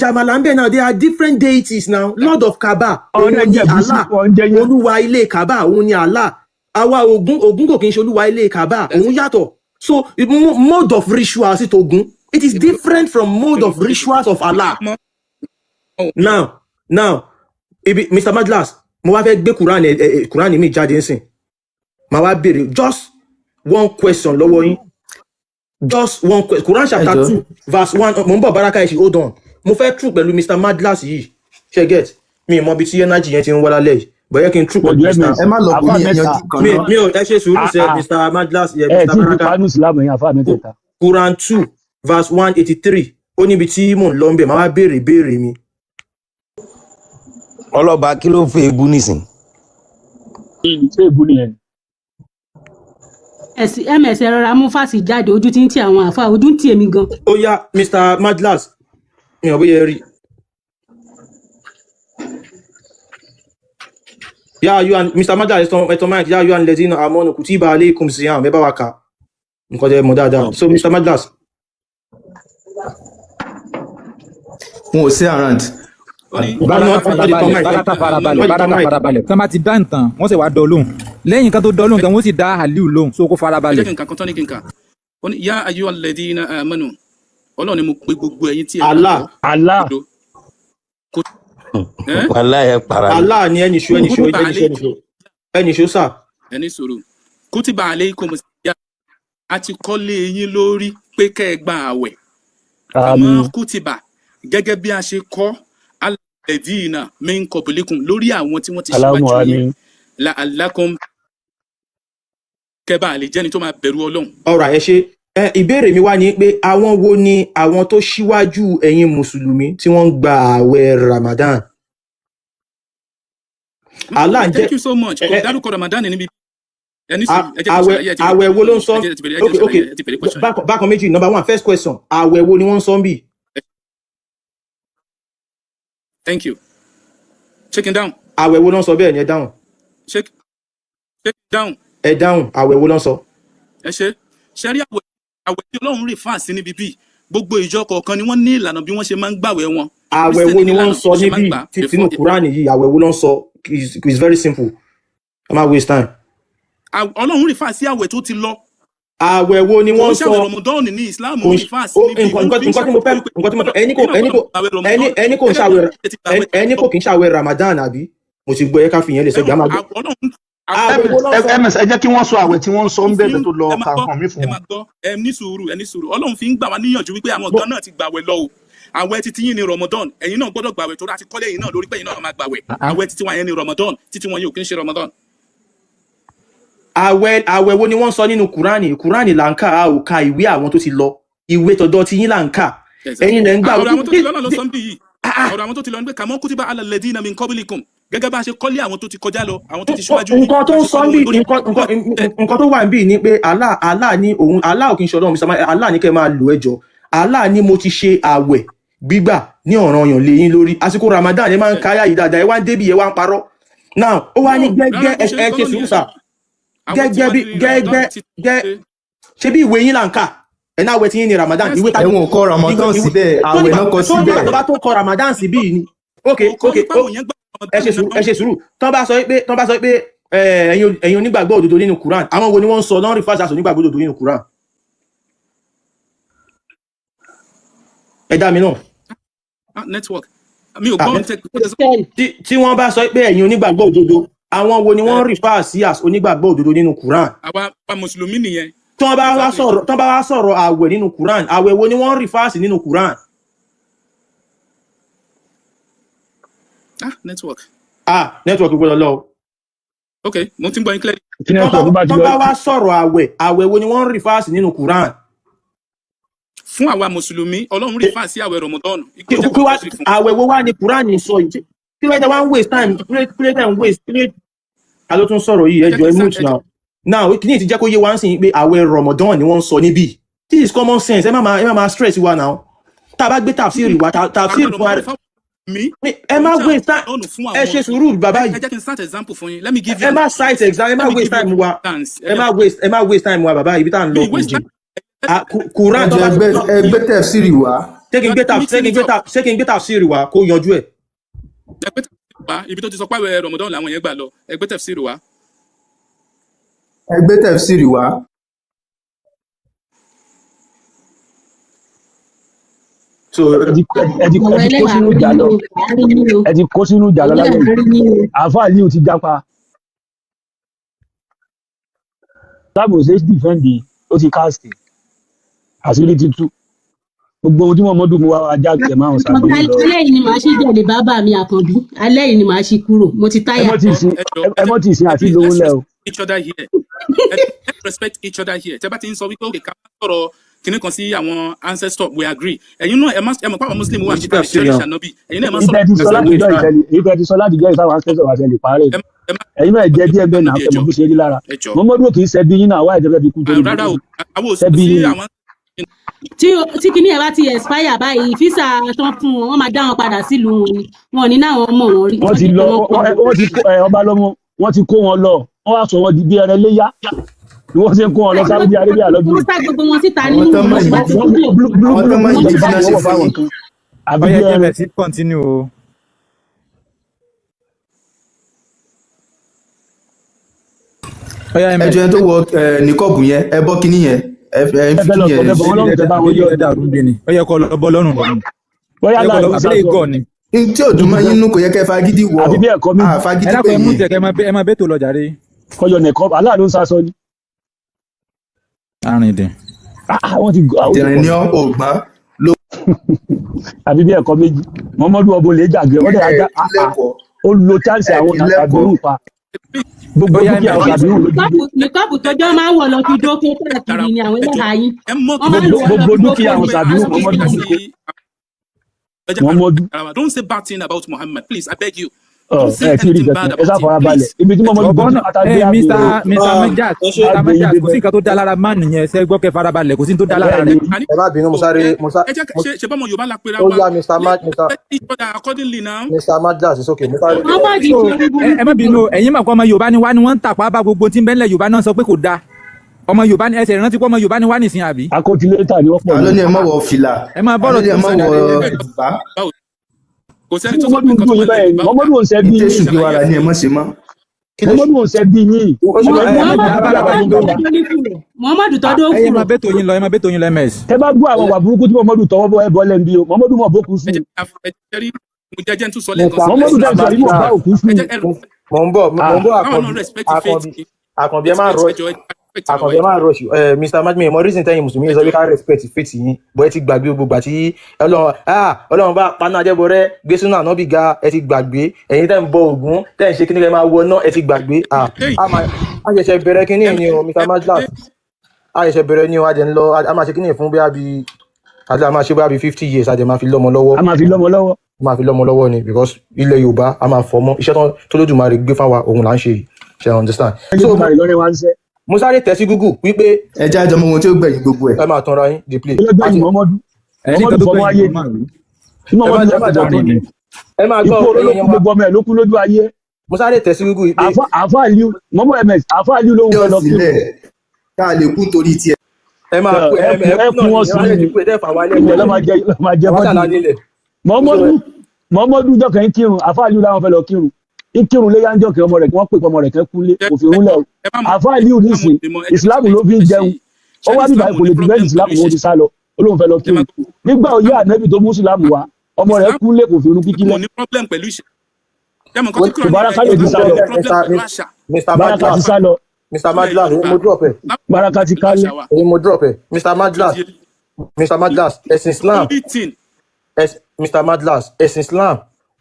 Jamala ń bẹ̀ now, they are different deities now. Lord of Kaaba, òun ni Allah. Olúwa ilé Kaaba, òun ni Allah. Àwa Ògún kò kí n ṣe olúwa ilé Kaaba, òun yàtọ̀. So mode of rituals it Ògún. It is different from mode of rituals of Allah. Now, Mr. Madlas, mo wá fẹ́ gbé Quran mi jáde nsìn. Màá wá béèrè just one question lọ́wọ́ yín. Just one question. Quran chapter 2 verse 1. Mo ń bọ̀ Baraka ẹ ṣe hold on. Mo fẹ́ true pẹ̀lú Mr. Madlas yìí. Ṣé get? Mi mọ bí tí energy yẹn ti ń wá lálẹ́ yìí. Bóyá kí n true pẹ̀lú Mr. Ẹ má lọ bí yanjú kan náà. Mi ò ẹ ṣe sùúrù sẹ Mr. Madlas yẹ Mr. Baraka. Quran 2 verse 183. Ó níbi tí mò ń lọ ń bẹ̀ máa wá béèrè mi. Ọlọ́ba kí ló ń fẹ́ ebú nísìn? Ṣé ebú nìyẹn? ms rọra mú fásì jáde ojú tí ń tí àwọn àfa ojú ń tí èmi gan. Ó yá Mr. Madlas mi ò bóyá rí. Yá you and Mr. Madlas ẹ̀tọ́ máìkì yá you and lẹ́dínà àmọ́nù kutiba alaykum siyam ẹ bá wa kà nǹkan jẹ́ mọ̀ dáadáa. So Mr. Madlas. Wọ́n ò sí around. farabalẹ̀ tí wọ́n bá ti dá nǹkan wọ́n sì wá dọ́ lóhùn lẹ́yìn kan tó dọ́ lóhùn kan wọ́n sì dá Aliu lóhùn so kó farabalẹ̀. ẹ jẹ́ kí n kà kọ́tọ́ ní kí n kà ó ní yá ayú alladhina amanu Ọlọ́run ni mo pe gbogbo ẹ̀yin tí ẹ Allah wàláhì para Allah ni ẹni ṣó sà ẹni sọ̀rọ̀ kutiba alaykum siyam àti kọ́lé yín lórí pé kẹ́ ẹ gba àwẹ̀ àmọ́ kutiba gẹ́gẹ́ bí a ṣe kọ́ alladhina min qablikum lórí àwọn tí wọ́n ti ṣíwájú yín la'allakum kẹ́bà lè jẹ́ni tó máa bẹ̀rù Ọlọ́run. Ọ̀rọ̀ ẹ ṣe ìbéèrè mi wá ní pé àwọn wo ni àwọn tó ṣíwájú ẹ̀yin mùsùlùmí tí wọ́n ń gba ààwẹ̀ Ramadan. Allah ń jẹ́ thank you so much kò dárúkọ Ramadan níbi ààwẹ̀ wo ló ń sọ ok bákan méjì number one first question ààwẹ̀ wo ni wọ́n ń sọ ń bì. Thank you. Check it down. Àwẹ̀ wo ló ń sọ bẹ́ẹ̀ ni ẹ dáhùn. Check down. Ẹ dáhùn àwẹ̀ wo ló ń sọ. Ẹ ṣe rí àwẹ̀ tí Ọlọ́run rè fáà sí níbi bíi gbogbo ìjọ kọ̀ọ̀kan ni wọ́n ní ìlànà bí wọ́n ṣe máa ń gbàwẹ̀ wọn. Àwẹ̀ wo ni wọ́n ń sọ níbí títínú Kúránì yìí àwẹ̀ wo ló ń sọ is very simple. Ẹ má waste time. Ọlọ́run rè fáà sí àwẹ̀ tó ti lọ àwẹ̀ wo ni kò wọ́n ń sọ ṣàwẹ̀ rọmọdọ́ọ̀nù ní islam kò ń ní fáàsì níbi nǹkan tí mo fẹ́ ẹni kò ń ṣàwẹ̀ ẹni kò kì í ṣàwẹ̀ Ramadan àbí mo ti gbọ́ ẹ ká fi yẹn lè sẹ́gbẹ̀ẹ́ àmàgbọ́. àwẹ̀ wo ló ń sọ ms ẹ jẹ́ kí wọ́n sọ àwẹ̀ tí wọ́n ń sọ ń bẹ̀rẹ̀ tó lọ ka nǹkan mi fún ẹ wọn. máa gbọ́ ẹ ní sùúrù Ọlọ́run fi ń gbà wá níyànjú wípé àwọn kan náà ti gbàwẹ̀ lọ o àwẹ̀ títí yín ni Ramadan ẹ̀yin náà gbọ́dọ̀ gbàwẹ̀ tó láti kọ́lé yín náà lórí pé yín náà máa gbàwẹ̀ àwẹ̀ títí wọn yẹn ni Ramadan títí wọn yóò kí ń ṣe Ramadan. àwẹ̀ wo ni wọ́n sọ nínú kúránì là ń kà á ò ka ìwé àwọn tó ti lọ ìwé tọ̀dọ̀ ti yín là ń kà ẹ̀yin lẹ ń gbà. ọ̀rọ̀ àwọn tó ti lọ náà ló sọ ń bí yìí ọ̀rọ̀ àwọn tó ti lọ ń gbé kàmọ́ kutiba ala alladhina min qablikum gẹ́gẹ́ bá a ṣe kọ́lé àwọn tó ti kọjá lọ àwọn tó ti ṣíwájú yìí. nǹkan tó ń sọ bí nǹkan tó wà ń bí ni pé Allah ní òun Allah ò kì í ṣe Ọlọ́run Mr. Allah ní kẹ́ máa lò ẹjọ́ Allah ní mo ti ṣe àwẹ̀ gbígbà ní ọ̀ranyàn lé yín lórí àsìkò Ramadan ẹ máa ń káyà yìí dáadáa ẹ wá ń débi ẹ wá ń parọ́ now ó wá ní gẹ́gẹ́ ẹ ṣe sùúrù sà gẹ́gẹ́ ṣe bí ìwé yín là ń kà ẹ̀ náà wẹ̀ tí yín ní Ramadan ìwé tá ẹ̀wọ̀n kọ Ramadan síbẹ̀ àwẹ̀ náà kọ síbẹ̀. tó bá tó kọ Ramadan síbí ni ok ẹ ṣe sùúrù tán bá sọ pé ẹ̀yin onígbàgbọ́ òdodo nínú Quran àwọn wo ni wọ́n ń sọ lọ́n rí fásitì onígbàgbọ́ òdodo nínú Quran ẹ̀dá mi náà. network mi ò gbọ́ tí wọ́n bá sọ pé ẹ̀yin onígbàgbọ́ òdodo àwọn wo ni wọ́n rí fásitì onígbàgbọ́ òdodo nínú Quran. àwa mùsùlùmí nìyẹn. tán bá wá sọ̀rọ̀ àwẹ̀ nínú Quran àwẹ̀ wo ni wọ́n rí fásitì nínú Quran. network. network gbọ́dọ̀ lọ. ok mo ti ń gbọ́ yín clear. tán bá wá sọ̀rọ̀ àwẹ̀ wo ni wọ́n rí fásitì nínú Quran. fún àwa mùsùlùmí Ọlọ́run rí fásitì àwẹ̀ rọmọdọ́ọ̀nù. àwẹ̀ wo wá ní Quran sọ yìí kí ló dé wá ń waste time kí ló dé ń waste ta ló tún sọ̀rọ̀ yìí ẹjọ́ emut now kí ni ti jẹ́ kó yé wa ń sìn pé àwẹ̀ Ramadan ni wọ́n ń sọ níbí this is common sense ẹ má máa stress wa now tá a bá gbé tafsiri wa tafsiri fún ara ẹ má waste time ẹ ṣe sùúrù bàbá yìí ẹ jẹ́ kí n start example fún yín let me give you ẹ má cite exam ẹ má waste time wa ẹ má waste time wa bàbá yìí ibi tá à ń lọ kò jìn Quran tó bá ẹgbẹ́ tafsiri wa ṣé kí n gbé tafsiri wa kó yanjú ẹ̀. ẹgbẹ́ tafsiri wa ibi tó ti sọ pé àwẹ̀ Ramadan làwọn yẹn gbà lọ ẹgbẹ́ tafsiri wa. ẹgbẹ́ tafsiri wa. so ẹ ti kó sínú ìjà lọ lábẹ́ àáfàá yìí ò ti jápa sábò ṣe dìfẹ́ǹdì ó ti káàsì àṣírí ti tú gbogbo ohun tí wọn mọdún mu wá wá jáde máa ń sábà lọ. alẹ́ yìí ni màá ṣe jẹ̀lé bàbá mi Àkànbí alẹ́ yìí ni màá ṣe kúrò mo ti táyà. ẹ mọ́ tì í sin àti lówó lẹ́ o. let's respect each other here tẹ́ bá ti ń sọ wípé òkè ká sọ̀rọ̀ kìnnì kan sí àwọn ancestor we agree ẹ̀yin náà ẹ mọ̀ pé àwọn muslim wà nípa ìṣẹ̀lẹ̀ ṣànọ́bì ẹ̀yin náà ẹ máa sọ̀rọ̀. ìfẹ́ ti sọ láti jẹ́ ìsáwọn ancestor wa ṣe lè parẹ́ ẹ̀yin náà jẹ́ díẹ̀ bẹ́ẹ̀ náà ẹ̀mọ̀ bí ṣe rí lára mọ́mọ́dún kì í ṣẹbi yín náà wá ìjọba fi kú torí ṣẹbi yín. tí kinní ẹ bá ti expire báyìí físà tán fún wọn wọn máa dá wọn padà sílùú wọn ní náà wọn mọ wọn rí. wọ́n ti lọ ọba lọ́mọ wọ́n ti kó wọn lọ wọ́n wá sọ wọn di bí ẹrẹ léyà ni wọ́n ṣe ń kó wọn lọ Saudi Arabia lọ́dún. wọ́n sá gbogbo wọn síta nínú ìgbà tí wọ́n àbí ẹ continue o. ẹjọ yẹn tó wọ nìkọ́ọ̀bù yẹn ẹ bọ́ kínní yẹn ẹ fi kínní yẹn ó yẹ kó lọ bọ́ lọ́rùn lọ́rùn. bóyá láàrin abúlé ìgọ̀ ni. tí ò dùn mọ́ yín nù kò yẹ kẹ́ fagídí wọ ẹ fagídí pé dákun ẹ mú jẹ kẹ ẹ máa bẹ́ẹ̀ tó lọ jàre. kọjọ nìkan aláàánú ń sásọ ni. arìndìn. wọ́n ti gọ àwọn ìrìn ní ọgbọ́n ló. àbí bí ẹ̀kọ́ méjì Muhammadu ọbọlẹ̀ jàgbé ọdẹ ajá ó lo chance àwọn àgbẹ̀rù pa gbogbo dúkìá ọ̀sàbíhùn lójú. nìkọ́ọ̀bù tọjọ́ máa ń wọ̀ lọ fi dókè káàkiri ni àwọn ẹlẹ́hàá yín. gbogbo dúkìá ọ̀sàbíhùn Muhammadu. Don't say bad thing about Muhammad, please, I beg you. ẹ kiri kẹkẹ ẹ sá fara balẹ̀ ibi tí Muhammadu bọ náà àtàgbé àgbè. Mr. Majak kò sí nǹkan tó dá lára máa nìyẹn ṣe gbọ́ kẹ fara balẹ̀ kò sí tó dá lára rẹ̀. ẹ má bínú musa ẹ jẹ́ ṣe bọ́mọ Yorùbá la pera ó yá Mr. Majak is okay ẹ má bínú ẹ̀yin mà kọ́ ọmọ Yorùbá ni wá ni wọ́n ń tàpá bá gbogbo tí ń bẹ́ńlẹ̀ Yorùbá náà sọ pé kò dáa ọmọ Yorùbá ni ẹsẹ̀ ìrántí pé ọmọ Yorùbá ni wá nìsín àbí. akọtilétà ni wọ́n pọ̀ ní. àlọ́ ni ẹ má wọ fìlà ẹ má bọ́rọ̀ tó sọ kò sẹ́ni tó sọ pé Muhammadu ò ń ṣe bí jésù bí wàrà ni ẹ mọ̀ ṣe mọ́. Muhammadu ò ṣe bí yín. Muhammadu tọdọ ẹ fún máa bẹ́ tòyìn lọ ẹ máa bẹ́ tòyìn lọ ms. Tẹ bá gbọ́ àwọn wà burúkú tí Muhammadu tọwọ́ bọ́ ẹbọ lẹ́nu o, Muhammadu mọ̀ bókú sùn. jẹjẹ tún sọ lẹ́ẹ̀kan Muhammadu dẹ̀ sọ yìí mọ̀ bá òkú sùn. Mo ń bọ̀ Àkànbí ẹ máa rush Mr. Madmi mo reason tẹ́yìn mùsùlùmí sọ pé ká respect faith yín bọ́ ẹ ti gbàgbé gbogbo àti Ọlọ́run bá paná ajẹ́bọ rẹ gbé sínú ànábì ga ẹ ti gbàgbé ẹ̀yin tẹ́ ń bọ Ògún tẹ́ ń ṣe kíní kẹ́ máa wọ náà ẹ ti gbàgbé a ṣẹ̀ṣẹ̀ bẹ̀rẹ̀ kíní ni o Mr. Madlas a ṣẹ̀ṣẹ̀ bẹ̀rẹ̀ ni o a jẹ́ ń lọ a máa ṣe kíní fún bí a máa ṣe bí 50 years a jẹ́ máa fi lọ́mọ lọ́wọ́. A máa fi lọ́mọ lọ́wọ́ ni because ilẹ̀ Yorùbá a máa fọ́ mọ́ iṣẹ́ tó Olódùmarè gbé fáwa òun là ń ṣe yìí ṣe understand. Mo sáré tẹ̀ sí Google wípé ẹjẹ́ àjọmọ́ ohun tí ó gbẹ̀yìn gbogbo ẹ̀. Ẹ máa tanra yín di play. Muhammadu fọmọ ayé ẹ máa gbọ́ gbogbo ọmọ ẹ̀ ló kú lójú ayé. Mo sáré tẹ̀ sí Google wípé Àfà Aliu Muhammadu ms Àfà Aliu ló ń fẹ́ lọ kí ká lè kú torí tiẹ̀. Ẹ máa kú ẹ kú wọn sí i lọ́ máa jẹ́ Muhammadu jọkẹ́ ń kírun Àfà Aliu láwọn fẹ́ lọ kírun ìkírun lé yánjọ́ kí ọmọ rẹ̀ kí wọ́n pè ọmọ rẹ̀ kẹ́ kúnlé òfin rúlẹ̀ Àfà Aliu nísìn ìsìláàmù ló fi ń jẹun ó wá bíbá kò lè prevent ìsìláàmù wọn ti sá lọ ó lóun fẹ́ lọ kírun nígbà òye ànẹ́bì tó mú ìsìláàmù wá ọmọ rẹ̀ kúnlé kò fi irun kíkí lẹ̀. Baraka lè ti sá lọ Baraka ti sá lọ Mr. Madlas mo drop ẹ Baraka ti kálẹ̀ mo drop ẹ Mr. Madlas ẹ̀sìn Islam Mr. Madlas ẹ̀sìn Islam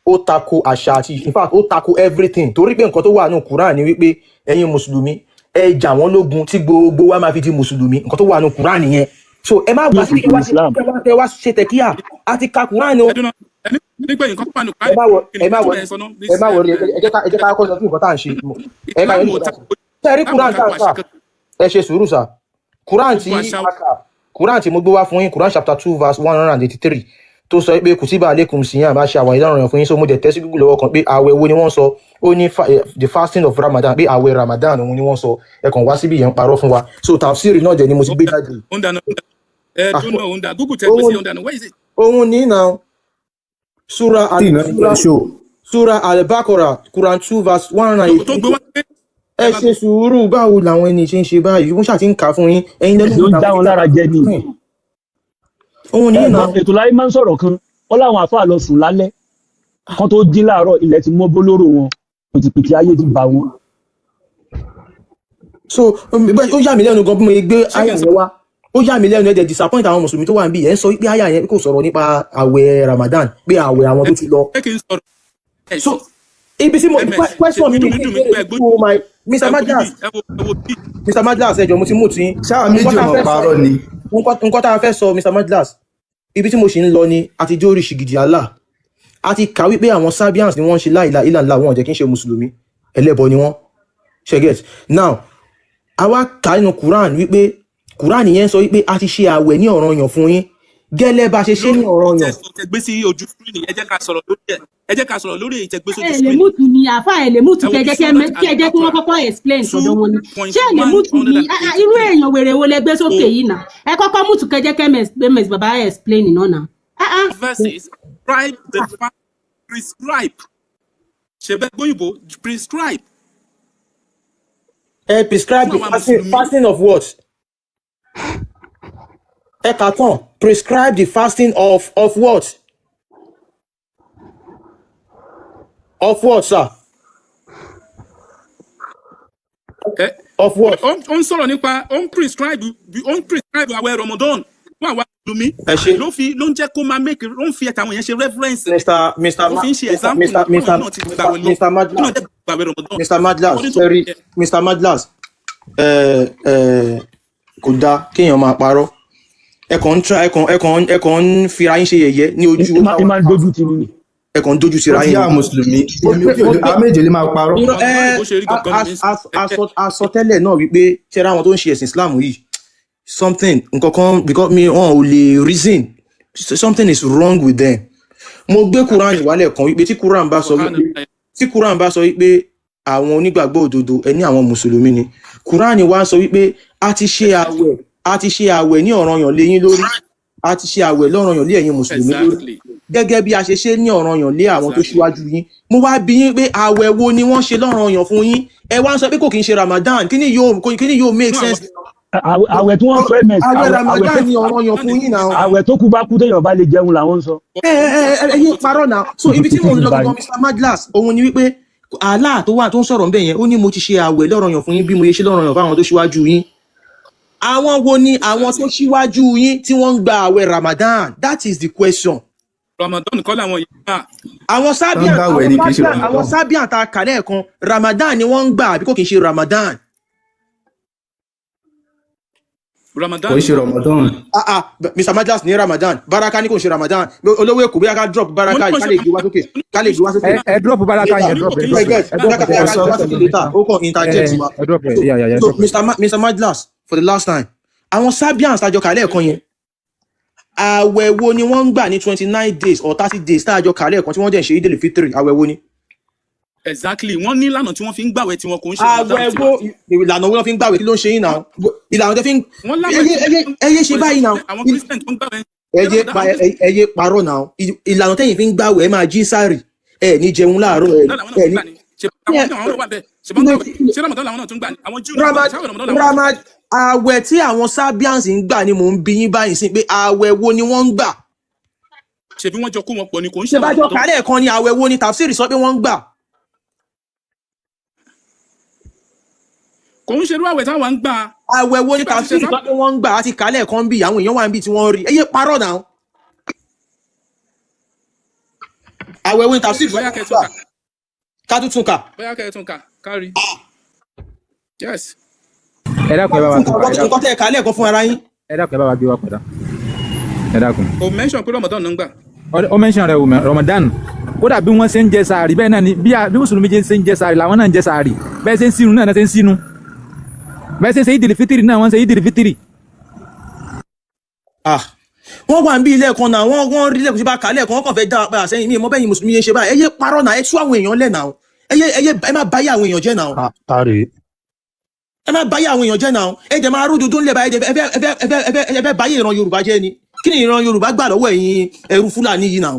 ó tako àṣà àti in fact ó tako everything torí pé nǹkan tó wà nínú Quran ni wípé ẹ̀yin mùsùlùmí ẹ jà wọ́n lógun tí gbogbo wa máa fi di mùsùlùmí nǹkan tó wà nínú Quran nìyẹn so ẹ má gbà sí wá ṣe tẹkíyà àti ka Quran o ẹ má wọrí ẹ jẹ́ ká kọ́ sọ fún nǹkan tá à ń ṣe ẹ má yọ tẹ̀rí Quran tá à ń kà ẹ ṣe sùúrù sà Quran tí mo gbé wá fún yín Quran chapter 2 verse 183 tó sọ pé kùtìbà alaykum siyam bá ṣe àwẹ̀ ìlànà fún yín so mo jẹ tẹ́sí Google lọ́wọ́ kan pé àwẹ̀ wo ni wọ́n sọ ó ní the fasting of Ramadan pé àwẹ̀ Ramadan òun ni wọ́n sọ ẹ kàn wá síbi yẹn ń parọ́ fún wa so tafsiri náà jẹ́ ni mo ti gbé jáde. Òun ní náà Surah Al-Baqarah Quran 2 verse 180 ẹ ṣe sùúrù báwo làwọn ẹni ṣe ń ṣe báyìí wọ́n ṣàti ń kà fún yín ẹ̀yin lẹ́nu ló ń dá wọn lára jẹ ni. Ètò láyé máa ń sọ̀rọ̀ kan wọ́n láwọn àfáà lọ sùn lálẹ́ kan tó jí láàárọ̀ ilẹ̀ ti mọ́ bólóró wọn pìtìpìtì ayé ti bà wọn. So ó yà mí lẹ́nu gan bí mo gbé àyà yẹn wá ó yà mí lẹ́nu ẹ̀dẹ̀ disappoint àwọn mùsùlùmí tó wà níbí ẹ̀ ń sọ pé àyà yẹn kò sọ̀rọ̀ nípa àwẹ̀ Ramadan pé àwẹ̀ àwọn tó ti lọ. So ibi tí mo question mi ní my Mr. Madlas ẹjọ mo ti mú tí ṣáà méjì mọ̀ parọ́ ni nǹkan tá a fẹ́ sọ Mr. Madlas ibi tí mo ṣì ń lọ ni àti jó oríṣi gidi Allah àti kà wípé àwọn Sabians ni wọ́n ń ṣe láìla ìlànà wọn jẹ́ kí n ṣe mùsùlùmí ẹlẹ́bọ ni wọ́n ṣẹ́gẹ̀t now àwa kà nínú Quran wípé Quran yẹn sọ wípé a ti ṣe àwẹ̀ ní ọ̀ranyàn fún yín gẹ́lẹ́ bá ṣe ṣe ní ọ̀ranyàn. Ìtẹ̀gbé sí ojú screen ẹ jẹ́ ká sọ̀rọ̀ lórí ẹ̀ ẹ jẹ́ ká sọ̀rọ̀ lórí ìtẹ̀gbé sí ojú ẹ lè screen. mútu ni àfa ẹ lè mútu kí ẹ jẹ́ kí wọ́n kọ́kọ́ explain sọ́dọ̀ wọn ni ṣé ẹ lè mútu ni irú èèyàn wèrè wo lẹ gbé sókè yìí nà ẹ kọ́kọ́ mútu kí ẹ jẹ́ kí ms baba explain náà nà. Verses prescribe ṣẹbẹ gbóyìnbó prescribe. Prescribe the fasting of what? Ekaton prescribe the fasting of what? Of what, sir? Of what? Ó ń sọ̀rọ̀ nípa ó ń prescribe àwẹ̀ Ramadan fún àwa lumi ló ń jẹ́ kó máa make ló ń fi ẹ̀ka àwọn yẹn ṣe reference. Mr. Madlas kò dáa kéèyàn máa parọ́ ẹ̀kàn ń fira yín ṣe yẹ̀yẹ́ ní ojú ẹ̀kàn dojú ti ra yín. ọjà mùsùlùmí àméjì lè máa parọ́. Àsọtẹ́lẹ̀ náà wípé ṣẹ́ra àwọn tó ń ṣe ẹ̀sìn Islam yìí something nǹkankan because mi wọn ò lè reason something is wrong with them. Mo gbé Quran wálẹ̀ kan wípé tí Quran bá sọ wípé àwọn onígbàgbọ́ òdodo ẹni àwọn mùsùlùmí ni Quran wá sọ wípé a ti ṣe àwẹ̀ ní ọ̀ranyàn lé yín lórí a ti ṣe àwẹ̀ lọ́ranyàn lé ẹ̀yin mùsùlùmí lórí gẹ́gẹ́ bí a ṣe ṣe ní ọ̀ranyàn lé àwọn tó ṣíwájú yín mo wá bi yín pé àwẹ̀ wo ni wọ́n ṣe lọ́ranyàn fún yín ẹ wá ń sọ pé kò kí ń ṣe Ramadan kí ni yóò make sense. àwẹ̀ tí wọ́n fẹ́ mẹ́sì àwẹ̀ Ramadan ni ọ̀ranyàn fún yín náà. àwẹ̀ tó kú bá kú téèyàn bá lè jẹun làwọn ń sọ. ẹ yín parọ́ náà so ibi tí mo ń lọ gbọ́n Mr. Madlas òun ni wípé Allah tó wà tó ń sọ̀rọ̀ ńbẹ̀ yẹn ó ní mo ti ṣe àwẹ̀ lọ́ranyàn fún yín bí mo ṣe lọ́ranyàn fún àwọn tó ṣíwájú yín. Àwọn wo ni àwọn tó ṣíwájú yín tí wọ́n ń gba àwẹ̀ Ramadan? That is the question. Ramadan kọ́ làwọn yìí gbà. Àwọn Sábíàn ta kàlẹ́ kan Ramadan ni wọ́n ń gbà àbí kò kì í ṣe Ramadan. Ramadan. Kò ṣe Ramadan. Mr. Madlas ní Ramadan Baraka ní kò ṣe Ramadan olówó èkó bí a ká drop Baraka ká lè gbé wá sókè ká lè gbé wá sókè. ẹ drop Baraka yẹn drop ó kàn interject wa. So Mr. Madlas for the last time àwọn Sabians tájọ kàlẹ́ kan yẹn àwẹ̀ wo ni wọ́n ń gbà ní 29 days or 30 days tájọ kàlẹ́ kan tí wọ́n dẹ̀ ṣe Eid al-Fitr àwẹ̀ wo ni. Exactly wọ́n ní ìlànà tí wọ́n fi ń gbàwẹ̀ tí wọ́n kò ń ṣe. àwẹ̀ wo ìlànà wo wọ́n fi ń gbàwẹ̀ kí ló ń ṣe yín náà ìlànà tó fi ń ẹyẹ ṣe báyìí náà àwọn Christian tó ń gbàwẹ̀. ẹyẹ parọ́ náà ìlànà tẹ́yìn fi ń gbàwẹ̀ ẹ máa jí sáré ẹ ní jẹun láàárọ̀ ẹ ní. àwẹ̀ tí àwọn Sabians ń gbà ni mò ń bi yín báyìí sí pé àwẹ̀ wo ni wọ́n ń gbà. ṣebí wọ́n jọ kó wọn pọ̀ ni kò ń ṣe. ṣe bá jọ kálẹ̀ kan ni àwẹ̀ wo ni tafsiri sọ pé wọ́n ń gbà. kò ń ṣerú àwẹ̀ táwọn ń gbà. àwẹ̀ wo ni tafsiri sọ pé wọ́n ń gbà àti kálẹ̀ kan bí àwọn èèyàn wà níbi tí wọ́n rí ẹyẹ parọ́ náà. àwẹ̀ wo ni tafsiri sọ pé wọ́n ń gbà. ká tún kà. bóyá kẹ́ ẹ tún kà kárí. yes. ẹ dákun ẹ bá wa tún kà. nǹkan tẹ́ ẹ kálẹ̀ kan fún ara yín. ẹ dákun ẹ bá wa gbé wa padà. ẹ dákun. o mention pé Ramadan ló ń gbà. ó mention rẹ Ramadan kódà bí wọ́n ṣe ń jẹ sàárì bẹ́ẹ̀ náà ni bí mùsùlùmí ṣe ń jẹ sàárì làwọn náà ń jẹ sàárì bẹ́ẹ̀ ṣe ń sínú náà ṣe ń sínú bẹ́ẹ̀ ṣe ń ṣe Eid al-Fitr náà wọ́n ṣe Eid al-Fitr. wọ́n wà níbi ilé ẹ̀kan náà wọ́n rí lẹ́kùn sí bá kálẹ̀ ẹ̀kan wọ́n kàn fẹ́ dá apá àsẹ́yìn mi mọ́ bẹ́yìn mùsùlùmí yẹn ṣe báyìí ẹyẹ parọ́ náà ẹ tú àwọn èèyàn lẹ̀ náà ẹ má báyé àwọn èèyàn jẹ́ náà. ẹ má báyé àwọn èèyàn jẹ́ náà ẹ jẹ́ máa rúdú tó ń lẹ̀ báyìí ẹ fẹ́ báyé ìran Yorùbá jẹ́ ni kí ni ìran Yorùbá gbà lọ́wọ́ ẹ̀yin ẹrú Fúlàní yìí náà.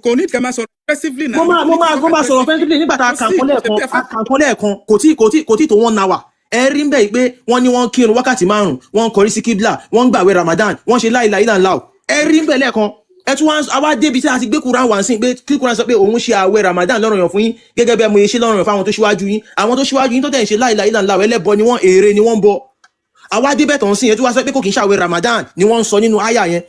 kò ní kẹ́ máa sọ̀rọ̀ aggressively náà. mo máa sọ̀rọ̀ aggressively nígbà tá a kàn kán lẹ́ẹ̀kan kò tí tó 1 hour ẹ rí bẹ́ẹ̀ pé wọ́n ní wọ́n kírun wákàtí 5 wọ́n kọrí sí kíbla wọ́n gbàwé Ramadan wọ́n ṣe la ilaha illallah ẹ rí bẹ́ẹ̀ lẹ́ẹ̀kan ẹ tún wá débi tí a ti gbé Quran wá sí pé kí Quran sọ pé òun ṣe àwẹ̀ Ramadan lọ́ranyàn fún yín gẹ́gẹ́ bí mo ṣe lọ́ranyàn fún àwọn tó ṣíwájú yín tó tẹ̀ ń ṣe la ilaha illallah ẹlẹ́bọ ni wọ́n èrè ni wọ́n bọ àwa débẹ̀ tán sí yẹn tí wọ́n sọ pé kò kí ń ṣàwẹ̀ Ramadan ni wọ́n ń sọ nínú àyà yẹn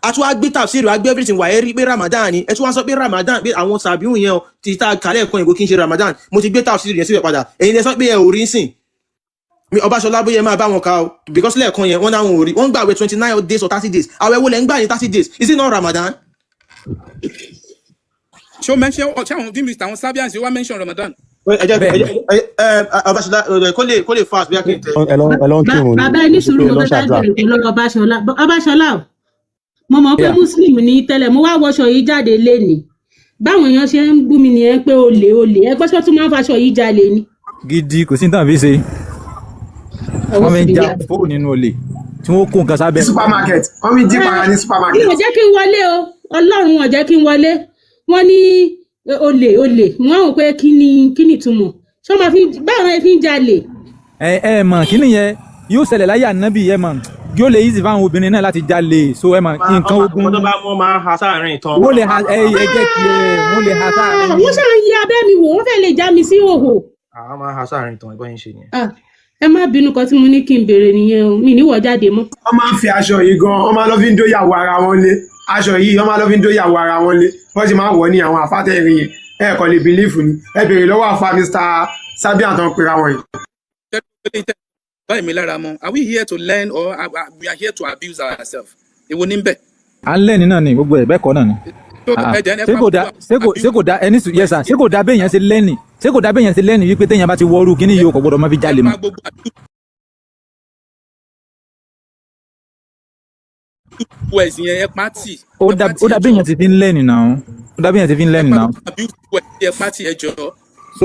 àtú wá gbé tafsir wá gbé everything wà ẹ́ rí pé Ramadan ni ẹ tún wá sọ pé Ramadan pé àwọn sàbíhùn yẹn ti ta kálẹ̀ kan ìgò kí ń ṣe Ramadan mo ti gbé tafsir yẹn síbẹ̀ padà ẹ̀yin lẹ sọ pé ẹ ò rí sìn Ọbáṣọlá bóyá máa bá wọn ká o because lẹ́ẹ̀kan yẹn wọ́n náwọn ò rí wọ́n gbàwẹ̀ 29 days or 30 days àwẹ̀ wo lẹ́ ń gbà ní 30 days is it not Ramadan. ṣé o mention ṣé àwọn bí Mr. àwọn Sabians yóò wá mention Ramadan. Ọbáṣọlá kó lè fast bí a kì í tẹ. bàbá ẹni sùúrù mo fẹ́ bẹ̀rẹ̀ pẹ̀lú Ọbáṣọlá o mo mọ̀ pé Muslim ní tẹ́lẹ̀ mo wá wọṣọ yìí jáde lénìí báwọn èèyàn ṣe ń bú mi nìyẹn pé olè ẹ gbọ́sọ́ tún máa ń faṣọ yìí jalè ni. gidi kò sí ní tàn fi ṣe wọ́n fi ń já fóònù nínú olè tí wọ́n kó nǹkan sábẹ́. supermarket wọ́n fi jí para ní supermarket. wọ́n jẹ́ kí n wọlé o Ọlọ́run wọ́n jẹ́ kí n wọlé wọ́n ní olè wọ́n rò pé kí ni ìtumọ̀ ṣé wọ́n máa fi báwọn fi ń jalè. ẹ mọ̀ kí nìyẹn yóò ṣẹlẹ̀ láyé ànábì ẹ mọ̀ yóò lè easy fáwọn obìnrin náà láti jalè so ẹ mọ̀ nǹkan ogun. ọmọ tó bá mọ́ máa ha sáàrin ìtàn. wọ́n lè ha ẹgẹ́ tiẹ̀ wọ́n lè ha sáàrin. wọ́n ṣáà ń yí abẹ́ mi wò wọ́n fẹ́ lè já mi sí òhò. àwọn máa ha sáàrin ìtàn ìbọn yín ṣe nìyẹn. ẹ má bínú kan tí mo ní kí n béèrè nìyẹn o mi níwọ̀ jáde mọ́. wọ́n máa ń fi aṣọ yìí gan wọ́n máa lọ fi ń dóyàwó ara wọn lé aṣọ yìí wọ́n máa lọ fi ń dóyàwó ara wọn lé wọ́n sì máa wọ̀ ní àwọn àfátẹ́rin yẹn ẹ kò lè bìlífù ni ẹ béèrè lọ́wọ́ àfa Mr. Sabian tó ń pera wọn yìí. báyìí mi lára mọ are we here to learn or we are here to abuse ourselves èwo ní bẹ́ẹ̀. à ń lẹ́ni náà ni gbogbo ẹ̀ bẹ́ẹ̀ kọ́ náà ni. ṣé kò dá ẹni sùn yẹsà ṣé kò dá bẹ́ẹ̀ yẹn ṣe lẹ́nì ṣé kò dá bẹ́ẹ̀ yẹn ṣe lẹ́nì wípé téèyàn bá ti wọ́ọ́rù kí ni yóò kò gbọ́dọ̀ má fi jalè mọ́. ó dà bẹ́ẹ̀ yẹn ti fi ń lẹ́nì náà ó dà bẹ́ẹ̀ yẹn ti fi ń lẹ́nì náà. so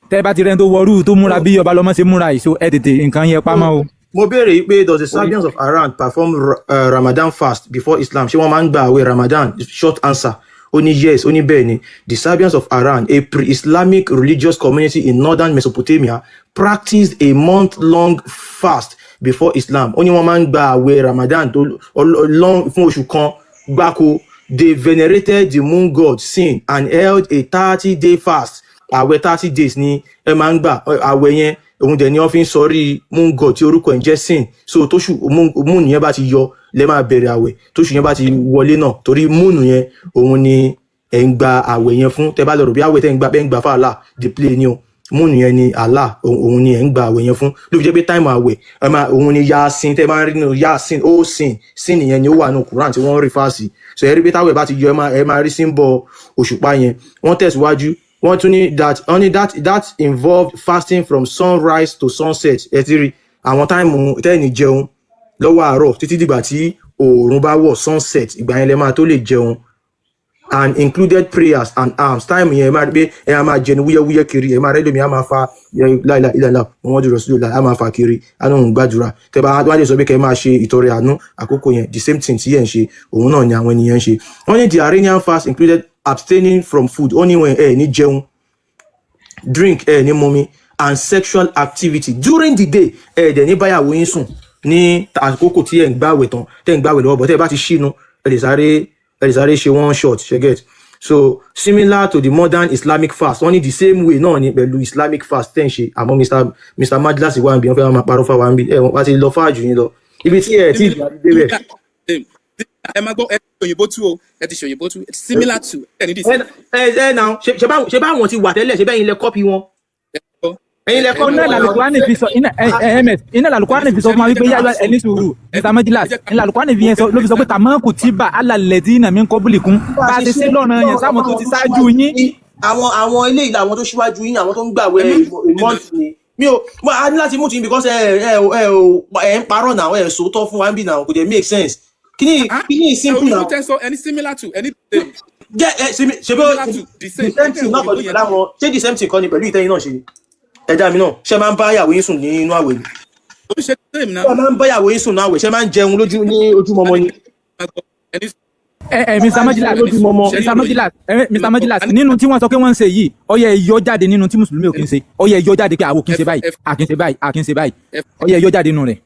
tẹ́ bá ti rẹ́ni tó wọ́ọ́rù tó múra bí ọba lọ́mọ ṣe múra yìí so ẹ tètè nǹkan yẹn pamọ́ o. mo béèrè yìí pé does the Sabians of Haran perform Ramadan fast before Islam? Ṣé wọ́n máa ń gba àwẹ̀ Ramadan? Short answer. Ó ní yes, ó ní bẹ́ẹ̀ ni. The Sabians of Haran, a pre-Islamic religious community in northern Mesopotamia, practiced a month-long fast before Islam. Ó ní wọ́n máa ń gba àwẹ̀ Ramadan tó long fún oṣù kan gbáko. They venerated the moon god Sin and held a 30-day fast. Àwẹ̀ 30 days ni ẹ máa ń gbà. Àwẹ̀ yẹn òun dẹ̀ ni wọ́n fi ń sọrí moon god tí orúkọ ẹ̀ ń jẹ́ Sin. So tóṣù moon yẹn bá ti yọ lẹ́ máa bẹ̀rẹ̀ àwẹ̀. Tóṣù yẹn bá ti wọlé náà torí moon yẹn òun ni ẹ̀ ń gba àwẹ̀ yẹn fún. Tẹ́ bá lọ rò bí àwẹ̀ tẹ́ ń gbà fún Allah the play ni o. Moon yẹn ni Allah òun ni ẹ̀ ń gba àwẹ̀ yẹn fún. Ló fi jẹ́ pé time àwẹ̀ òun ni Yasin tẹ́ bá ń rí nínú Yasin ó Sin yẹn ni ó wà nínú Quran tí wọ́n rí fásì. So ẹ rí pé táwẹ̀ bá ti yọ ẹ máa rí symbol òṣùpá yẹn. Wọ́n tẹ̀síwájú wọ́n tún ní that involved fasting from sunrise to sunset. Ẹ ti rí àwọn táìmù tẹ́ẹ̀nì jẹun lọ́wọ́ àárọ̀ títí dìgbà tí oòrùn bá wọ̀ sunset ìgbà yẹn lẹ máa tó lè jẹun, and included prayers and alms. Táìmù yẹn ẹ máa rí pé ẹ máa jẹun wúyẹ́wúyẹ́ kiri ẹ máa rẹ́ lómi á máa fa láìla ìlànà wọn dúró sí ìlànà á máa fa kiri á náà ń gbàdúrà. Tẹ́ bá wá lè sọ pé kẹ́ ẹ máa ṣe ìtọrẹ àánú àkókò yẹn the same thing tí ẹ̀ ń ṣe òun náà ni àwọn ènìyàn ń ṣe. Wọ́n ní the Iranian fast included abstaining from food ó ní wọn ẹ ní jẹun, drink ẹ ní mumi, and sexual activity during the day ẹ dẹ̀ ní báyàwó yín sùn ní àkókò tí ẹ ń gbààwẹ̀ tán tẹ́ ń gbààwẹ̀ lọ́wọ́ bọ̀ tẹ́ ẹ bá ti ṣínú ẹ lè sáré ṣe one shot ṣe get. So similar to the modern Islamic fast wọ́n ní the same way náà ni pẹ̀lú Islamic fast tẹ́ ń ṣe àmọ́ Mr. Madlas wà ń bí wọ́n fẹ́ máa parọ́ fáwọn bí ẹ wọ́n ti lọ fáàjù yín lọ ibi tí ẹ ti dé bẹ̀. ẹ máa gbọ́ ẹ ti ṣòyìnbó tú o ẹ ti ṣòyìnbó tú similar to ẹ ní dìsí. ẹ náà ṣe bá wọn ti wà tẹ́lẹ̀ ṣe bẹ́ẹ̀ ilẹ̀ kọ́pì wọn. ẹ̀yin lẹ kọ́ iná làlùkùránì fi sọ iná làlùkùránì fi sọ fún wa wípé yára ẹni sùúrù Mr. Majilas iná làlùkùránì fi yẹn sọ ló fi sọ pé tàmọ́ kò tí bá alàlẹ́dí náà mi ń kọ́ bùlì kún bá a ti ṣe lọ́nà yẹn sáwọn tó ti ṣáájú yín. àwọn ilé ìlà àwọn tó ṣíwájú yín àwọn tó ń gbàwé mọ́ọ̀tì ni mi ò a ní láti mú ti because ẹ ń parọ́ náà ẹ sòótọ́ fún wa ń bì náà kò dẹ̀ make sense. Kini simple now. Any similar to any. Ṣe the same thing náà pẹ̀lú ìlànà wọn ṣé the same thing kọ́ ni pẹ̀lú ìtẹ́yìn náà ṣe ẹ̀dá mi náà ṣe máa ń bá ìyàwó yín sùn nínú àwẹ̀ ni. Ṣé máa ń bá ìyàwó yín sùn nínú àwẹ̀ ṣe máa ń jẹun ní ojúmọmọ ni. Mr. Majilas nínú tí wọ́n sọ pé wọ́n ń ṣe yìí ó yẹ yọ jáde nínú tí mùsùlùmí ò kí ń ṣe ó yẹ yọ jáde pé àwọn kì í ṣe báyìí àkì ń ṣe báyìí ó yẹ yọ jáde nínú rẹ̀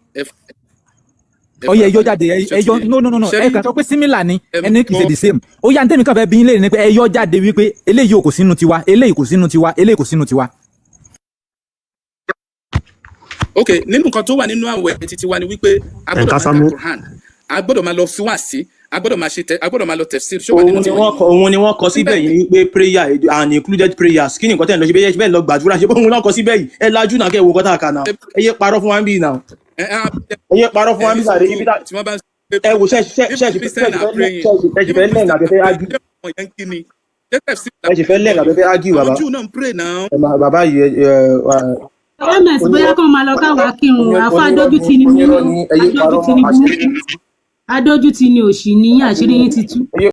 ó yẹ yọ jáde ẹyọ no ẹ kàn sọ pé similar ni ẹni kì í ṣe the same ó yà ń tẹ́mi kàn fẹ́ bí ilé ni pé ẹyọ jáde wípé eléyìí kò sínú tiwa eléyìí kò sínú tiwa eléyìí kò sínú tiwa. Ok nínú nǹkan tó wà nínú àwẹ̀ títí wa ni wípé a gbọ́dọ̀ máa ka Quran a gbọ́dọ̀ máa lọ fi wá sí a gbọ́dọ̀ máa lọ tafsir. òun ni wọ́n kọ síbẹ̀ yìí pé prayer and included prayers kí ni nǹkan tẹ̀ ń lọ ṣe bẹ́ẹ̀ lọ gbàdúrà ṣe bóun náà kọ síbẹ̀ yìí ẹ lajú náà kẹ́ ẹ wo kọ́tà kan náà ẹ yé parọ́ fún wa ń bì náà ẹ yé parọ́ fún wa ń bì sàré ibi tá ẹ wò ṣẹ́ẹ̀ṣì fẹ́ lẹ́yìn àbẹ́fẹ́ ágì ẹ ṣì fẹ́ lẹ́yìn àbẹ́fẹ́ ágì bàbá yìí ms bóyá kàn máa lọ káwá kírun àfọ adójútì ni adójútì ni òṣì ní àṣírí yín ti tú.